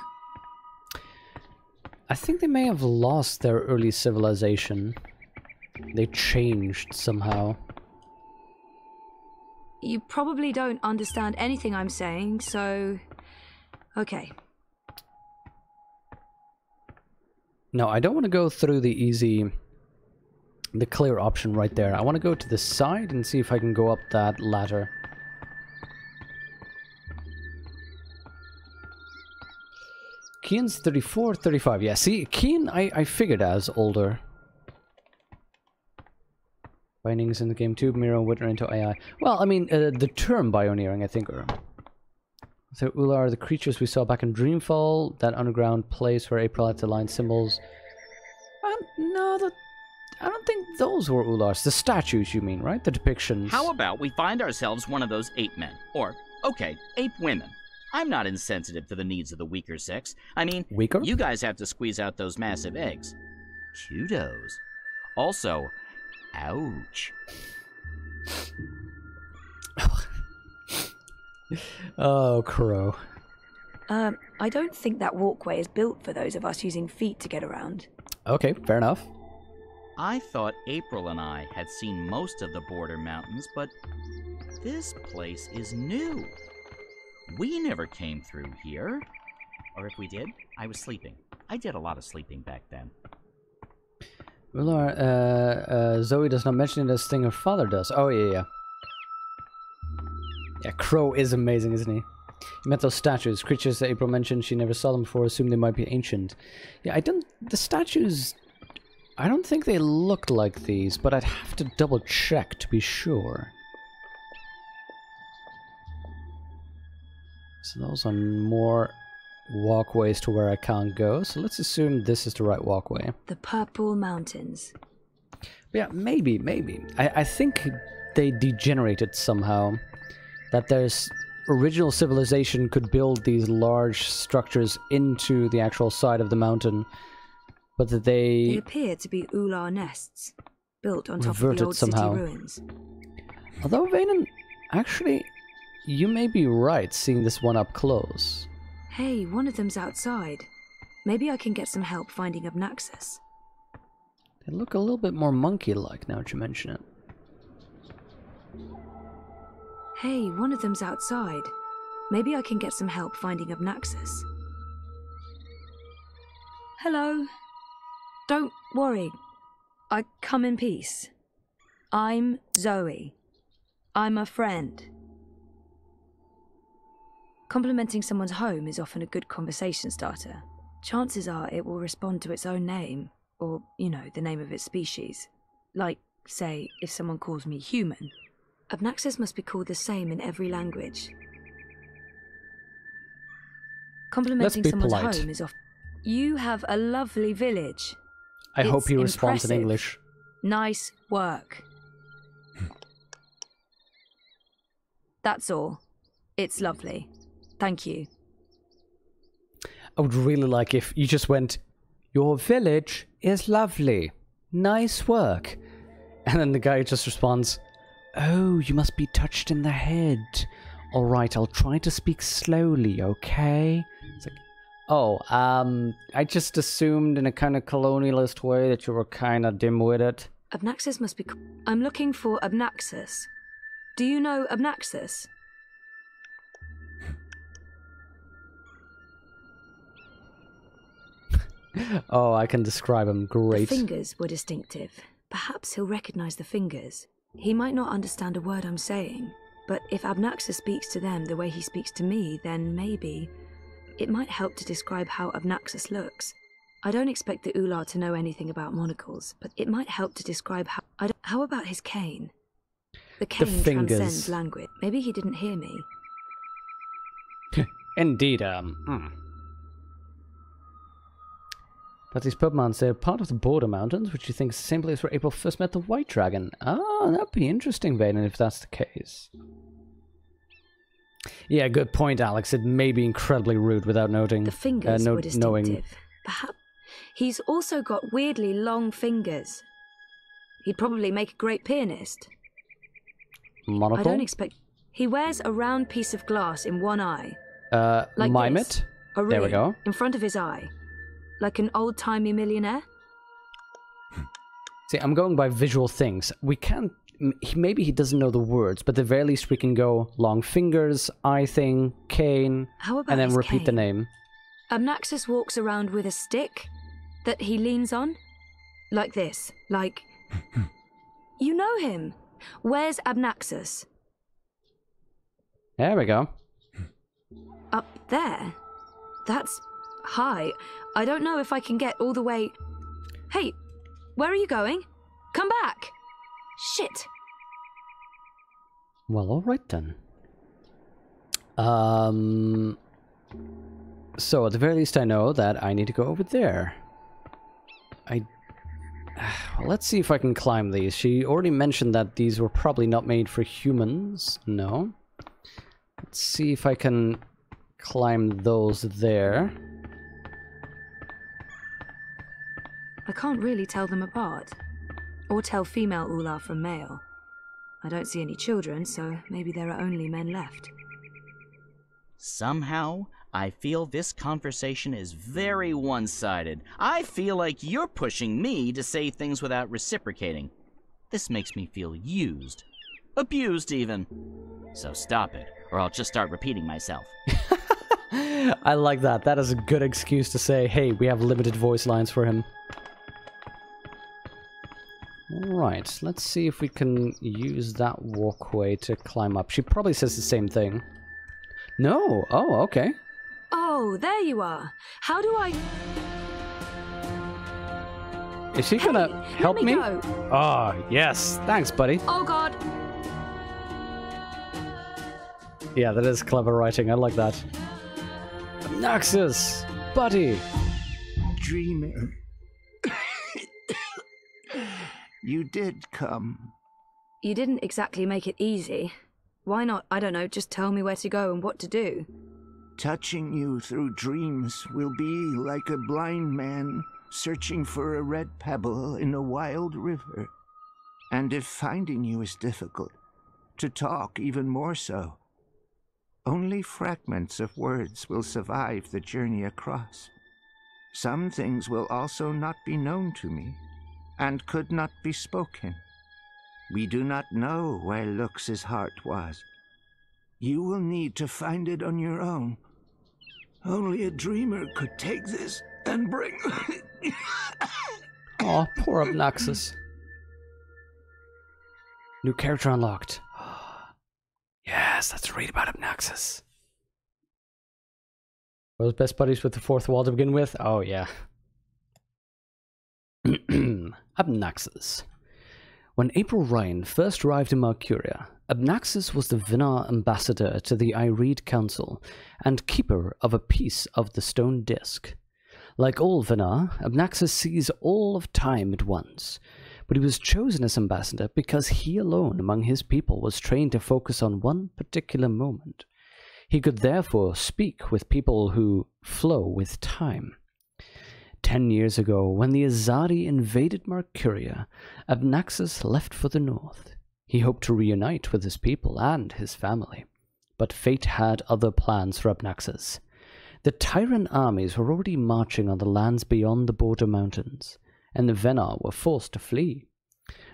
I think they may have lost their early civilization. They changed somehow. You probably don't understand anything I'm saying, so Okay. No, I don't want to go through the clear option right there. I want to go to the side and see if I can go up that ladder. Kian's 34, 35. Yeah, see, Kian, I figured as older. Bindings in the game too, mirror wither into AI. Well, I mean, the term bioneering, I think. So Ula are the creatures we saw back in Dreamfall, that underground place where April had to line symbols. No, I don't think those were Ulars. The statues, you mean, right? The depictions. How about we find ourselves one of those ape men? Or, okay, ape women. I'm not insensitive to the needs of the weaker sex. I mean, weaker? You guys have to squeeze out those massive eggs. Kudos. Also, ouch. Oh, Crow. I don't think that walkway is built for those of us using feet to get around. Okay, fair enough. I thought April and I had seen most of the border mountains, but this place is new. We never came through here. Or if we did, I was sleeping. I did a lot of sleeping back then. Ular, Zoe does not mention this thing her father does. Oh, yeah. Yeah, Crow is amazing, isn't he? He met those statues. Creatures that April mentioned, she never saw them before, assumed they might be ancient. Yeah, the statues, I don't think they looked like these, but I'd have to double check to be sure. So those are more walkways to where I can't go, so let's assume this is the right walkway. The Purple Mountains. Yeah, maybe. I think they degenerated somehow. That there's original civilization could build these large structures into the actual side of the mountain, but that They appear to be Ular nests, built on top of the old somehow. city ruins. Although, Vanen, actually, you may be right seeing this one up close. Hey, one of them's outside. Maybe I can get some help finding Abnaxis. They look a little bit more monkey-like now that you mention it. Hey, one of them's outside. Maybe I can get some help finding Abnaxis. Hello. Don't worry. I come in peace. I'm Zoe. I'm a friend. Complimenting someone's home is often a good conversation starter. Chances are it will respond to its own name, or, you know, the name of its species. Like, say, if someone calls me human. Abnaxis must be called the same in every language. Complimenting someone's home is often... You have a lovely village. I hope he responds in English. Nice work. That's all. It's lovely. Thank you. I would really like if you just went, your village is lovely. Nice work. And then the guy just responds, oh, you must be touched in the head. Alright, I'll try to speak slowly, okay? It's like, oh, I just assumed in a kind of colonialist way that you were kind of dim-witted. Abnaxis must be... I'm looking for Abnaxis. Do you know Abnaxis? Oh, I can describe him. Great. The fingers were distinctive. Perhaps he'll recognize the fingers. He might not understand a word I'm saying, but if Abnaxis speaks to them the way he speaks to me, then maybe... It might help to describe how Abnaxis looks. I don't expect the Ular to know anything about monocles, but it might help to describe how... How about his cane? The cane transcends language. Maybe he didn't hear me. Indeed, But these pub mountains, they're part of the border mountains, which you think is the same place where April first met the White Dragon. Ah, that'd be interesting, Vaden, if that's the case. Yeah, good point, Alex. It may be incredibly rude without noting. The fingers were distinctive. Perhaps he's also got weirdly long fingers. He'd probably make a great pianist. Monocle? I don't expect... He wears a round piece of glass in one eye. Like mime this. it. A ring there we go. in front of his eye. Like an old-timey millionaire? See, I'm going by visual things. We can't... maybe he doesn't know the words, but at the very least we can go long fingers, eye thing, cane, How about and then his repeat the cane? name. Abnaxus walks around with a stick that he leans on. Like this. Like... You know him. Where's Abnaxus? There we go. Up there? That's high. I don't know if I can get all the way... Hey, where are you going? Come back! Shit. Well, alright then. So at the very least I know that I need to go over there. Well, let's see if I can climb these. She already mentioned that these were probably not made for humans. No. Let's see if I can climb those there. I can't really tell them apart. Or tell female Ula from male. I don't see any children, so maybe there are only men left. Somehow, I feel this conversation is very one-sided. I feel like you're pushing me to say things without reciprocating. This makes me feel used. Abused, even. So stop it, or I'll just start repeating myself. I like that. That is a good excuse to say, hey, we have limited voice lines for him. Alright, let's see if we can use that walkway to climb up. She probably says the same thing. No! Oh, okay. Oh, there you are. How do I... Is she gonna help me? Go. Oh, yes. Thanks, buddy. Oh, God. Yeah, that is clever writing. I like that. Naxus! Buddy! Dreamer. You did come. You didn't exactly make it easy. Why not, I don't know, just tell me where to go and what to do? Touching you through dreams will be like a blind man searching for a red pebble in a wild river. And if finding you is difficult, to talk even more so. Only fragments of words will survive the journey across. Some things will also not be known to me, and could not be spoken. We do not know where Lux's heart was. You will need to find it on your own. Only a dreamer could take this and bring... Oh, poor Obnoxus. New character unlocked. Yes, let's read about Obnoxus. Were those best buddies with the fourth wall to begin with? Oh, yeah. Obnoxus. When April Ryan first arrived in Mercuria, Obnoxus was the Vinar ambassador to the Ireed Council and keeper of a piece of the stone disc. Like all Vinar, Obnoxus sees all of time at once, but he was chosen as ambassador because he alone among his people was trained to focus on one particular moment. He could therefore speak with people who flow with time. 10 years ago, when the Azadi invaded Mercuria, Obnoxus left for the north. He hoped to reunite with his people and his family, but fate had other plans for Obnoxus. The Tyrant armies were already marching on the lands beyond the border mountains, and the Venar were forced to flee.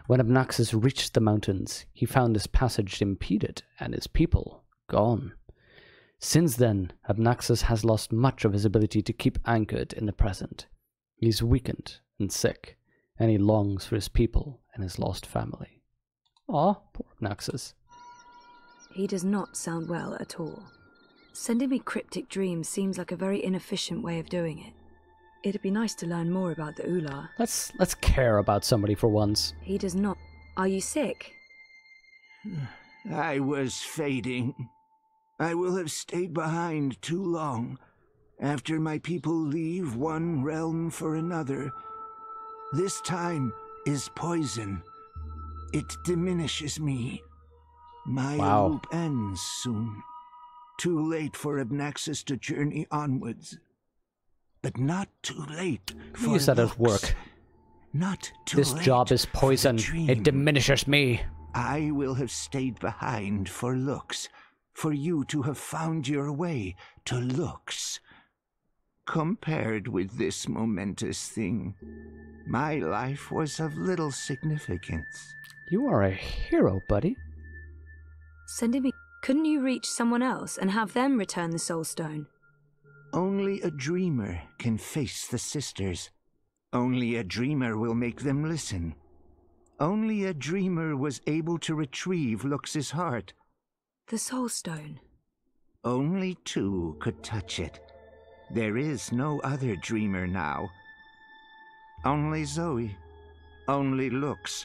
When Obnoxus reached the mountains, he found his passage impeded and his people gone. Since then, Obnoxus has lost much of his ability to keep anchored in the present. He's weakened and sick, and he longs for his people and his lost family. Aw, poor Obnoxus. He does not sound well at all. Sending me cryptic dreams seems like a very inefficient way of doing it. It'd be nice to learn more about the Ula. Let's care about somebody for once. He does not. Are you sick? I was fading. I will have stayed behind too long. After my people leave one realm for another, this time is poison. It diminishes me. My loop ends soon. Too late for Obnoxus to journey onwards. But not too late for You said Lux. at work. Not too This late job is poison. for the It dream. diminishes me. I will have stayed behind for Lux, for you to have found your way to Lux. Compared with this momentous thing, My life was of little significance. You are a hero, buddy. Sending me... Couldn't you reach someone else and have them return the Soul Stone? Only a dreamer can face the sisters. Only a dreamer will make them listen. Only a dreamer was able to retrieve Lux's heart. The Soul Stone. Only two could touch it. There is no other dreamer now. Only Zoe. Only Lux.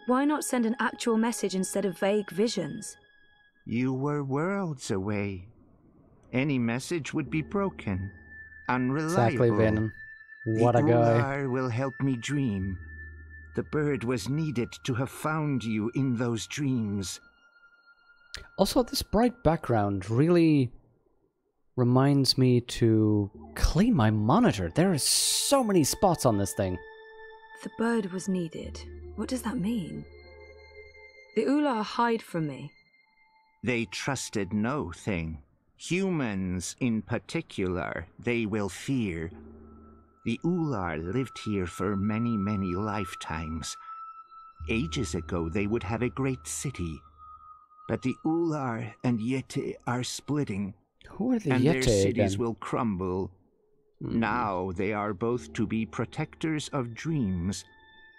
Why not send an actual message instead of vague visions? You were worlds away. Any message would be broken, unreliable. Exactly, Venom. What a guy. The Ular will help me dream. The bird was needed to have found you in those dreams. Also, this bright background really reminds me to clean my monitor. There are so many spots on this thing. The bird was needed. What does that mean? The Ular hide from me. They trusted no thing. Humans in particular, they will fear. The Ular lived here for many, many lifetimes. Ages ago, they would have a great city. But the Ular and Yete are splitting. Who are the and Yete their cities again? will crumble. Now they are both to be protectors of dreams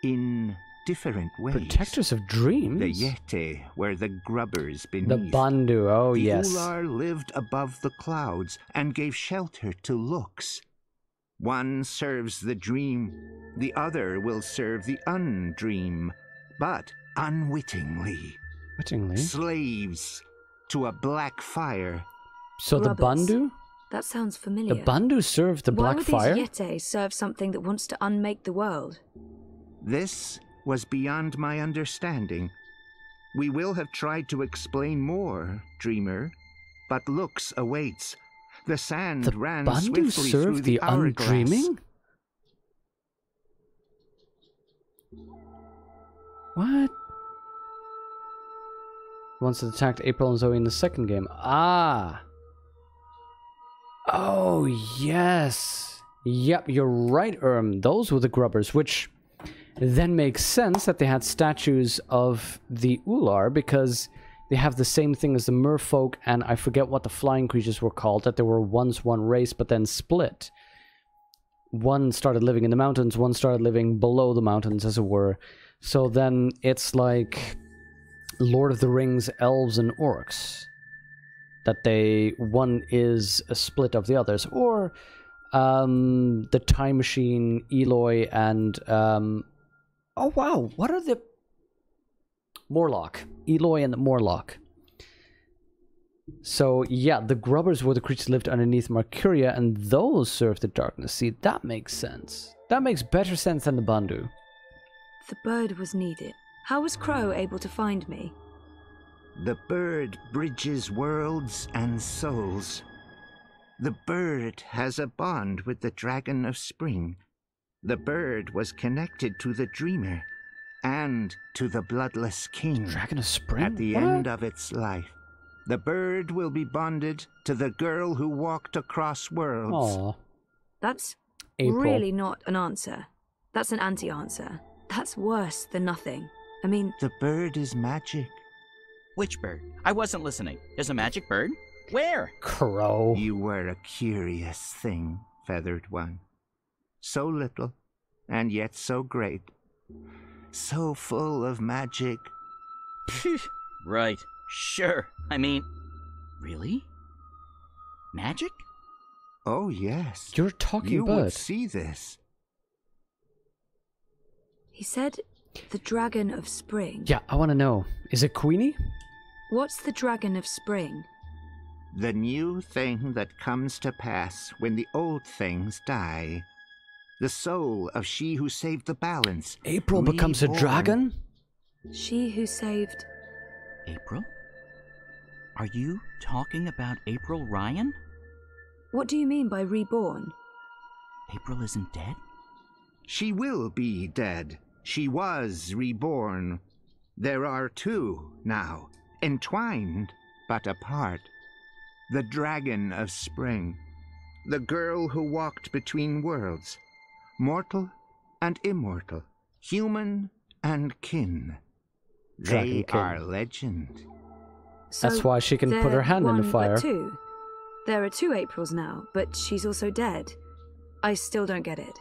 in different ways. Protectors of dreams? The Yete were the grubbers beneath. The Bandu, oh the yes. Ular lived above the clouds and gave shelter to Lux. One serves the dream, the other will serve the undream, but unwittingly. Wittingly? Slaves to a black fire. So the Bandu? That sounds familiar. The Bandu serve the black fire? Why would these Yete serve something that wants to unmake the world? This was beyond my understanding. We will have tried to explain more, Dreamer, but Lux awaits. The sand ran Bandu swiftly serve through the hourglass. undreaming? What? Once it attacked April and Zoe in the second game. Ah! Oh, yes! Yep, you're right, those were the grubbers, which then makes sense that they had statues of the Ular, because they have the same thing as the merfolk, and I forget what the flying creatures were called, that they were once one race, but then split. One started living in the mountains, one started living below the mountains, as it were. So then it's like Lord of the Rings, elves and orcs. That one is a split of the others. Or the Time Machine, Eloy, and... oh wow, what are the... Morlock. Eloy and Morlock. So, yeah, the grubbers were the creatures that lived underneath Mercuria, and those served the darkness. See, that makes sense. That makes better sense than the Bandu. The bird was needed. How was Crow able to find me? The bird bridges worlds and souls. The bird has a bond with the Dragon of Spring. The bird was connected to the Dreamer and to the Bloodless King. Dragon of Spring? At the end of its life, the bird will be bonded to the girl who walked across worlds. Aww. That's April. Really not an answer. That's an anti-answer. That's worse than nothing. I mean... The bird is magic. Which bird? I wasn't listening. There's a magic bird? Where? Crow. You were a curious thing, Feathered One. So little, and yet so great. So full of magic. Right. Sure. I mean... Really? Magic? Oh, yes. You're talking You bird. would see this. He said the Dragon of Spring. Yeah, I want to know. Is it Queenie? What's the Dragon of Spring? The new thing that comes to pass when the old things die. The soul of she who saved the balance. April becomes a dragon? She who saved... April? Are you talking about April Ryan? What do you mean by reborn? April isn't dead? She will be dead. She was reborn. There are two now, entwined but apart. The Dragon of Spring. The girl who walked between worlds. Mortal and immortal, human and kin. Dragon They kin. are legend. That's why she can put her hand in the fire. But two. There are 2 Aprils now, but she's also dead. I still don't get it.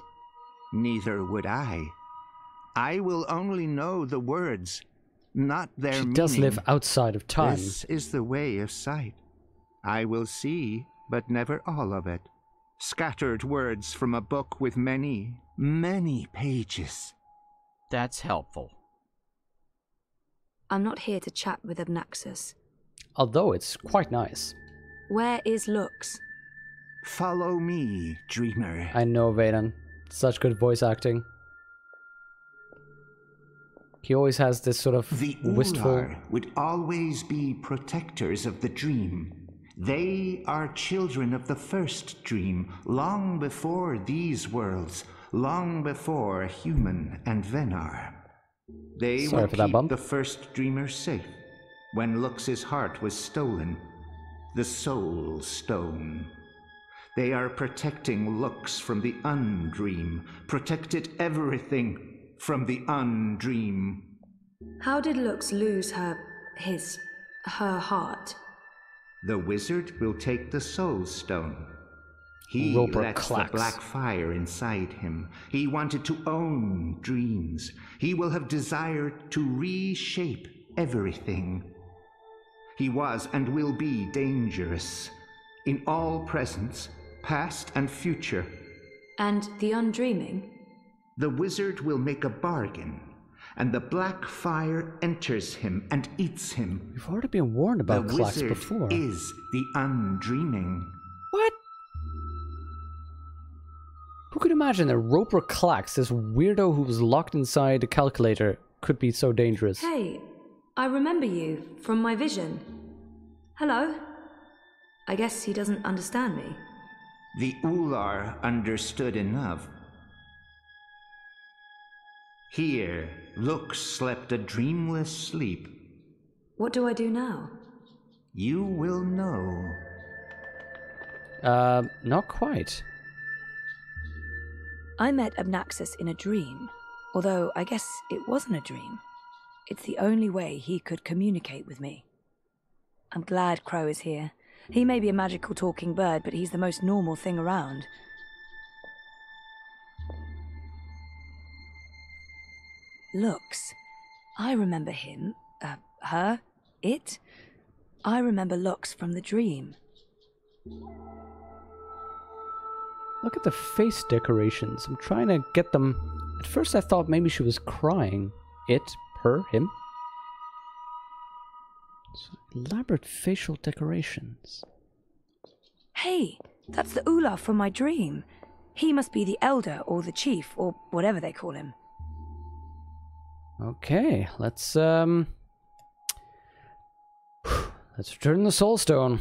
Neither would I. I will only know the words, not their meaning. She does live outside of time. This is the way of sight. I will see, but never all of it. Scattered words from a book with many, many pages. That's helpful. I'm not here to chat with Obnaxus. Although it's quite nice. Where is Lux? Follow me, dreamer. I know, Vaden. Such good voice acting. He always has this sort of the wistful... Ular would always be protectors of the dream. They are children of the first dream, long before these worlds, long before human and Venar. They will keep the first dreamer safe. When Lux's heart was stolen, the Soul Stone. They are protecting Lux from the Undream, protected everything from the Undream. How did Lux lose her heart? The wizard will take the Soul Stone. He Roper lets clacks. the black fire inside him. He wanted to own dreams. He will have desired to reshape everything. He was and will be dangerous in all presence, past and future. And the Undreaming? The wizard will make a bargain, and the black fire enters him and eats him. We've already been warned about the Clax wizard before. Is the Undreaming. What? Who could imagine that Roper Clax, this weirdo who was locked inside a calculator, could be so dangerous? Hey, I remember you from my vision. Hello? I guess he doesn't understand me. The Ular understood enough. Here, Lux slept a dreamless sleep. What do I do now? You will know. Not quite. I met Obnaxus in a dream, although I guess it wasn't a dream. It's the only way he could communicate with me. I'm glad Crow is here. He may be a magical talking bird, but he's the most normal thing around. Lux. I remember him. Her. It. I remember Lux from the dream. Look at the face decorations. I'm trying to get them... At first I thought maybe she was crying. It, her, him. So elaborate facial decorations. Hey, that's the Ular from my dream. He must be the elder or the chief or whatever they call him. Okay, let's return the Soul Stone.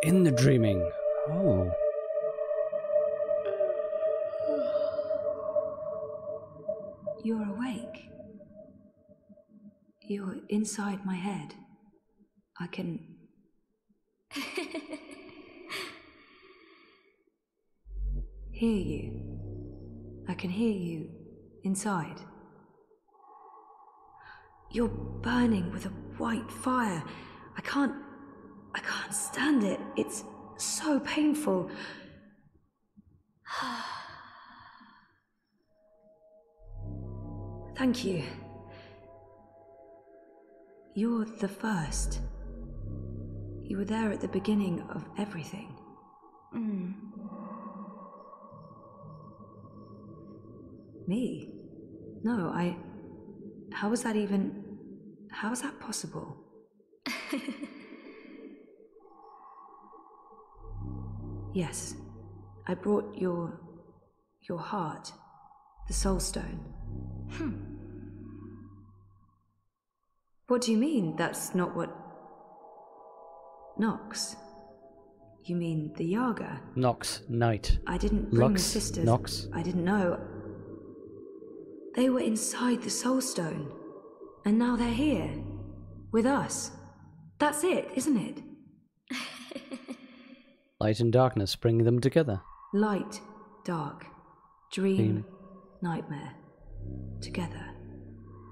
In the dreaming. Oh. You're awake. You're inside my head. I can... hear you. I can hear you inside. You're burning with a white fire. I can't stand it. It's so painful. Thank you. You're the first. You were there at the beginning of everything. Me? No, how was that even... How is that possible? Yes, I brought your heart, the Soul Stone. What do you mean that's not what... Nox? You mean the Yaga? Nox, Knight. I didn't bring Lux, the sisters. Nox. I didn't know. They were inside the Soul Stone, and now they're here. With us. That's it, isn't it? Light and darkness bring them together. Light, dark, dream, nightmare. Together.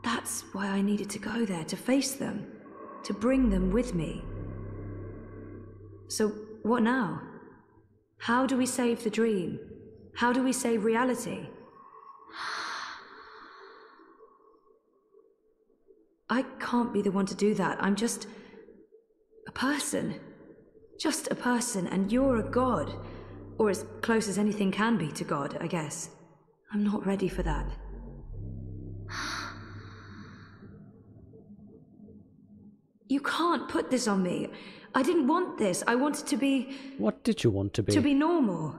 That's why I needed to go there, to face them. To bring them with me. So, what now? How do we save the dream? How do we save reality? I can't be the one to do that. I'm just a person. Just a person, and you're a god. Or as close as anything can be to God, I guess. I'm not ready for that. You can't put this on me. I didn't want this. I wanted to be... What did you want to be? To be normal.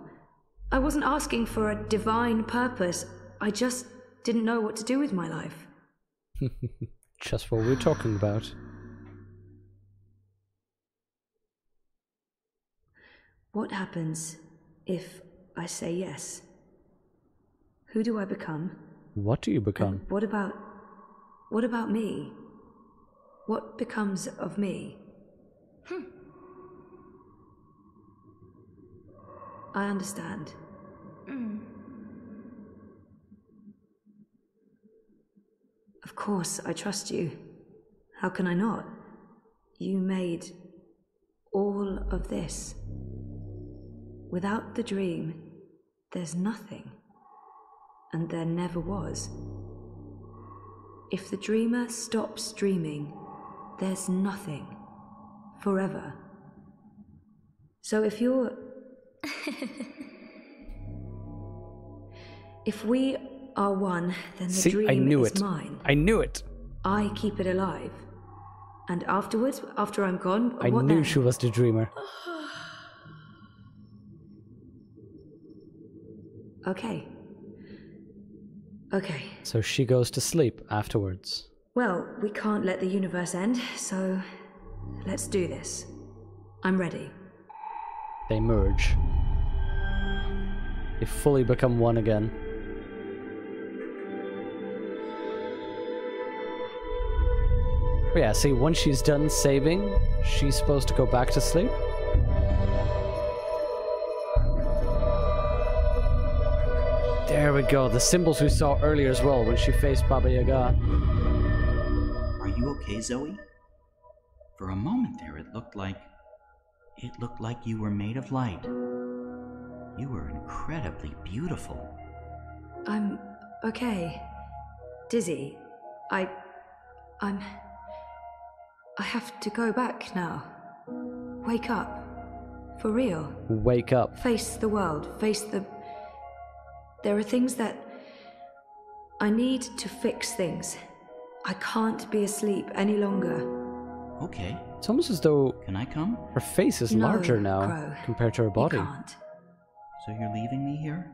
I wasn't asking for a divine purpose. I just didn't know what to do with my life. Just what we're talking about. What happens if I say yes? Who do I become? What do you become? And what about me? What becomes of me? I understand. Of course, I trust you. How can I not? You made all of this. Without the dream, there's nothing. And there never was. If the dreamer stops dreaming, there's nothing. Forever. So if you're... If we are one, then the dream is mine. I knew it. I keep it alive. And afterwards, after I'm gone, I what knew then? she was the dreamer. Okay. Okay. So she goes to sleep afterwards. Well, we can't let the universe end, so let's do this. I'm ready. They merge. They fully become one again. But yeah, see, once she's done saving, she's supposed to go back to sleep. There we go, the symbols we saw earlier as well when she faced Baba Yaga. Are you okay, Zoe? For a moment there, it looked like you were made of light. You were incredibly beautiful. I'm okay. Dizzy. I have to go back now. Wake up. For real. Wake up. Face the world. Face the... There are things that... I need to fix things. I can't be asleep any longer. Okay. It's almost as though... Can I come? Her face is larger now Crow. compared to her body. You can't. So you're leaving me here?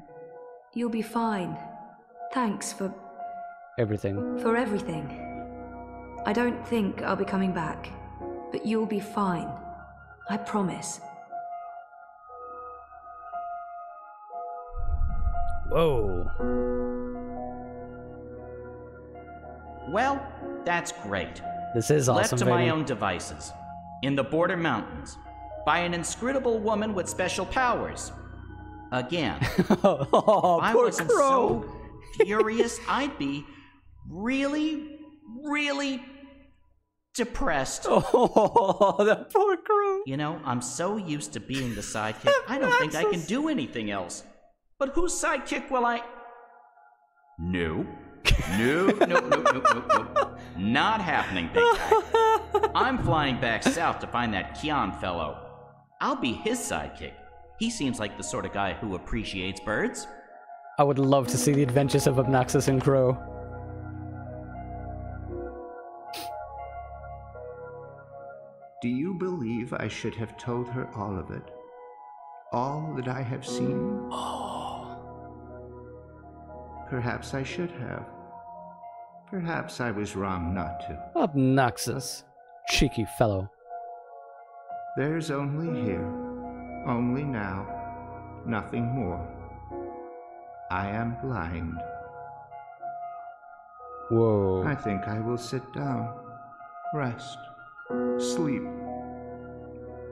You'll be fine. Thanks for... Everything. For everything. I don't think I'll be coming back, but you'll be fine. I promise. Whoa. Well, that's great. This is awesome. Left to baby. my own devices, in the border mountains, by an inscrutable woman with special powers. Again. Oh, if I poor wasn't Crow. so furious, I'd be really depressed. Oh, that poor Crow. You know, I'm so used to being the sidekick, I don't think I can do anything else. But whose sidekick will I... No. No. Not happening, big guy. I'm flying back south to find that Kian fellow. I'll be his sidekick. He seems like the sort of guy who appreciates birds. I would love to see the adventures of Obnaxus and Crow. Do you believe I should have told her all of it? All that I have seen? Oh. Perhaps I should have. Perhaps I was wrong not to. Obnaxus. Cheeky fellow. There's only here, only now, nothing more. I am blind. Whoa. I think I will sit down, rest. Sleep.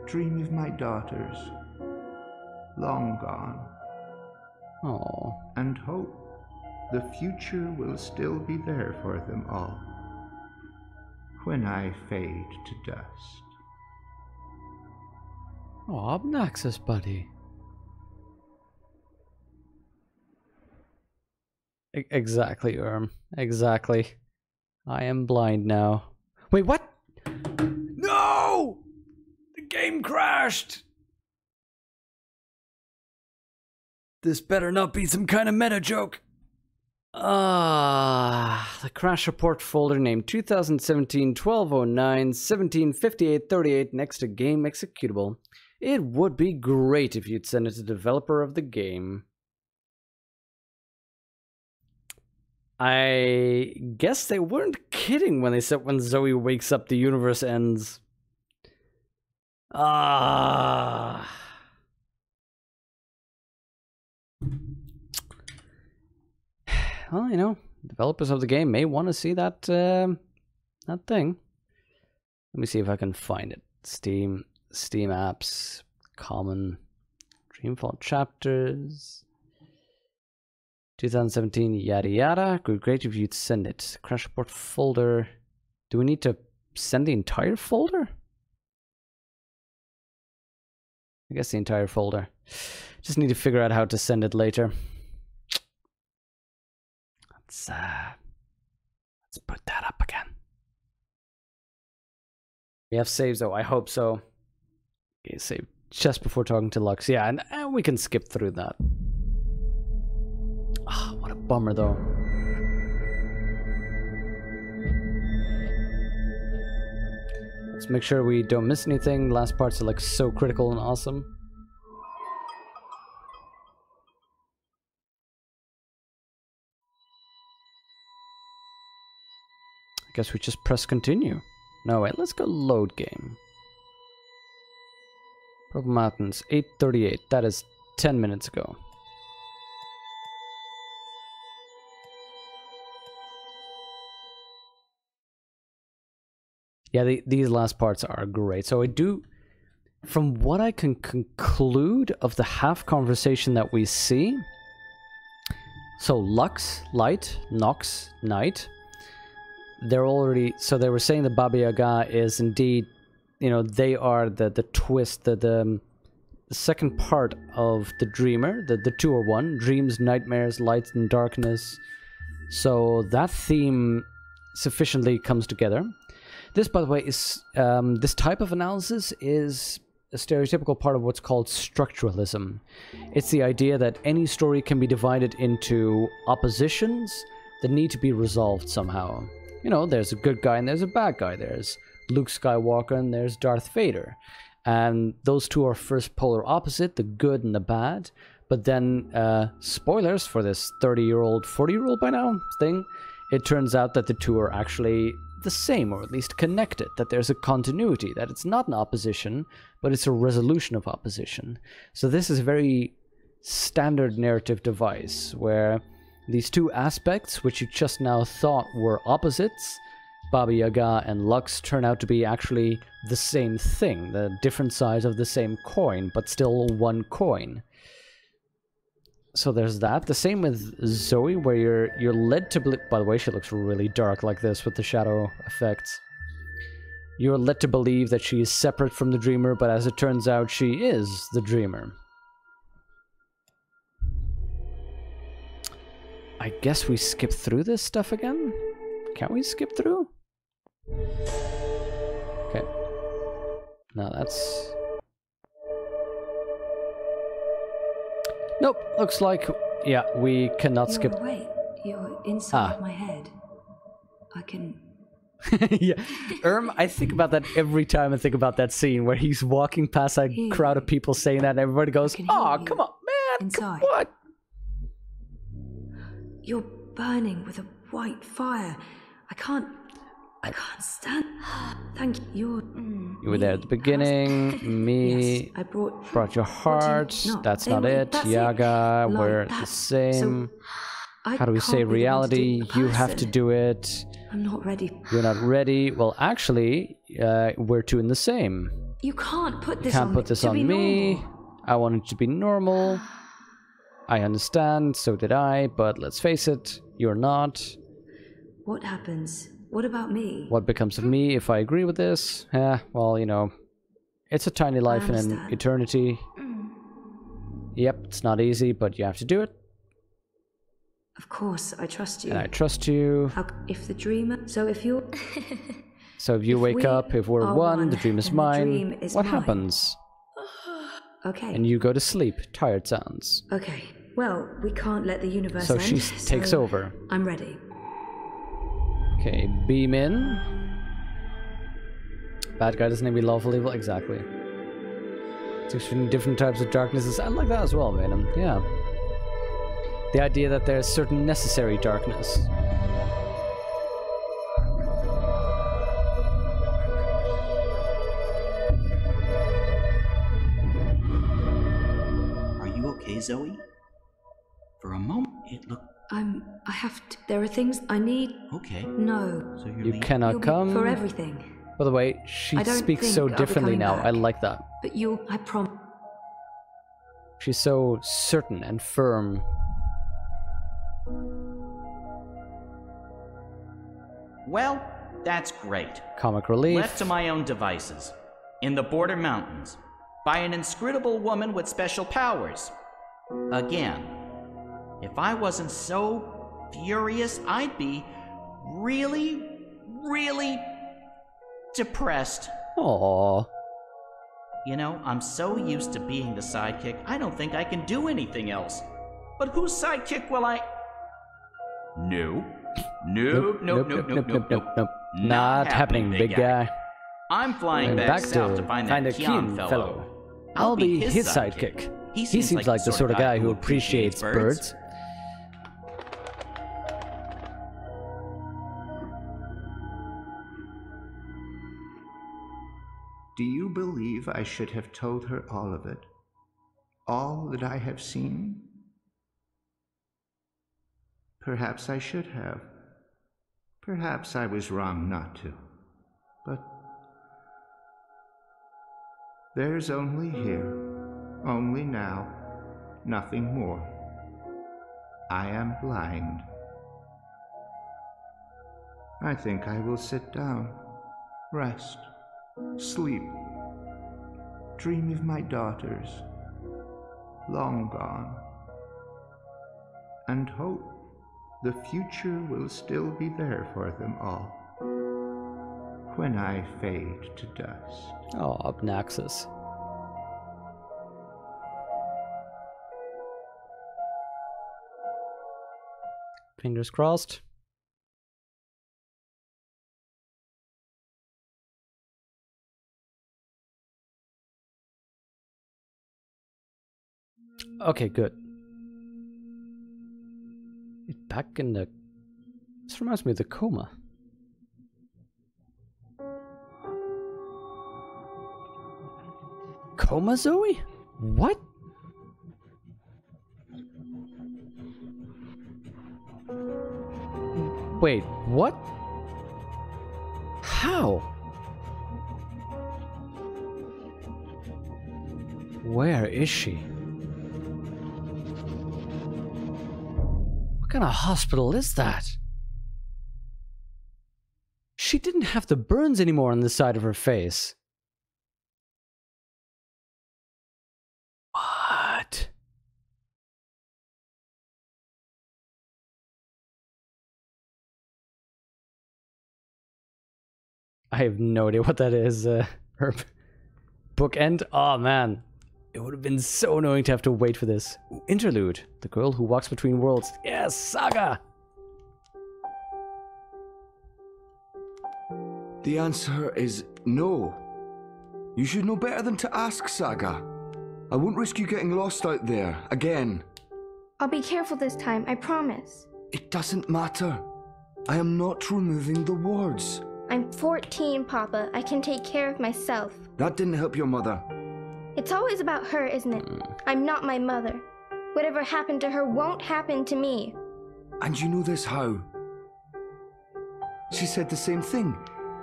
Dream of my daughters, long gone. Oh. And hope the future will still be there for them all when I fade to dust. Oh, obnoxious, buddy. Exactly, Exactly. I am blind now. Wait, what? No! The game crashed! This better not be some kind of meta joke. The crash report folder named 2017-1209-1758-38 next to game executable. It would be great if you'd send it to the developer of the game. I guess they weren't kidding when they said when Zoe wakes up, the universe ends. Well, you know, developers of the game may want to see that that thing. Let me see if I can find it. Steam apps, common, Dreamfall chapters. 2017, yada yada. Great if you'd send it. Crash report folder. Do we need to send the entire folder? I guess the entire folder. Just need to figure out how to send it later. Let's put that up again. We have saves though, I hope so. Okay, save just before talking to Lux. Yeah, and we can skip through that. Ah, what a bummer though. Let's make sure we don't miss anything. The last parts are like so critical and awesome. I guess we just press continue. No, wait, let's go load game. Purple Mountains, 8:38. That is 10 minutes ago. Yeah, these last parts are great. So I do, from what I can conclude of the half conversation that we see, so Lux, light, Nox, night, they're already, so they were saying that Baba Yaga is indeed, you know, they are the twist, the second part of the Dreamer, the two are one, dreams, nightmares, light and darkness. So that theme sufficiently comes together. This, by the way, is this type of analysis is a stereotypical part of what's called structuralism. It's the idea that any story can be divided into oppositions that need to be resolved somehow. You know, there's a good guy and there's a bad guy. There's Luke Skywalker and there's Darth Vader. And those two are first polar opposite, the good and the bad. But then, spoilers for this 30-year-old, 40-year-old by now thing, it turns out that the two are actually the same, or at least connected, that there's a continuity, that it's not an opposition, but it's a resolution of opposition. So this is a very standard narrative device, where these two aspects, which you just now thought were opposites, Baba Yaga and Lux, turn out to be actually the same thing, the different sides of the same coin, but still one coin. So there's that. The same with Zoe, where you're led to believe... By the way, she looks really dark like this with the shadow effects. You're led to believe that she is separate from the Dreamer, but as it turns out, she is the Dreamer. I guess we skip through this stuff again? Can we skip through? Okay. Now that's... Nope, looks like, yeah, we cannot skip. Wait, you're inside my head. I can... Yeah, I think about that every time I think about that scene where he's walking past a crowd of people saying that and everybody goes, "Oh, come on, man, inside. What? You're burning with a white fire. I can't stand... Thank you. You were there at the beginning. Me. Yes, I brought your heart. No, that's not it. that's Yaga, it. we're Like the same. So how do we say reality? You have to do it. I'm not ready. You're not ready. Well, actually, we're two in the same. You can't put this Can't on put this to on be me. normal. I want it to be normal. I understand, so did I, but let's face it, you're not. What happens? What about me? What becomes of me if I agree with this? Well, you know, it's a tiny life in an understand. eternity. Yep, it's not easy, but you have to do it. Of course, I trust you. And I trust you. If the dreamer... So if you're... So if you wake up, if we're one, the dream is mine. dream is What mine. happens? Okay. And you go to sleep. Tired sounds. Okay. Well, we can't let the universe So end. she takes over. I'm ready. Okay, beam in. Bad guy doesn't need to be lawful evil. Exactly. 16 different types of darknesses. I like that as well, Venom. Yeah. The idea that there's certain necessary darkness. Are you okay, Zoe? For a moment, it looked... I have to... There are things I need... Okay. No. So you're You leaving? cannot You'll be come. for everything. By the way, she I don't speaks think so I'll be differently coming now. back. I like that. But I promise. She's so certain and firm. Well, that's great. Comic relief. Left to my own devices, in the Border Mountains, by an inscrutable woman with special powers. Again, if I wasn't so furious, I'd be really, really depressed. Aww. You know, I'm so used to being the sidekick, I don't think I can do anything else. But whose sidekick will I... No. Nope. Not happening, big guy. I'm flying back south to find that Kian fellow. I'll be his sidekick. He seems like the sort of guy who appreciates birds. Do you believe I should have told her all of it? All that I have seen? Perhaps I should have. Perhaps I was wrong not to. But there's only here, only now, nothing more. I am blind. I think I will sit down, rest, sleep, dream of my daughters, long gone, and hope the future will still be there for them all when I fade to dust. Oh, Obnaxis. Fingers crossed. Okay, good. Back in the... This reminds me of the coma. Coma, Zoe? What? Wait, what? How? Where is she? What kind of hospital is that? She didn't have the burns anymore on the side of her face. What? I have no idea what that is, Herb. Bookend? Oh man. It would have been so annoying to have to wait for this. Ooh, interlude. The girl who walks between worlds. Yes, Saga! The answer is no. You should know better than to ask, Saga. I won't risk you getting lost out there, again. I'll be careful this time, I promise. It doesn't matter. I am not removing the wards. I'm 14, Papa. I can take care of myself. That didn't help your mother. It's always about her, isn't it? I'm not my mother. Whatever happened to her won't happen to me. And you know this how? She said the same thing.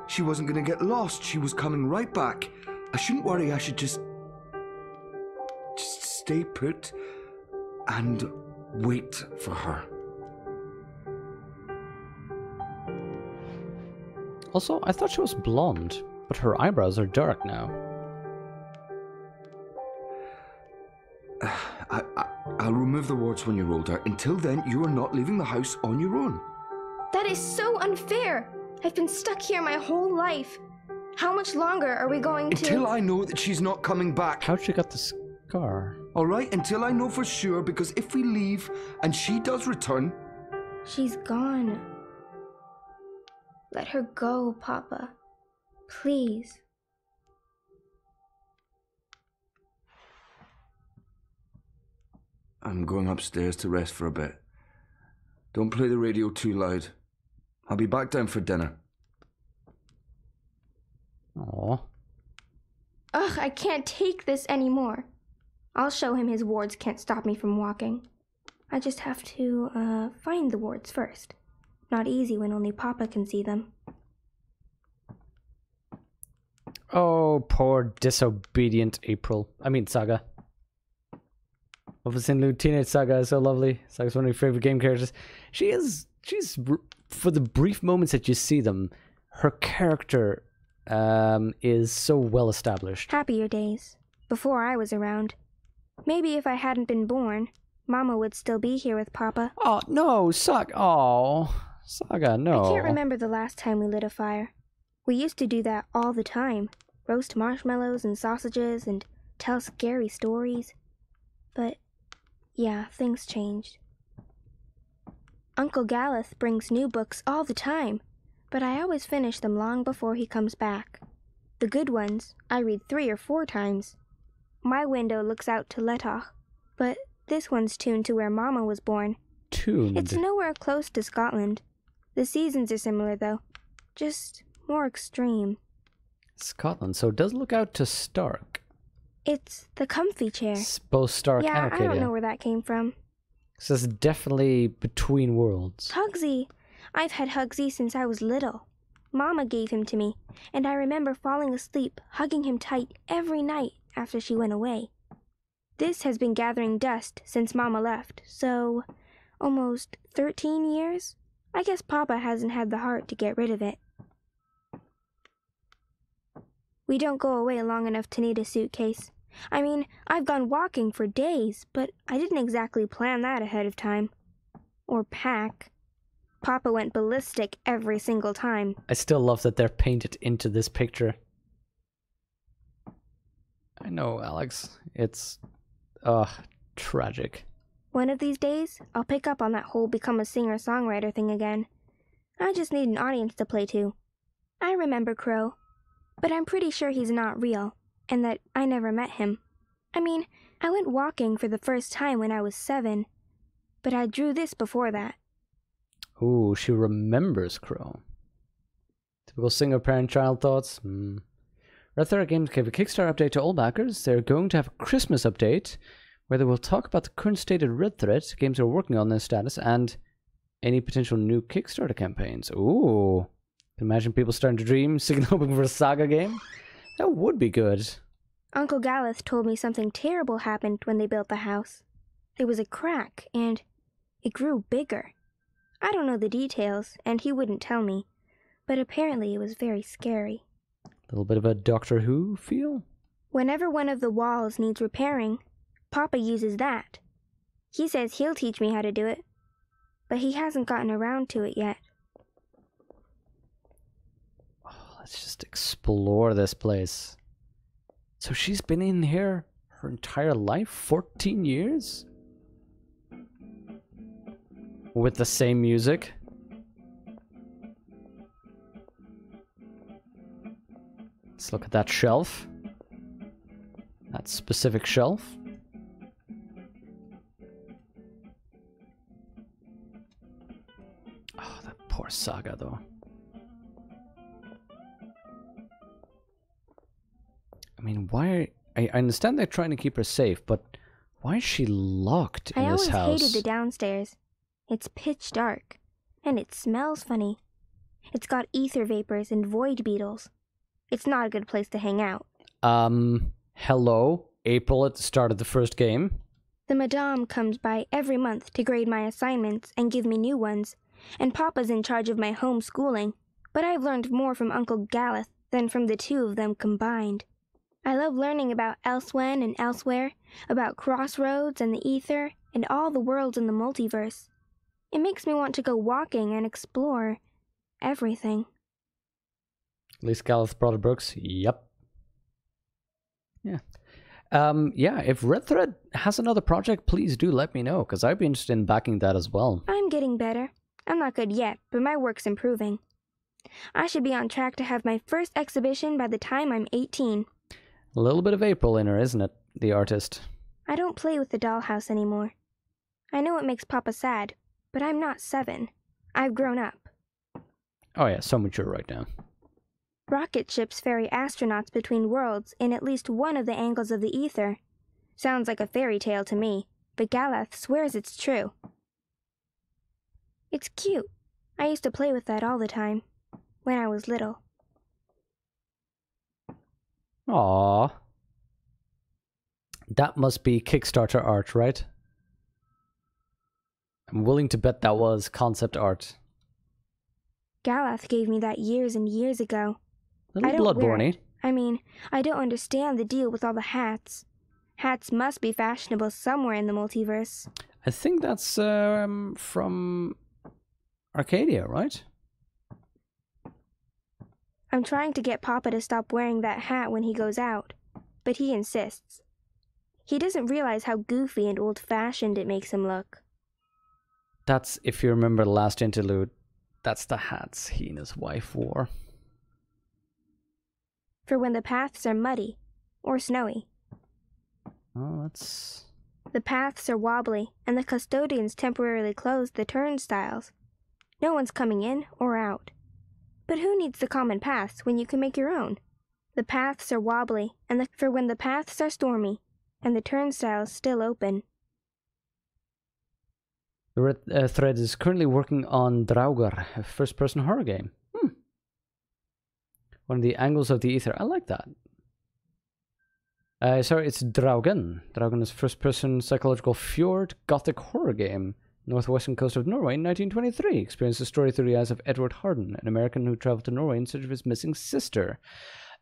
she wasn't going to get lost. She was coming right back. I shouldn't worry. I should just stay put and wait for her. Also, I thought she was blonde, but her eyebrows are dark now. I'll remove the wards when you're older. Until then, you are not leaving the house on your own. That is so unfair. I've been stuck here my whole life. How much longer are we going to... Until I know that she's not coming back. How'd she got the scar? All right, until I know for sure, because if we leave and she does return... She's gone. Let her go, Papa. Please. I'm going upstairs to rest for a bit. Don't play the radio too loud. I'll be back down for dinner. Aww. Ugh, I can't take this anymore. I'll show him his wards can't stop me from walking. I just have to, find the wards first. Not easy when only Papa can see them. Oh, poor disobedient April. I mean, Saga. Obviously, Lieutenant Saga is so lovely. Saga's one of your favorite game characters. She's, for the brief moments that you see them, her character is so well established. Happier days. Before I was around. Maybe if I hadn't been born, Mama would still be here with Papa. Oh, no, Saga. Oh, Saga, no. I can't remember the last time we lit a fire. We used to do that all the time. Roast marshmallows and sausages and tell scary stories. But, yeah, things changed. Uncle Galeth brings new books all the time, but I always finish them long before he comes back. The good ones, I read 3 or 4 times. My window looks out to Letach, but this one's tuned to where Mama was born. Tuned? It's nowhere close to Scotland. The seasons are similar, though. Just more extreme. Scotland, so it does look out to Stark. It's the comfy chair. Both Stark yeah, and Arcadia. I don't know where that came from. So it's definitely between worlds. Hugsy! I've had Hugsy since I was little. Mama gave him to me, and I remember falling asleep, hugging him tight every night after she went away. This has been gathering dust since Mama left, so almost 13 years? I guess Papa hasn't had the heart to get rid of it. We don't go away long enough to need a suitcase. I mean, I've gone walking for days, but I didn't exactly plan that ahead of time. Or pack. Papa went ballistic every single time. I still love that they're painted into this picture. I know, Alex. It's, tragic. One of these days, I'll pick up on that whole become a singer-songwriter thing again. I just need an audience to play to. I remember Crow, but I'm pretty sure he's not real, and that I never met him. I mean, I went walking for the first time when I was 7, but I drew this before that. Ooh, she remembers Crow. Typical singer-parent-child thoughts. Red Thread Games gave a Kickstarter update to all backers. They're going to have a Christmas update where they will talk about the current state of Red Thread, games they're working on, their status, and any potential new Kickstarter campaigns. Ooh. Can imagine people starting to dream, sitting hoping for a Saga game. That would be good. Uncle Galeth told me something terrible happened when they built the house. There was a crack, and it grew bigger. I don't know the details, and he wouldn't tell me, but apparently it was very scary. A little bit of a Doctor Who feel? Whenever one of the walls needs repairing, Papa uses that. He says he'll teach me how to do it, but he hasn't gotten around to it yet. Oh, let's just explore this place. So she's been in here her entire life? 14 years? With the same music? Let's look at that shelf. That specific shelf. Oh, that poor Saga, though. I mean, why... I understand they're trying to keep her safe, but why is she locked in this house? I always hated the downstairs. It's pitch dark, and it smells funny. It's got ether vapors and void beetles. It's not a good place to hang out. Hello? April at the start of the first game? The madame comes by every month to grade my assignments and give me new ones, and Papa's in charge of my homeschooling, but I've learned more from Uncle Galeth than from the two of them combined. I love learning about Elsewhen and Elsewhere, about Crossroads and the Ether, and all the worlds in the multiverse. It makes me want to go walking and explore everything. At least Galeth brought books. Yep. Yeah. Yeah, if Red Thread has another project, please do let me know, because I'd be interested in backing that as well. I'm getting better. I'm not good yet, but my work's improving. I should be on track to have my first exhibition by the time I'm 18. A little bit of April in her, isn't it? The artist. I don't play with the dollhouse anymore. I know it makes Papa sad, but I'm not 7. I've grown up. Oh yeah, so mature right now. Rocket ships ferry astronauts between worlds in at least one of the angles of the ether. Sounds like a fairy tale to me, but Galeth swears it's true. It's cute. I used to play with that all the time, when I was little. Aww. That must be Kickstarter art, right? I'm willing to bet that was concept art. Galeth gave me that years and years ago. A little Bloodborne-y. I mean, I don't understand the deal with all the hats. Hats must be fashionable somewhere in the multiverse. I think that's from Arcadia, right? I'm trying to get Papa to stop wearing that hat when he goes out, but he insists. He doesn't realize how goofy and old-fashioned it makes him look. That's, if you remember the last interlude, that's the hats he and his wife wore. For when the paths are muddy or snowy. Oh, that's... The paths are wobbly, and the custodians temporarily close the turnstiles. No one's coming in or out. But who needs the common paths when you can make your own? The paths are wobbly, and for when the paths are stormy, and the turnstiles still open. The Red Thread is currently working on Draugr, a first-person horror game. One of the angles of the ether. I like that. Sorry, it's Draugen. Draugen is a first-person psychological fjord gothic horror game. Northwestern coast of Norway in 1923. Experienced the story through the eyes of Edward Harden, an American who traveled to Norway in search of his missing sister.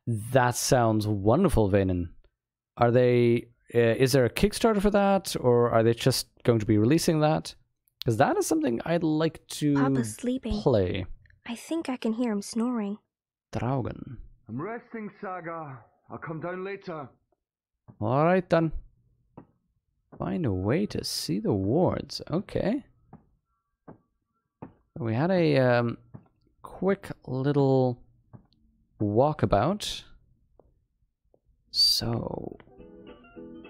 That sounds wonderful, Vanen. Are they... is there a Kickstarter for that, or are they just going to be releasing that? Because that is something I'd like to Papa's sleeping. Play. I think I can hear him snoring. Draugen. I'm resting, Saga. I'll come down later. Alright then. Find a way to see the wards. Okay. We had a quick little walkabout. So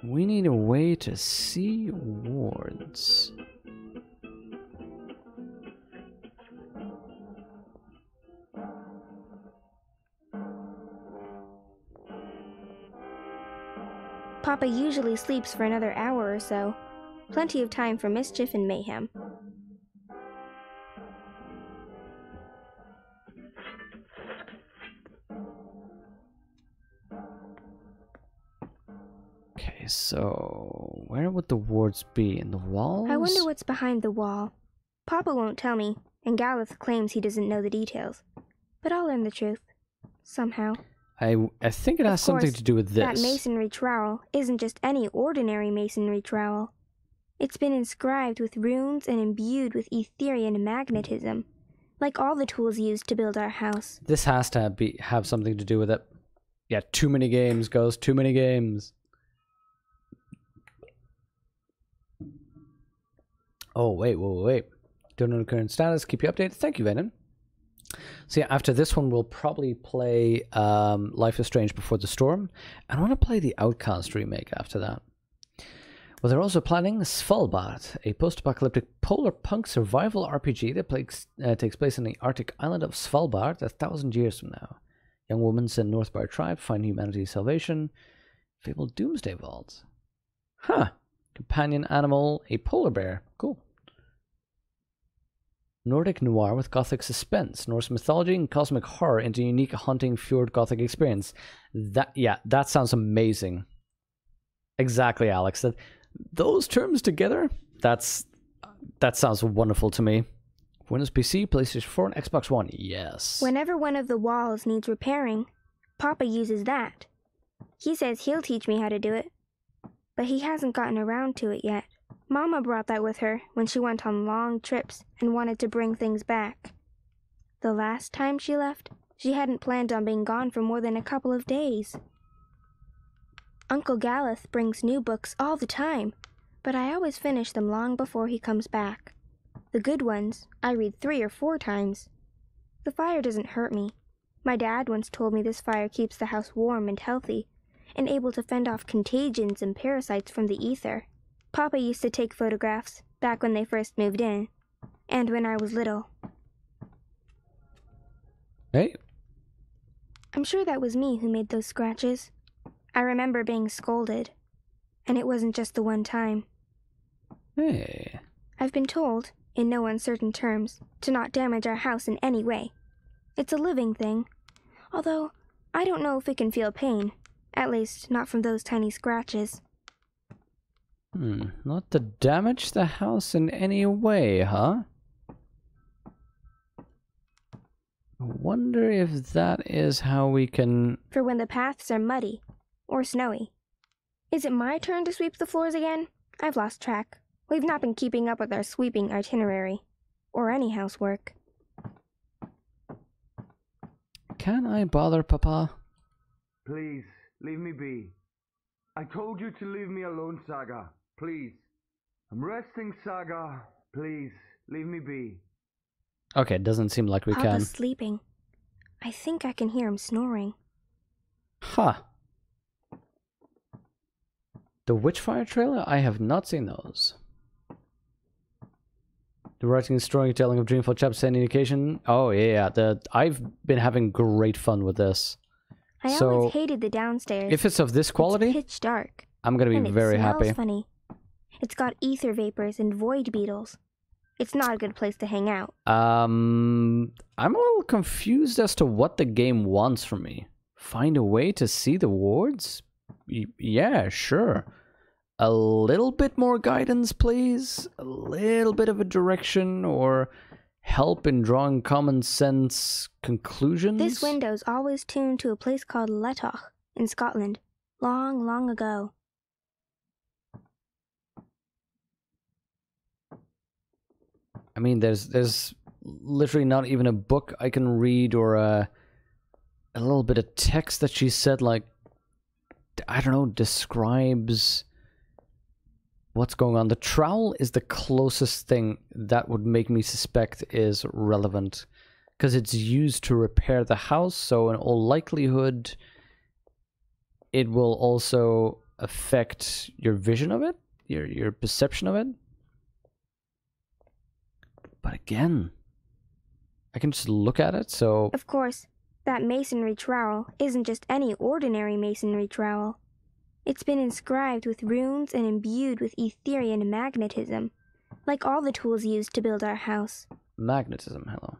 we need a way to see wards. Papa usually sleeps for another hour or so. Plenty of time for mischief and mayhem. Okay, so where would the wards be? In the walls? I wonder what's behind the wall. Papa won't tell me, and Galeth claims he doesn't know the details. But I'll learn the truth. Somehow. I think it has something to do with this. That masonry trowel isn't just any ordinary masonry trowel. It's been inscribed with runes and imbued with Etherian magnetism, like all the tools used to build our house. This has to have something to do with it. Yeah, too many games, Ghost. Too many games. Oh, wait. Don't know the current status. Keep you updated. Thank you, Venom. So yeah, after this one, we'll probably play Life is Strange Before the Storm. And I want to play the Outcast remake after that. Well, they're also planning Svalbard, a post-apocalyptic polar punk survival RPG that takes place in the Arctic island of Svalbard 1,000 years from now. Young woman sent north by a tribe find humanity's salvation. Fabled Doomsday Vault. Huh. Companion animal, a polar bear. Cool. Nordic noir with gothic suspense, Norse mythology and cosmic horror into a unique haunting fjord gothic experience. That sounds amazing. Exactly, Alex. Those terms together, that sounds wonderful to me. Windows PC, PlayStation 4, and Xbox One. Yes. Whenever one of the walls needs repairing, Papa uses that. He says he'll teach me how to do it, but he hasn't gotten around to it yet. Mama brought that with her when she went on long trips and wanted to bring things back. The last time she left, she hadn't planned on being gone for more than a couple of days. Uncle Galeth brings new books all the time, but I always finish them long before he comes back. The good ones, I read 3 or 4 times. The fire doesn't hurt me. My dad once told me this fire keeps the house warm and healthy, and able to fend off contagions and parasites from the ether. Papa used to take photographs back when they first moved in, and when I was little. Hey. I'm sure that was me who made those scratches. I remember being scolded, and it wasn't just the one time. Hey. I've been told, in no uncertain terms, to not damage our house in any way. It's a living thing, although I don't know if it can feel pain, at least not from those tiny scratches. Not to damage the house in any way, huh? I wonder if that is how we can... For when the paths are muddy or snowy. Is it my turn to sweep the floors again? I've lost track. We've not been keeping up with our sweeping itinerary, or any housework. Can I bother, Papa? Please, leave me be. I told you to leave me alone, Saga. Please. I'm resting, Saga. Please, leave me be. Okay, it doesn't seem like we can. Papa's sleeping. I think I can hear him snoring. Huh. The Witchfire trailer? I have not seen those. The writing and storytelling of Dreamfall chapter 10 indication. Oh yeah, I've been having great fun with this. I always hated the downstairs. If it's of this quality, it's pitch dark. I'm gonna be very happy. It smells funny. It's got ether vapors and void beetles. It's not a good place to hang out. I'm a little confused as to what the game wants from me. Find a way to see the wards? Yeah, sure. A little bit more guidance, please. A little bit of a direction or help in drawing common sense conclusions. This window's always tuned to a place called Letoch in Scotland, long, long ago. I mean, there's literally not even a book I can read or a little bit of text that she said, like, I don't know, describes what's going on. The trowel is the closest thing that would make me suspect is relevant, because it's used to repair the house, so in all likelihood it will also affect your vision of it, your perception of it. But again, I can just look at it, so... Of course, that masonry trowel isn't just any ordinary masonry trowel. It's been inscribed with runes and imbued with Etherian magnetism, like all the tools used to build our house. Magnetism, hello.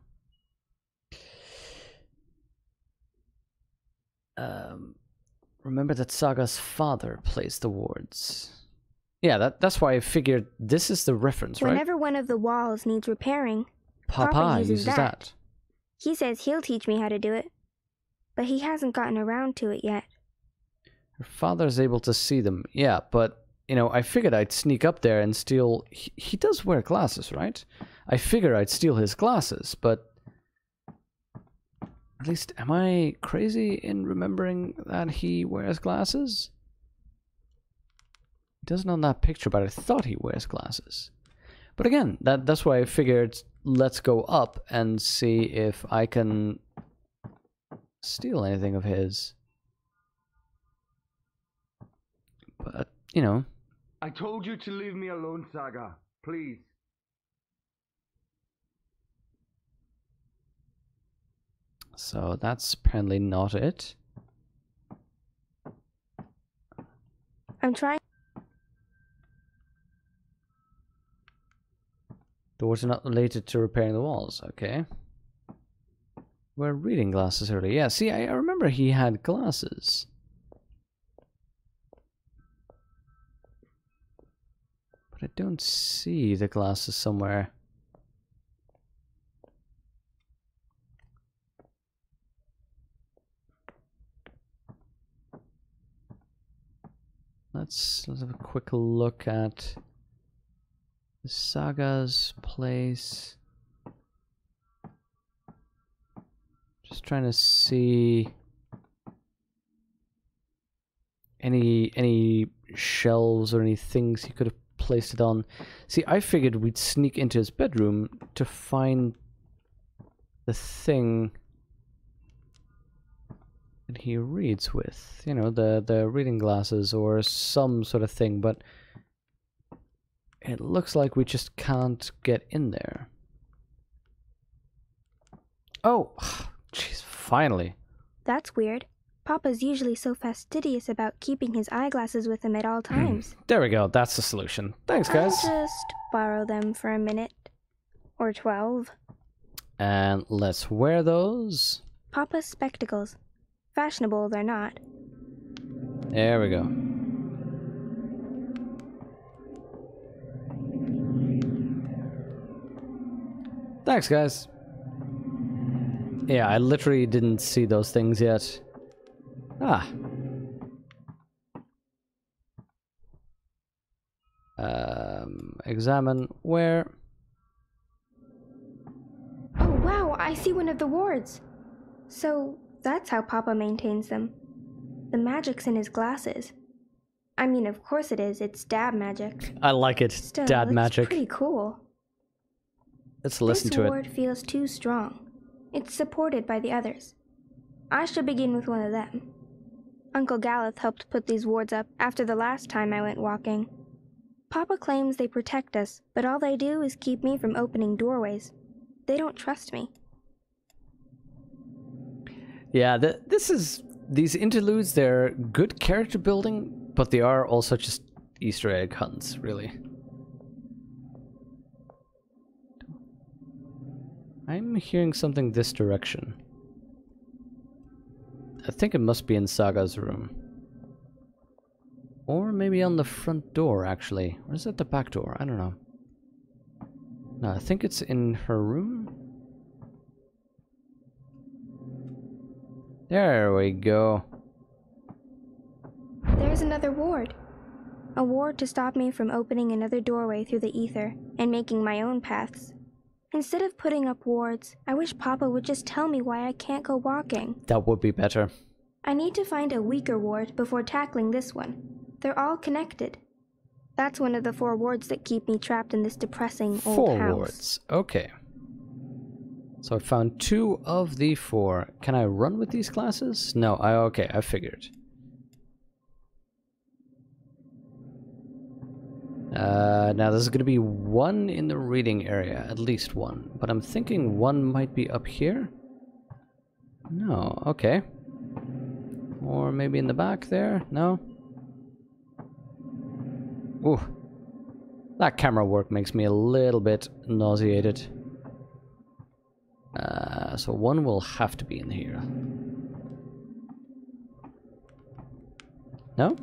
Remember that Saga's father placed the wards. Yeah, that's why I figured this is the reference, right? Whenever one of the walls needs repairing, Papa uses that. He says he'll teach me how to do it, but he hasn't gotten around to it yet. Her father's able to see them, yeah, but, you know, I figured I'd sneak up there and steal... He does wear glasses, right? I figure I'd steal his glasses, but... At least, am I crazy in remembering that he wears glasses? He doesn't on that picture, but I thought he wears glasses. But again, that's why I figured let's go up and see if I can steal anything of his. But, you know. I told you to leave me alone, Saga. Please. So that's apparently not it. I'm trying. Doors are not related to repairing the walls. Okay. We're reading glasses earlier. Yeah, see, I remember he had glasses. But I don't see the glasses somewhere. Let's have a quick look at the Saga's place. Just trying to see any shelves or any things he could have placed it on. See, I figured we'd sneak into his bedroom to find the thing that he reads with. You know, the reading glasses or some sort of thing, but it looks like we just can't get in there. Oh, jeez, finally. That's weird. Papa's usually so fastidious about keeping his eyeglasses with him at all times. There we go, that's the solution. Thanks, guys. I'll just borrow them for a minute. Or 12. And let's wear those. Papa's spectacles. Fashionable they're not. There we go. Thanks, guys. Yeah, I literally didn't see those things yet. Ah. Examine where. Oh wow, I see one of the wards. So that's how Papa maintains them. The magic's in his glasses. I mean, of course it is. It's dab magic. I like it. Still, Dad it's magic. Pretty cool. Let's listen to it. This ward feels too strong. It's supported by the others. I should begin with one of them. Uncle Galeth helped put these wards up after the last time I went walking. Papa claims they protect us, but all they do is keep me from opening doorways. They don't trust me. Yeah, these interludes, they're good character building, but they are also just Easter egg hunts, really. I'm hearing something this direction. I think it must be in Saga's room. Or maybe on the front door, actually. Or is that the back door? I don't know. No, I think it's in her room. There we go. There's another ward. A ward to stop me from opening another doorway through the ether and making my own paths. Instead of putting up wards, I wish Papa would just tell me why I can't go walking. That would be better. I need to find a weaker ward before tackling this one. They're all connected. That's one of the 4 wards that keep me trapped in this depressing old house. 4 wards. Okay. So I found 2 of the 4. Can I run with these classes? No, okay, I figured. Now there's going to be 1 in the reading area, at least 1. But I'm thinking 1 might be up here? No, okay. Or maybe in the back there? No? Ooh. That camera work makes me a little bit nauseated. So 1 will have to be in here. No?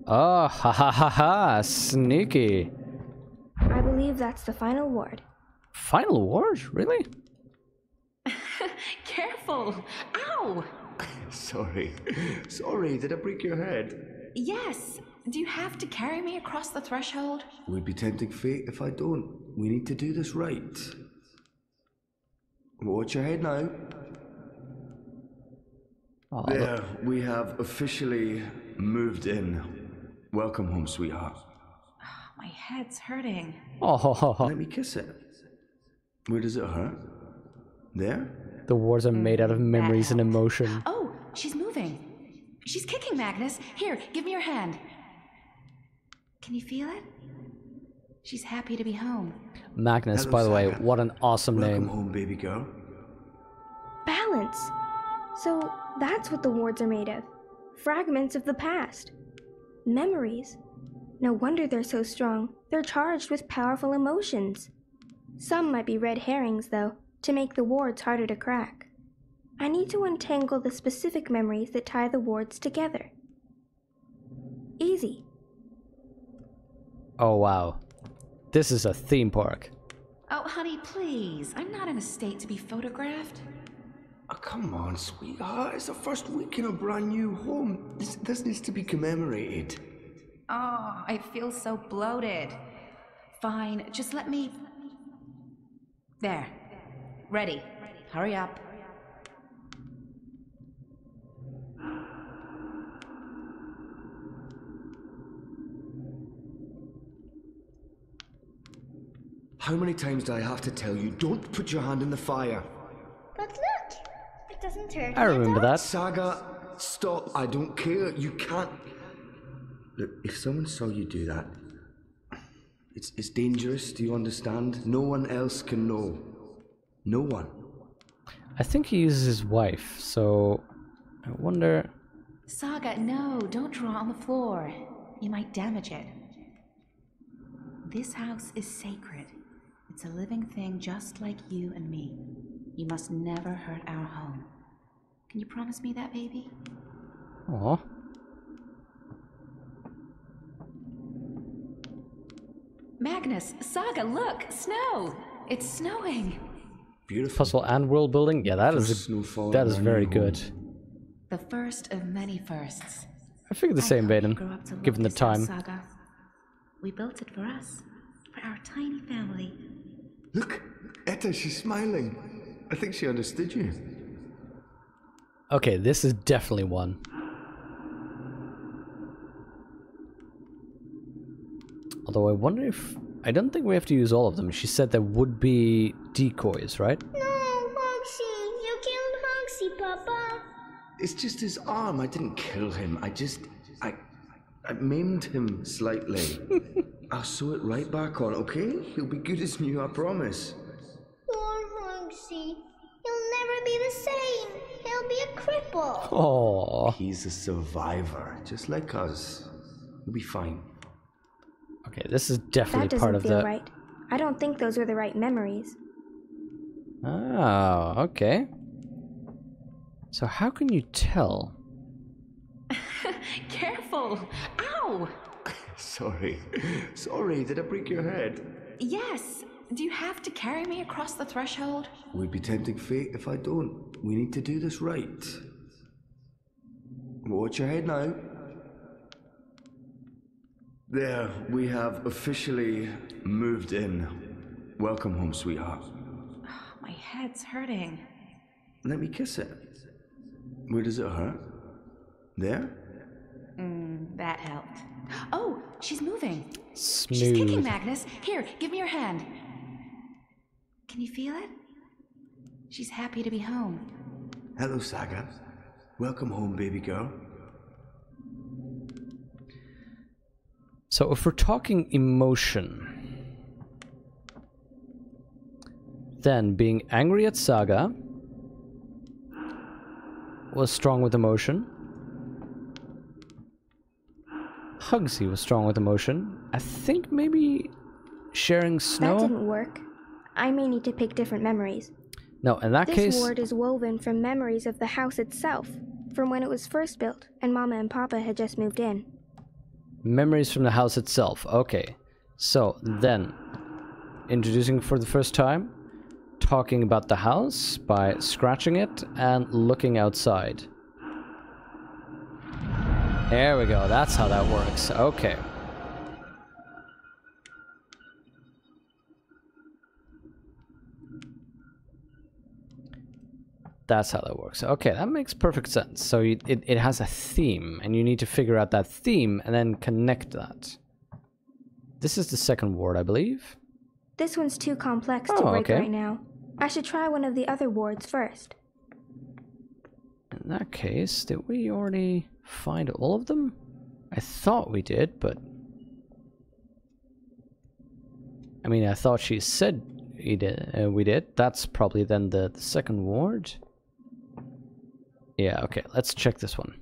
Oh, ha ha ha ha! Sneaky! I believe that's the final ward. Final ward? Really? Careful! Ow! Sorry. Sorry, did I break your head? Yes. Do you have to carry me across the threshold? Would be tempting fate if I don't. We need to do this right. Watch your head now. Oh, there, we have officially moved in. Welcome home, sweetheart. My head's hurting. Oh. Let me kiss it. Where does it hurt? There? The wards are made out of memories and emotion. Oh, she's moving. She's kicking, Magnus. Here, give me your hand. Can you feel it? She's happy to be home. Magnus, Hello, by the way, Saga. what an awesome Welcome name. home, baby girl. Balance. So that's what the wards are made of. Fragments of the past. Memories. No wonder they're so strong. They're charged with powerful emotions. Some might be red herrings, though, to make the wards harder to crack. I need to untangle the specific memories that tie the wards together. Easy. Oh wow. This is a theme park. Oh, honey, please. I'm not in a state to be photographed. Oh, come on, sweetheart. It's the first week in a brand new home. This needs to be commemorated. Oh, I feel so bloated. Fine, just let me... There. Ready. Hurry up. How many times do I have to tell you, don't put your hand in the fire? But look, it doesn't turn. I remember that. Saga, stop. I don't care. You can't... Look, if someone saw you do that, it's dangerous, do you understand? No one else can know. No one. I think he uses his wife, so I wonder... Saga, no, don't draw on the floor. You might damage it. This house is sacred. It's a living thing just like you and me. You must never hurt our home. Can you promise me that, baby? Aww. Magnus, Saga, look! Snow! It's snowing! Beautiful. Puzzle and world building? Yeah, that is very good. The first of many firsts. I figured the same, Baden, given the time. Saga. We built it for us. For our tiny family. Look! Etta, she's smiling. I think she understood you. Okay, this is definitely one. Although I wonder if... I don't think we have to use all of them. She said there would be decoys, right? No, Hogsy! You killed Hogsy, Papa! It's just his arm. I didn't kill him. I maimed him slightly. I'll sew it right back on, okay? He'll be good as new, I promise. Poor Hogsy. He'll never be the same. He'll be a cripple. Oh. He's a survivor, just like us. He'll be fine. Okay, this is definitely part of the... That doesn't feel right. I don't think those were the right memories. Oh, okay. So how can you tell? Careful! Ow! Sorry. Sorry, did I break your head? Yes. Do you have to carry me across the threshold? Would be tempting fate if I don't. We need to do this right. Watch your head now. There, we have officially moved in. Welcome home, sweetheart. My head's hurting. Let me kiss it. Where does it hurt? There? That helped. Oh, she's moving. Smooth. She's kicking, Magnus. Here, give me your hand. Can you feel it? She's happy to be home. Hello, Saga. Welcome home, baby girl. So if we're talking emotion, then being angry at Saga was strong with emotion. Hugsy was strong with emotion. I think maybe sharing snow... That didn't work. I may need to pick different memories. No, in that case... This ward is woven from memories of the house itself, from when it was first built and Mama and Papa had just moved in. Memories from the house itself. Okay. So, then, introducing for the first time, talking about the house by scratching it and looking outside. There we go. That's how that works. Okay. That's how that works. Okay, that makes perfect sense. So it has a theme, and you need to figure out that theme and then connect that. This is the second ward, I believe. This one's too complex to break right now. I should try one of the other wards first. In that case, did we already find all of them? I thought we did, but... I mean, I thought she said we did. That's probably then the second ward. Yeah, okay, let's check this one.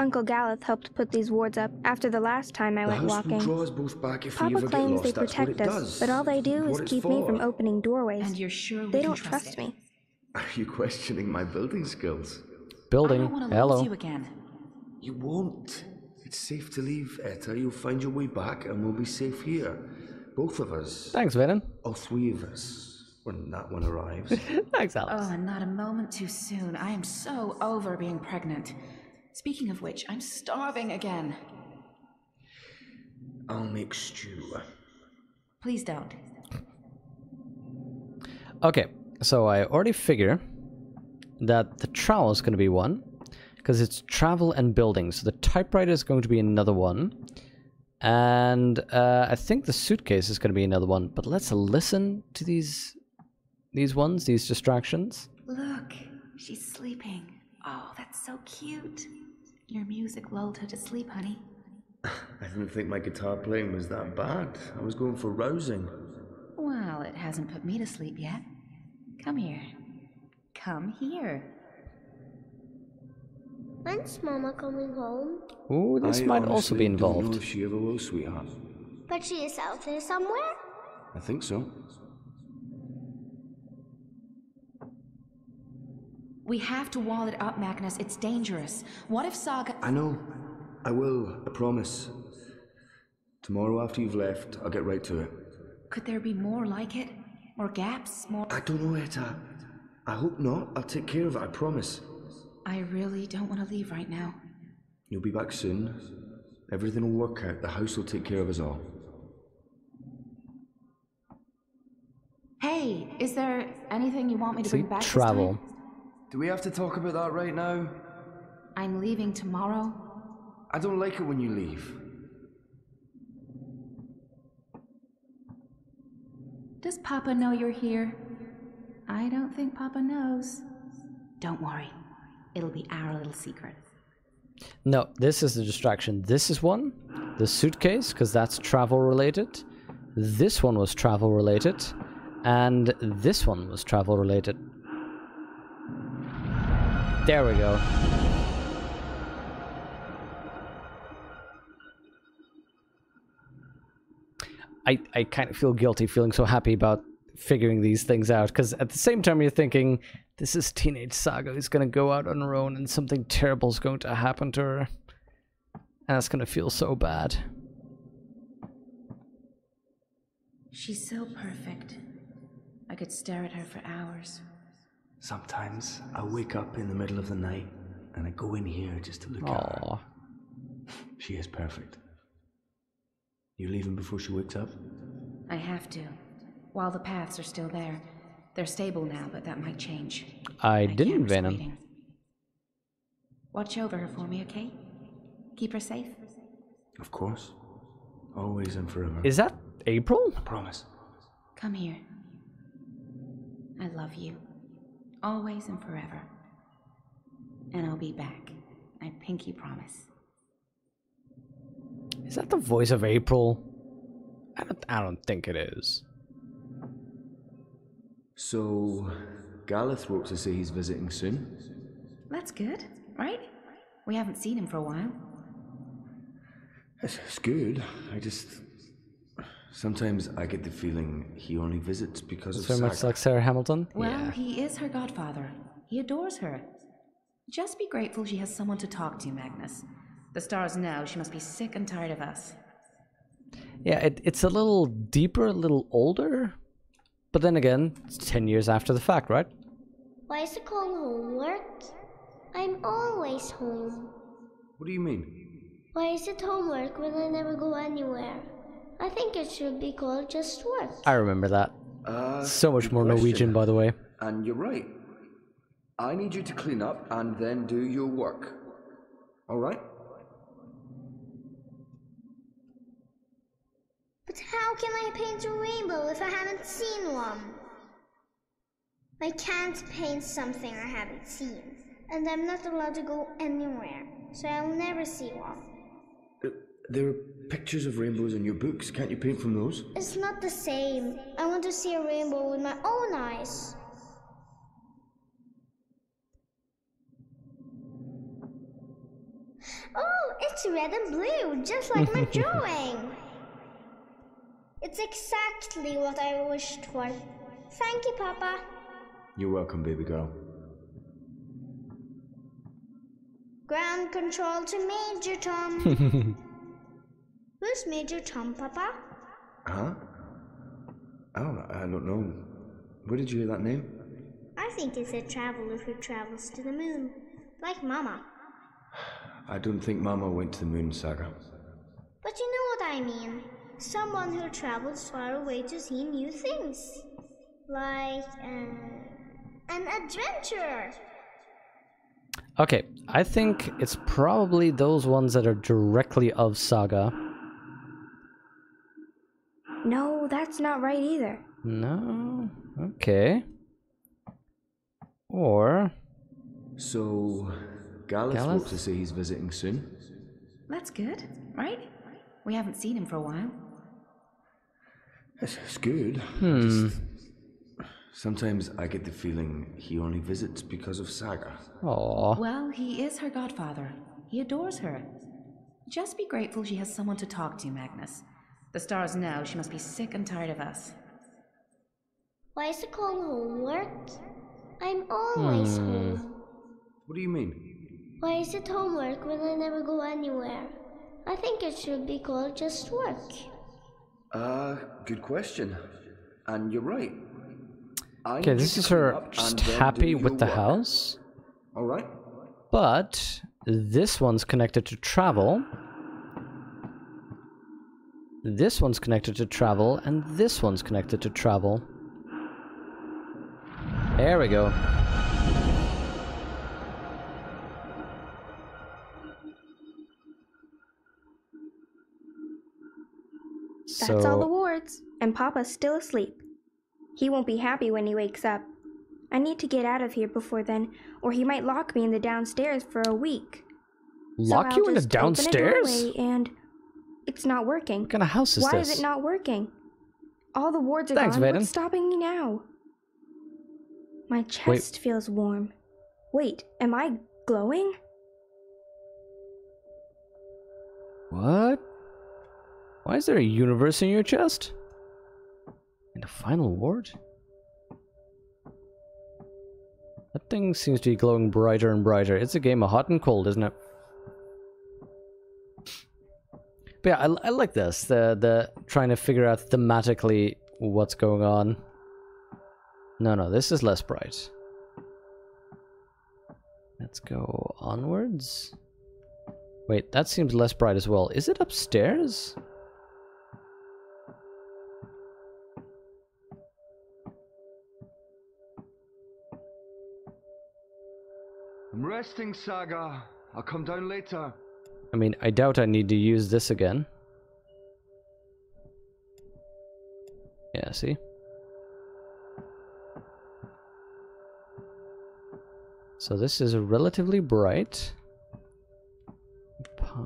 Uncle Galeth helped put these wards up after the last time I The went house walking. will draw us both back if we Papa ever get claims lost. they That's what it protect us, does. but all they do What is it's keep me from for. opening doorways. And you're sure we they can don't trust trust it? me. Are you questioning my building skills? Building. I don't want to Hello. lose you again. You won't. It's safe to leave, Etta. You'll find your way back and we'll be safe here. Both of us. Thanks, Venom. All three of us. When that one arrives. Thanks, Alex. Oh, and not a moment too soon. I am so over being pregnant. Speaking of which, I'm starving again. I'll make stew. Please don't. Okay, so I already figure that the trowel is going to be one, because it's travel and building. So the typewriter is going to be another one. And I think the suitcase is going to be another one. But let's listen to these distractions. Look, she's sleeping. Oh, that's so cute. Your music lulled her to sleep, honey. I didn't think my guitar playing was that bad. I was going for rousing. Well, it hasn't put me to sleep yet. Come here. Come here. When's Mama coming home? Ooh, this might also be I don't involved. know if she ever will, sweetheart. But she is out there somewhere? I think so. We have to wall it up, Magnus. It's dangerous. What if Saga... I know. I will. I promise. Tomorrow after you've left, I'll get right to it. Could there be more like it? More gaps? More... I don't know, Etta. I hope not. I'll take care of it, I promise. I really don't want to leave right now. You'll be back soon. Everything will work out. The house will take care of us all. Hey, is there anything you want me to See, bring back travel. this time? Do we have to talk about that right now? I'm leaving tomorrow. I don't like it when you leave. Does Papa know you're here? I don't think Papa knows. Don't worry. It'll be our little secret. No, this is the distraction. This is one. The suitcase, because that's travel related. This one was travel related. And this one was travel related. There we go. I kind of feel guilty feeling so happy about figuring these things out, because at the same time you're thinking, this is teenage Saga who's going to go out on her own and something terrible is going to happen to her. And it's going to feel so bad. She's so perfect. I could stare at her for hours. Sometimes I wake up in the middle of the night and I go in here just to look at her. She is perfect. You leaving before she wakes up? I have to. While the paths are still there. They're stable now, but that might change. I didn't, can't risk Venom. waiting. Watch over her for me, okay? Keep her safe. Of course. Always and forever. Is that April? I promise. Come here. I love you. Always and forever. And I'll be back. I pinky promise. Is that the voice of April? I don't think it is. So, Galeth wrote to say he's visiting soon. That's good, right? We haven't seen him for a while. It's good. Sometimes I get the feeling he only visits because It's of very much like Sarah Hamilton. Well, he is her godfather. He adores her. Just be grateful she has someone to talk to, Magnus. The stars know she must be sick and tired of us. Yeah, it's a little deeper, a little older. But then again, it's 10 years after the fact, right? Why is it called homework? I'm always home. What do you mean? Why is it homework when I never go anywhere? I think it should be called just work. I remember that. So much more Norwegian, by the way. And you're right. I need you to clean up and then do your work. Alright? But how can I paint a rainbow if I haven't seen one? I can't paint something I haven't seen, and I'm not allowed to go anywhere, so I'll never see one. There are pictures of rainbows in your books. Can't you paint from those? It's not the same. I want to see a rainbow with my own eyes. Oh, it's red and blue, just like my drawing. It's exactly what I wished for. Thank you, Papa. You're welcome, baby girl. Ground control to Major Tom. Who's Major Tom, Papa? Huh? Oh, I don't know. Where did you hear that name? I think it's a traveler who travels to the moon, like Mama. I don't think Mama went to the moon, Saga. But you know what I mean. Someone who travels far away to see new things. Like, an adventurer. Okay, I think it's probably those ones that are directly of Saga. No, that's not right either. No? Okay. Or... So, Gallus wrote to say he's visiting soon? That's good, right? We haven't seen him for a while. It's good. Sometimes I get the feeling he only visits because of Saga. Aww. Well, he is her godfather. He adores her. Just be grateful she has someone to talk to, Magnus. The stars know she must be sick and tired of us. Why is it called homework? I'm always home. What do you mean? Why is it homework when I never go anywhere? I think it should be called just work. Good question. And you're right. Okay, this is her just happy with the house. Alright. But this one's connected to travel. This one's connected to travel, and this one's connected to travel. There we go. That's all the wards, and Papa's still asleep. He won't be happy when he wakes up. I need to get out of here before then, or he might lock me in the downstairs for a week. Lock you in the downstairs? Open a doorway and it's not working. What kind of house is this? Why is it not working? All the wards are Thanks, gone. Vaden. What's stopping me now? My chest feels warm. Wait, am I glowing? What? Why is there a universe in your chest? In the final ward? That thing seems to be glowing brighter and brighter. It's a game of hot and cold, isn't it? But yeah, I like this. The trying to figure out thematically what's going on. No, this is less bright. Let's go onwards. Wait, that seems less bright as well. Is it upstairs? I'm resting, Saga. I'll come down later. I mean, I doubt I need to use this again. Yeah, see? So this is relatively bright.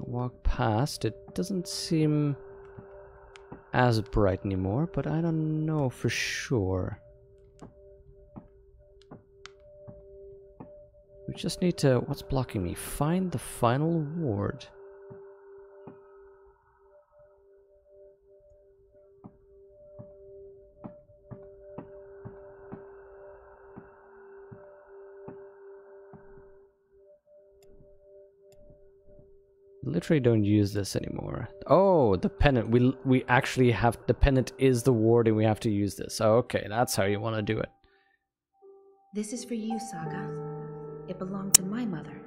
Walk past, it doesn't seem as bright anymore, but I don't know for sure. We just need to... What's blocking me? Find the final ward. Literally don't use this anymore. Oh, the pennant. We actually have... The pennant is the ward and we have to use this. Okay, that's how you want to do it. This is for you, Saga. It belonged to my mother.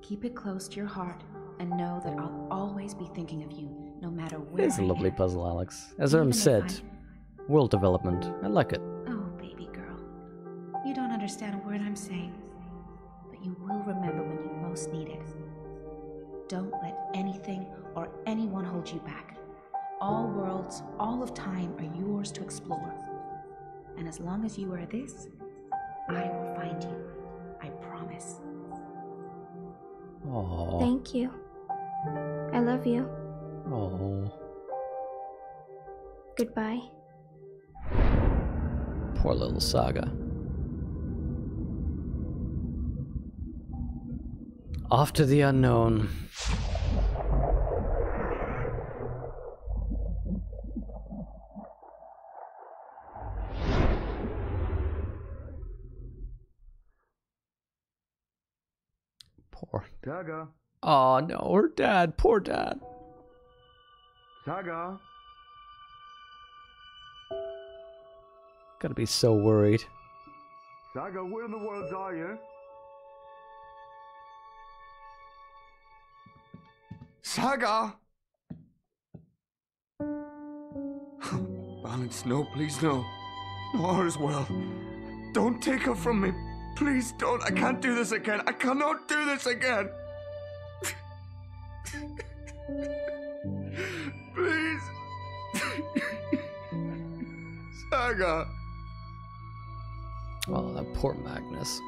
Keep it close to your heart and know that I'll always be thinking of you, no matter where. It's a lovely puzzle, Alex. As Erm said, world development. I like it. Oh, baby girl. You don't understand a word I'm saying, but you will remember when you most need it. Don't let anything or anyone hold you back. All worlds, all of time are yours to explore. And as long as you are this, I will find you. I promise. Aww. Thank you. I love you. Aww. Goodbye. Poor little Saga. Off to the unknown. Poor. Saga. Oh no, her dad. Poor dad. Saga. Gotta be so worried. Saga, where in the world are you? Saga! Balance, no, please, no. No, her as well. Don't take her from me. Please don't. I can't do this again. I cannot do this again. Please. Saga. Oh, that poor Magnus.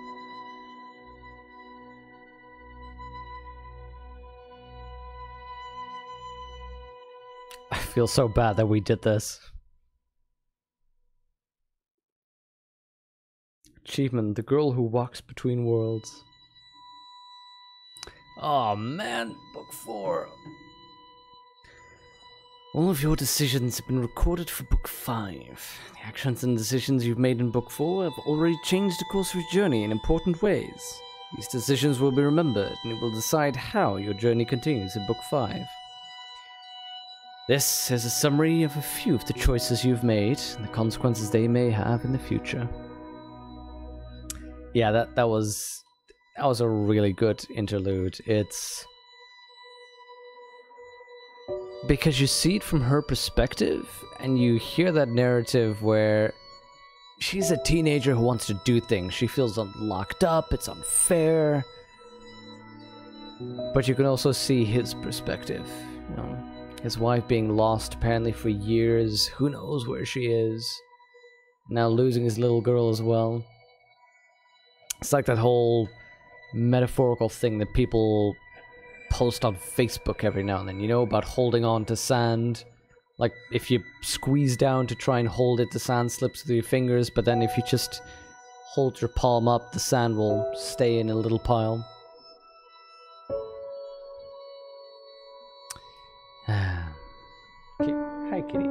I feel so bad that we did this. Achievement, the girl who walks between worlds. Oh man, book 4. All of your decisions have been recorded for book 5. The actions and decisions you've made in book 4 have already changed the course of your journey in important ways. These decisions will be remembered, and it will decide how your journey continues in book 5. This is a summary of a few of the choices you've made, and the consequences they may have in the future. Yeah, that was a really good interlude. It's because you see it from her perspective, and you hear that narrative where she's a teenager who wants to do things. She feels locked up, it's unfair. But you can also see his perspective, you know. His wife being lost apparently for years, who knows where she is. Now losing his little girl as well. It's like that whole metaphorical thing that people post on Facebook every now and then, you know, about holding on to sand. Like, if you squeeze down to try and hold it, the sand slips through your fingers, but then if you just hold your palm up, the sand will stay in a little pile. Hi, kitty.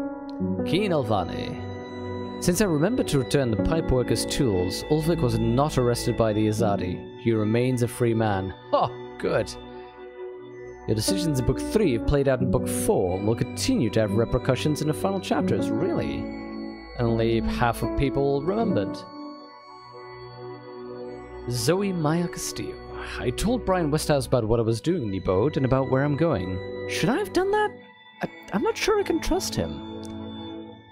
Keen Alvani. Since I remembered to return the pipeworker's tools, Ulvik was not arrested by the Azadi. He remains a free man. Oh, good. Your decisions in Book 3 have played out in Book 4 and will continue to have repercussions in the final chapters, really. Only half of people remembered. Zoe Maya Castillo. I told Brian Westhouse about what I was doing in the boat and about where I'm going. Should I have done that? I'm not sure I can trust him.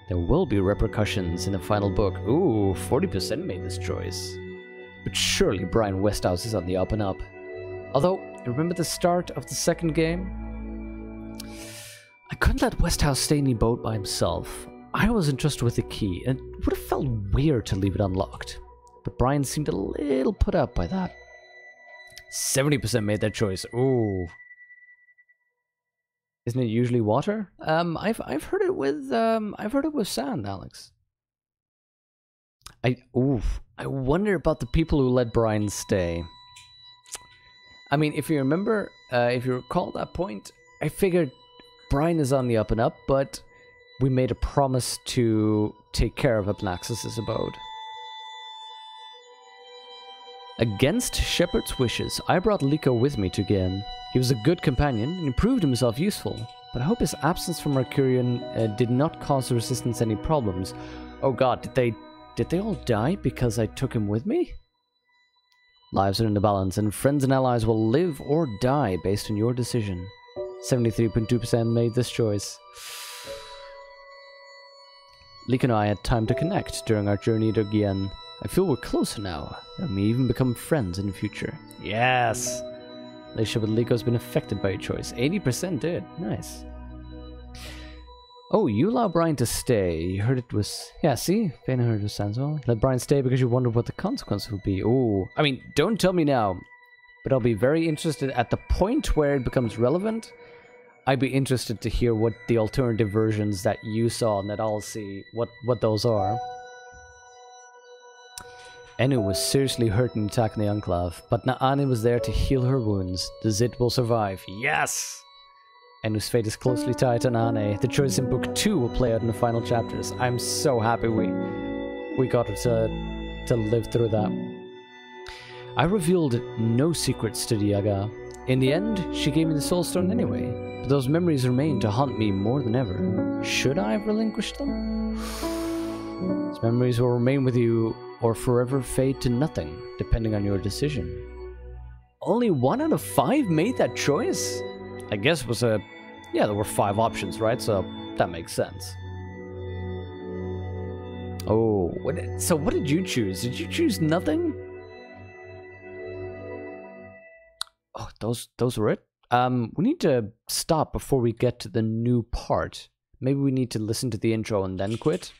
There will be repercussions in the final book. Ooh, 40% made this choice. But surely Brian Westhouse is on the up and up. Although, remember the start of the second game? I couldn't let Westhouse stay in the boat by himself. I was entrusted with the key, and it would have felt weird to leave it unlocked. But Brian seemed a little put out by that. 70% made that choice. Ooh. Isn't it usually water? I've heard it with sand, Alex. I wonder about the people who let Brian stay. I mean, if you remember, if you recall that point, I figured Brian is on the up and up, but we made a promise to take care of Abnaxus's abode. Against Shepard's wishes, I brought Liko with me to Gien. He was a good companion, and he proved himself useful, but I hope his absence from Mercurian did not cause the Resistance any problems. Oh god, did they all die because I took him with me? Lives are in the balance, and friends and allies will live or die based on your decision. 73.2% made this choice. Liko and I had time to connect during our journey to Gien. I feel we're closer now, and may even become friends in the future. Yes! Relationship with Liko has been affected by your choice. 80% did. Nice. Oh, you allow Brian to stay. You heard it was... Yeah, see? Fana heard it was Sandswell. Let Brian stay because you wondered what the consequences would be. Ooh. I mean, don't tell me now, but I'll be very interested at the point where it becomes relevant. I'd be interested to hear what the alternative versions that you saw and that I'll see, what those are. Ennu was seriously hurt in the attack in the Enclave, but Naani was there to heal her wounds. The Zid will survive. Yes! Ennu's fate is closely tied to Naani. The choice in Book 2 will play out in the final chapters. I'm so happy we got her to live through that. I revealed no secrets to Diaga. In the end, she gave me the Soul Stone anyway, but those memories remain to haunt me more than ever. Should I have relinquished them? These memories will remain with you or forever fade to nothing, depending on your decision. Only 1 out of 5 made that choice? I guess it was a... Yeah, there were 5 options, right? So that makes sense. Oh, so what did you choose? Did you choose nothing? Oh, those were it? We need to stop before we get to the new part. Maybe we need to listen to the intro and then quit.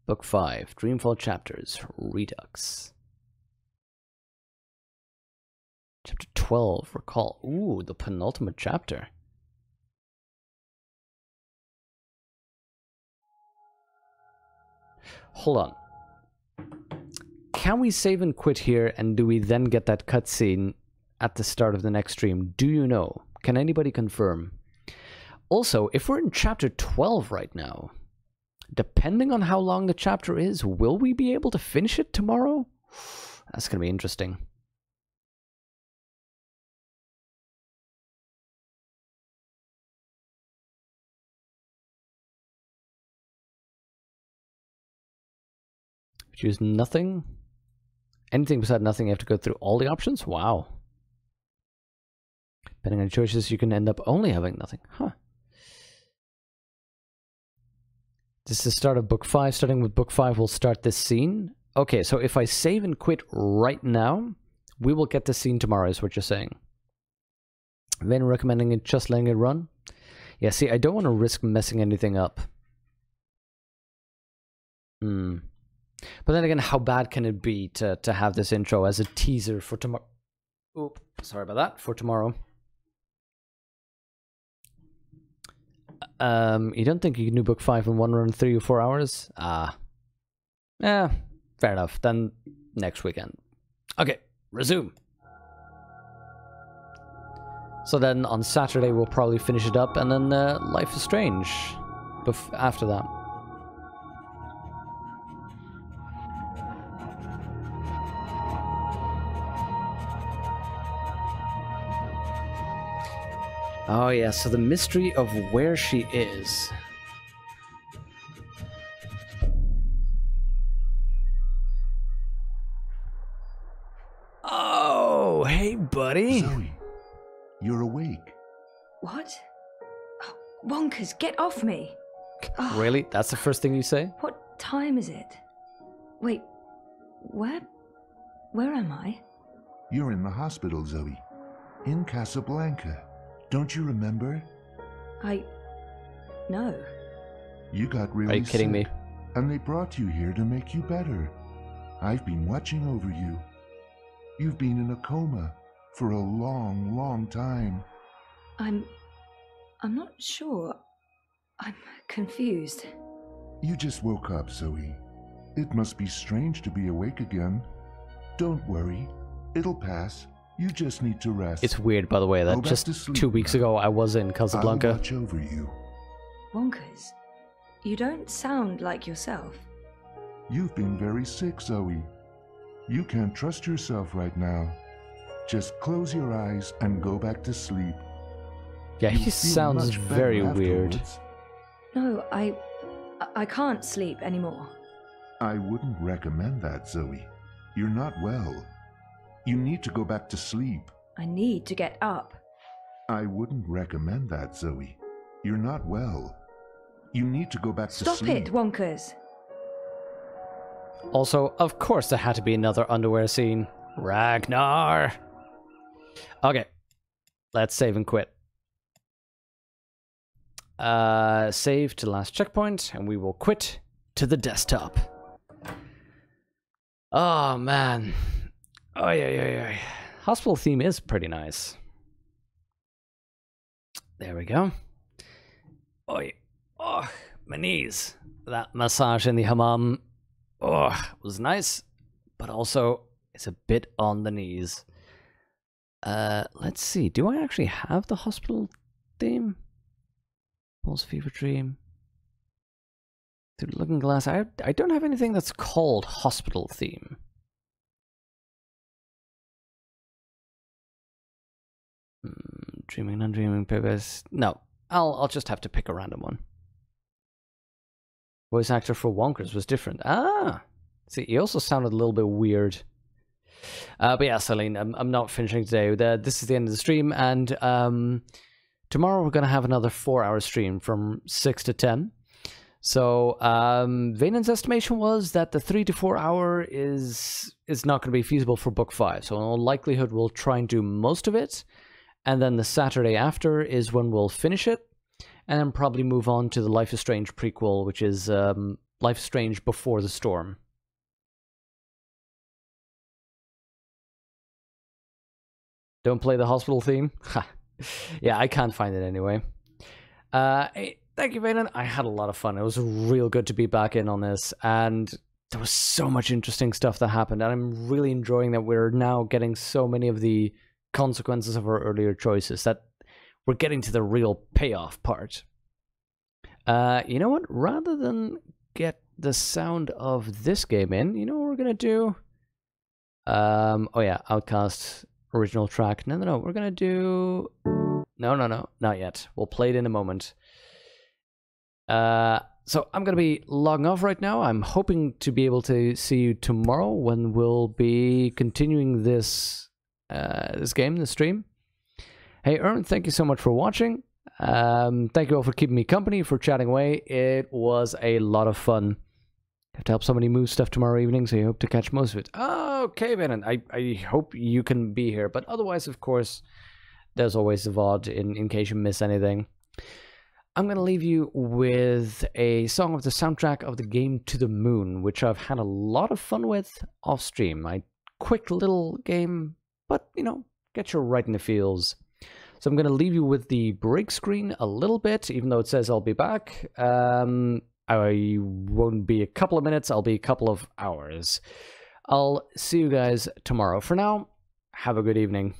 Book 5, Dreamfall Chapters, Redux. Chapter 12, Recall. Ooh, the penultimate chapter. Hold on. Can we save and quit here, and do we then get that cutscene at the start of the next stream? Do you know? Can anybody confirm? Also, if we're in chapter 12 right now, depending on how long the chapter is, will we be able to finish it tomorrow? That's going to be interesting. Choose nothing? Anything beside nothing, you have to go through all the options? Wow. Depending on choices, you can end up only having nothing. Huh. This is the start of Book 5. Starting with Book 5, we'll start this scene. Okay, so if I save and quit right now, we will get this scene tomorrow, is what you're saying. Then recommending it, just letting it run? Yeah, see, I don't want to risk messing anything up. But then again, how bad can it be to have this intro as a teaser for tomorrow? Oop, sorry about that, for tomorrow. You don't think you can do Book 5 in 1 run, 3 or 4 hours? Yeah, fair enough. Then next weekend. Okay, resume. So then on Saturday we'll probably finish it up, and then Life is Strange after that. Oh yeah, so the mystery of where she is. Oh, hey buddy. Zoe, you're awake. What? Oh, Wonkers, get off me. Oh, really? That's the first thing you say? what time is it? Wait, where am I? You're in the hospital, Zoe. In Casablanca. Don't you remember? No. You got really Are you kidding sick, me? and they brought you here to make you better. I've been watching over you. You've been in a coma for a long, long time. I'm not sure. I'm confused. You just woke up, Zoe. It must be strange to be awake again. Don't worry. It'll pass. You just need to rest. It's weird, by the way, that Go back just to sleep 2 weeks ago I was in I'll Casablanca. watch over you. Wonkers, you don't sound like yourself. You've been very sick, Zoe. You can't trust yourself right now. Just close your eyes and go back to sleep. Yeah, You'll he feel sounds much better very weird. afterwards. No, I can't sleep anymore. I wouldn't recommend that, Zoe. You're not well. You need to go back to sleep. I need to get up. I wouldn't recommend that, Zoe. You're not well. You need to go back to Stop sleep. it, Wonkers. Also, of course there had to be another underwear scene. Ragnar! Okay, let's save and quit. Save to last checkpoint, and we will quit to the desktop. Oh, man. Oh, yeah. Hospital theme is pretty nice. There we go. Oi. Oh, my knees. That massage in the hammam, was nice, but also it's a bit on the knees. Let's see. Do I actually have the hospital theme? Pulse Fever Dream. Through the Looking Glass. I don't have anything that's called hospital theme. Dreaming, non-dreaming, purpose. No, I'll just have to pick a random one. Voice actor for Wonkers was different. Ah, see, he also sounded a little bit weird. But yeah, Celine, I'm not finishing today. This is the end of the stream, and tomorrow we're gonna have another 4-hour stream from 6 to 10. So Vaynon's estimation was that the 3 to 4 hour is not going to be feasible for book 5. So in all likelihood, we'll try and do most of it, and then the Saturday after is when we'll finish it, and then probably move on to the Life is Strange prequel, which is Life is Strange Before the Storm. Don't play the hospital theme? Yeah, I can't find it anyway. Thank you, Vaynon. I had a lot of fun. It was real good to be back in on this, and there was so much interesting stuff that happened, and I'm really enjoying that we're now getting so many of the consequences of our earlier choices, that we're getting to the real payoff part. You know what? Rather than get the sound of this game in, you know what we're going to do? Oh yeah, Outcast original track. No, we're going to do... No, not yet. We'll play it in a moment. So I'm going to be logging off right now. I'm hoping to be able to see you tomorrow when we'll be continuing this game, the stream. Hey, Ern, thank you so much for watching. Thank you all for keeping me company, for chatting away. It was a lot of fun. I have to help somebody move stuff tomorrow evening, so I hope to catch most of it. Okay, man, I hope you can be here. But otherwise, of course, there's always the VOD in case you miss anything. I'm going to leave you with a song of the soundtrack of the game To the Moon, which I've had a lot of fun with off stream. A quick little game, but, you know, get you right in the feels. So I'm going to leave you with the break screen a little bit, even though it says I'll be back. I won't be a couple of minutes, I'll be a couple of hours. I'll see you guys tomorrow. For now, have a good evening.